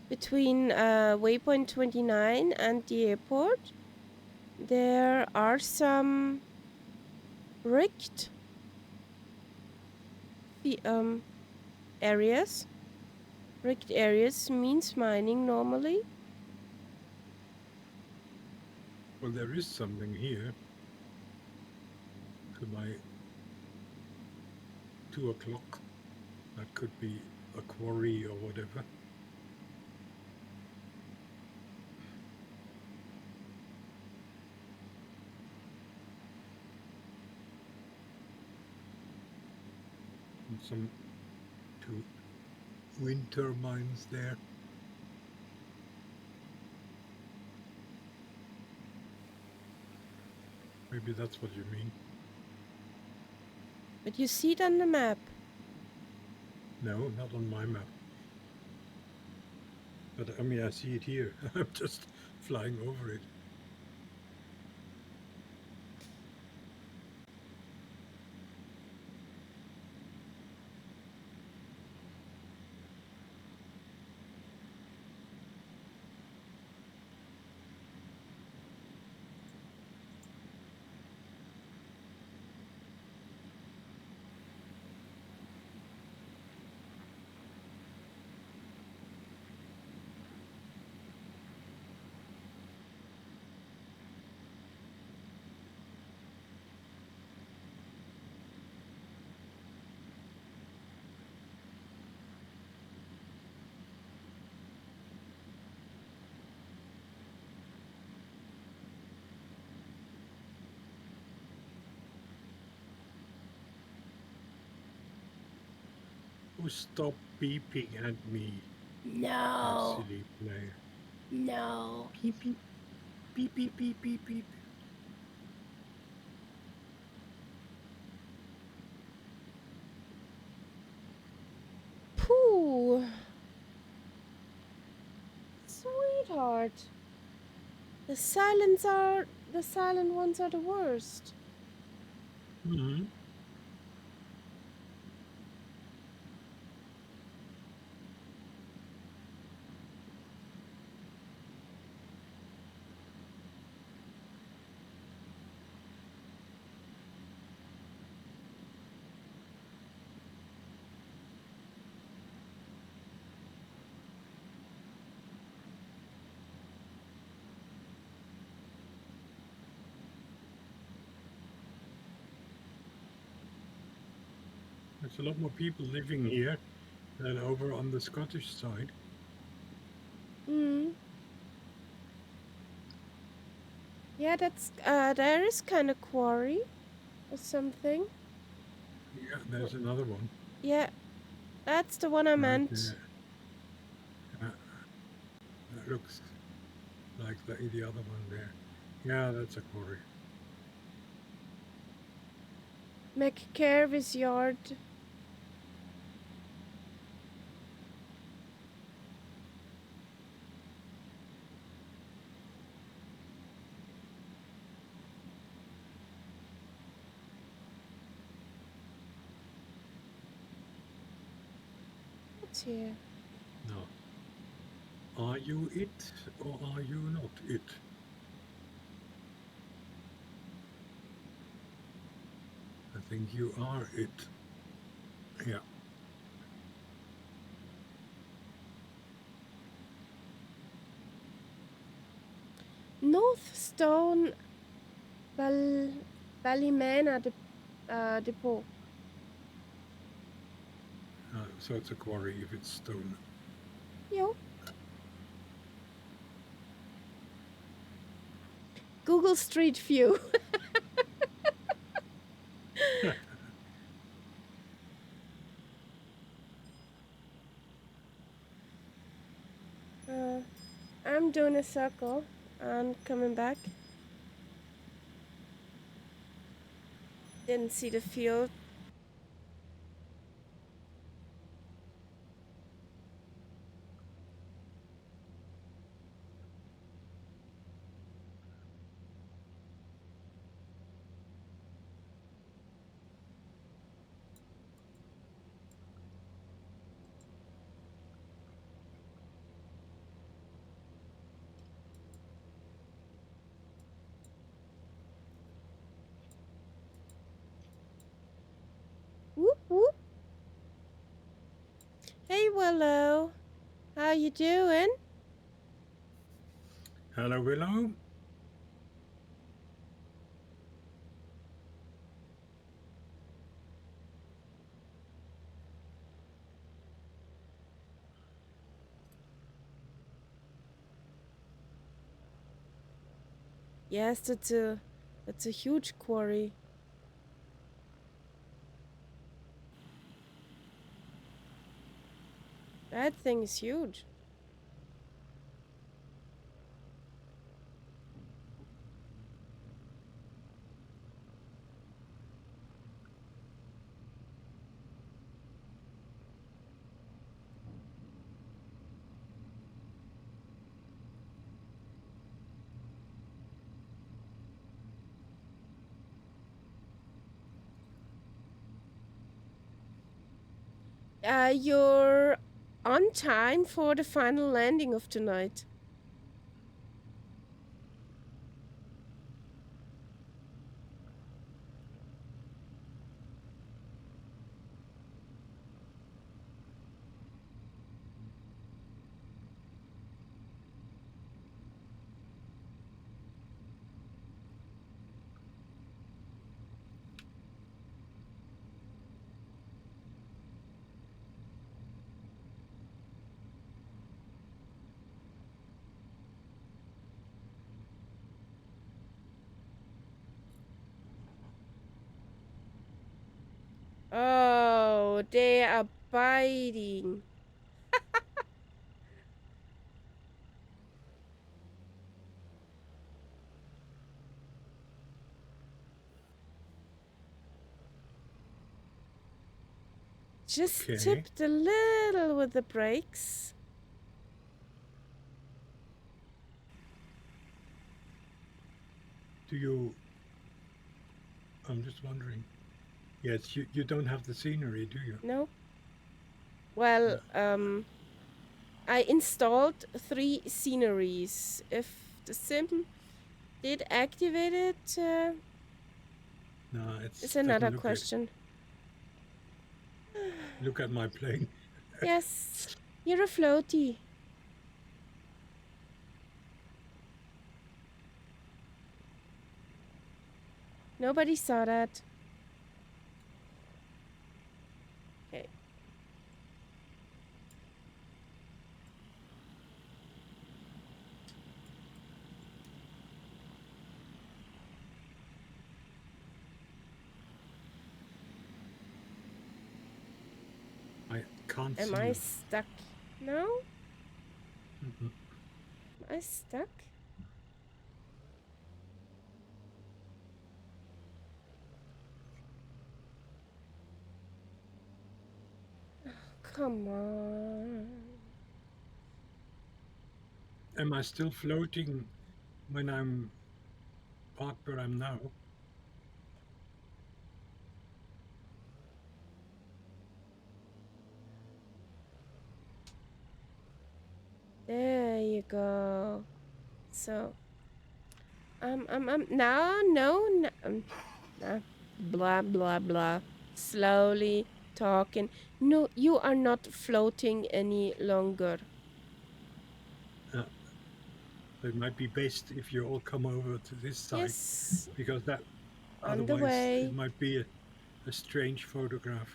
between waypoint 29 and the airport, there are some rigged areas. Rigged areas means mining normally. Well, there is something here to my 2 o'clock. That could be a quarry or whatever. And some two wind turbines there. Maybe that's what you mean. But you see it on the map. No, not on my map. But I mean, I see it here. I'm just flying over it. Oh, stop beeping at me, you No. silly player. No. Beep, beep, beep, beep, beep, beep, beep. Pooh. Sweetheart. The silent ones are the worst. Mm-hmm. There's a lot more people living here than over on the Scottish side. Hmm. Yeah, that's there is kind of quarry or something. Yeah, there's another one Yeah, that's the one I right meant. there. That looks like the other one there. Yeah, that's a quarry. McCare's yard. What's here? Now, are you it or are you not it? I think you are it. Yeah. North Stone Ballymena depot. So it's a quarry if it's stone. Yo. Google Street View. I'm doing a circle and coming back. Didn't see the field. Whoop whoop. Hey Willow, how you doing? Hello, Willow. Yes, that's a huge quarry. That thing is huge. You're on time for the final landing of tonight. Oh, they are biting. Just Okay. tipped a little with the brakes. Do you? I'm just wondering. Yes, you don't have the scenery, do you? No. Well, I installed 3 sceneries. If the sim did activate it, No, is it another doesn't look it. question. Look at my plane. Yes, you're a floaty. Nobody saw that. Okay. I can't Am see I you. stuck now? Mm-mm. Am I stuck? Come on. Am I still floating when I'm parked where I'm now? There you go. So, no, no, no, blah, blah, blah. Slowly talking. No, you are not floating any longer. Uh, it might be best if you all come over to this side Yes, because that on the otherwise it way. might be a strange photograph.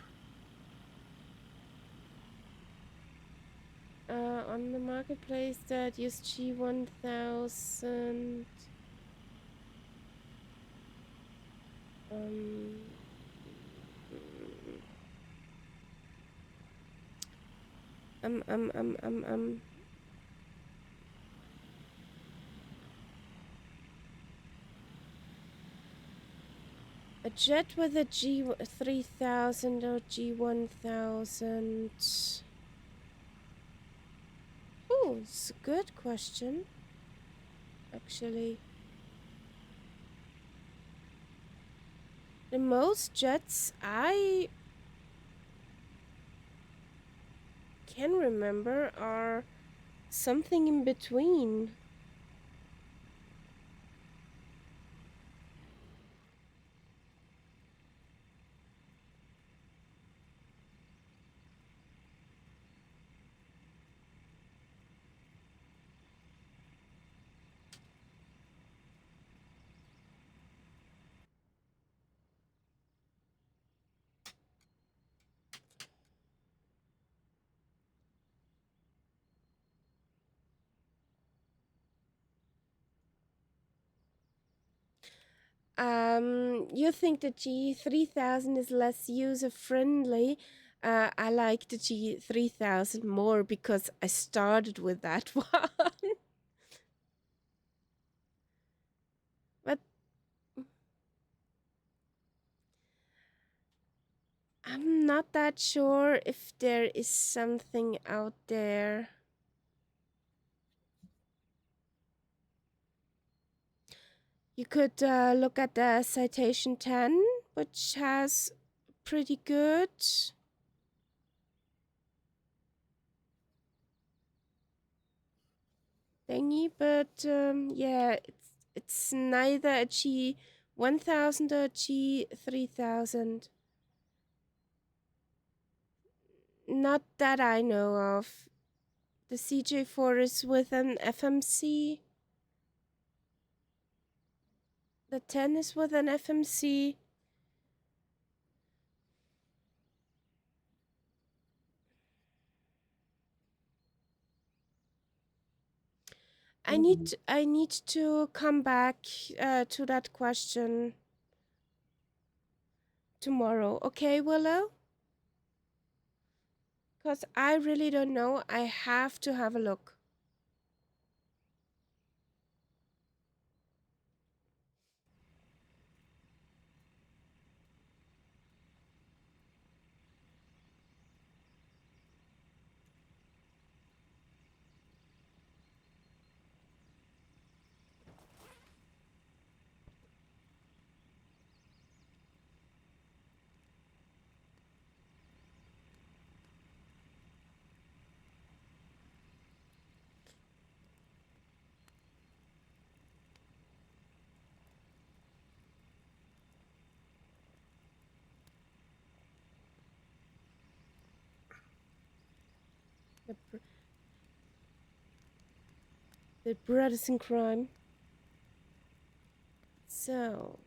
On the marketplace that use G1000. Um, um, um, um, um, um. A jet with a G3000 or G1000? Oh, it's a good question, actually. The most jets I can remember are something in between. You think the G3000 is less user friendly? I like the G3000 more because I started with that one. But I'm not that sure if there is something out there. You could look at the Citation 10, which has pretty good thingy, but yeah, it's neither a G1000 or a G3000. Not that I know of. The CJ4 is with an FMC. The 10 is with an FMC. I need to come back to that question tomorrow. Okay, Willow? Because I really don't know. I have to have a look. The brothers in crime. So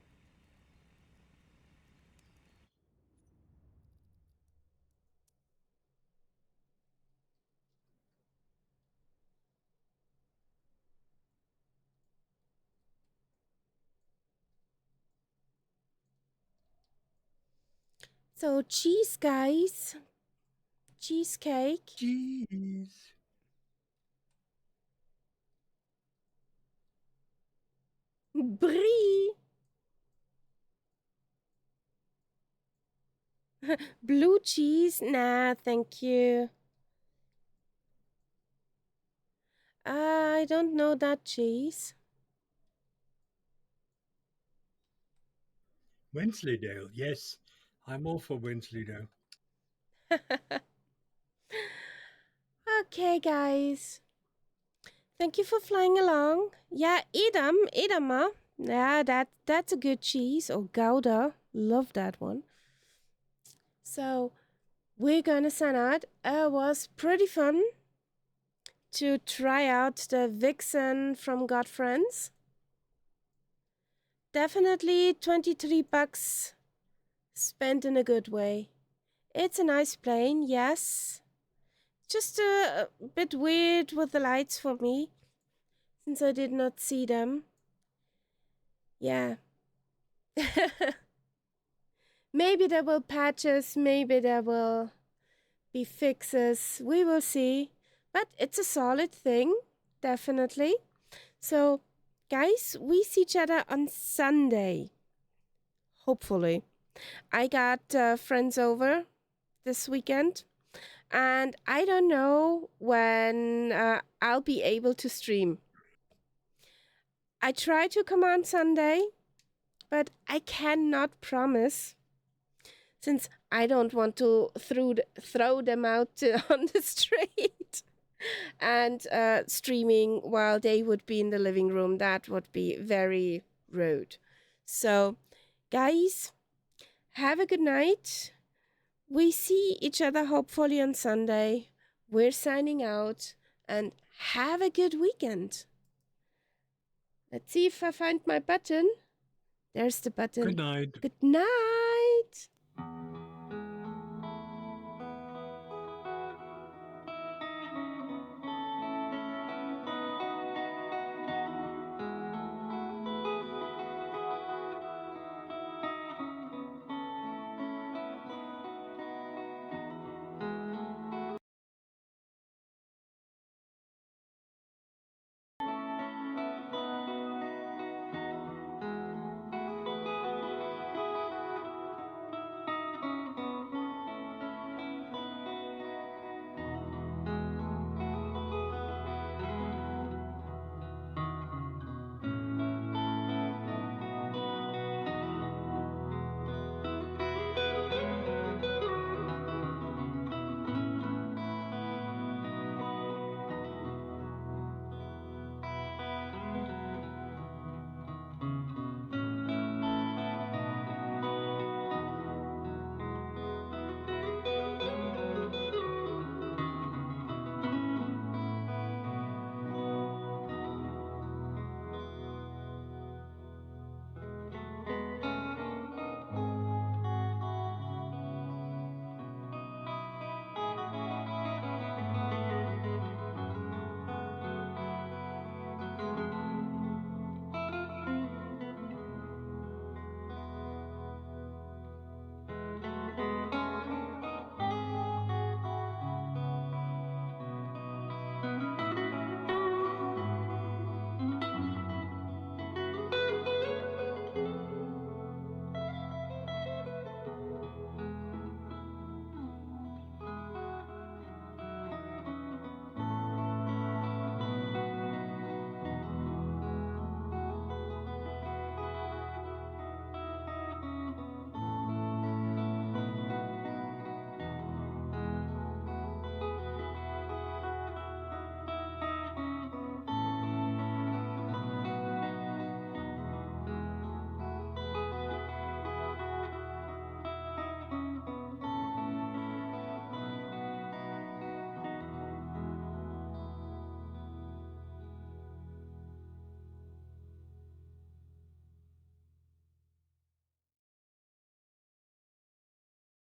cheese, guys. Cheesecake. Cheese. Brie. Blue cheese? Nah, thank you. I don't know that cheese. Wensleydale, yes. I'm all for Wensleydale. Okay, guys. Thank you for flying along. Yeah, Edam. Yeah, that's a good cheese. Or Gouda. Love that one. So, we're gonna sign out. It was pretty fun to try out the Vixen from God Friends. Definitely 23 bucks spent in a good way. It's a nice plane, yes. Just a bit weird with the lights for me, since I did not see them. Yeah. Maybe there will patches, maybe there will be fixes. We will see. But it's a solid thing, definitely. So, guys, we see each other on Sunday. hopefully. I got friends over this weekend, and I don't know when I'll be able to stream. I try to come on Sunday, but I cannot promise since I don't want to throw them out on the street and streaming while they would be in the living room. That would be very rude. So, guys, have a good night. We see each other hopefully on Sunday. We're signing out and have a good weekend. Let's see if I find my button. There's the button. Good night. Good night.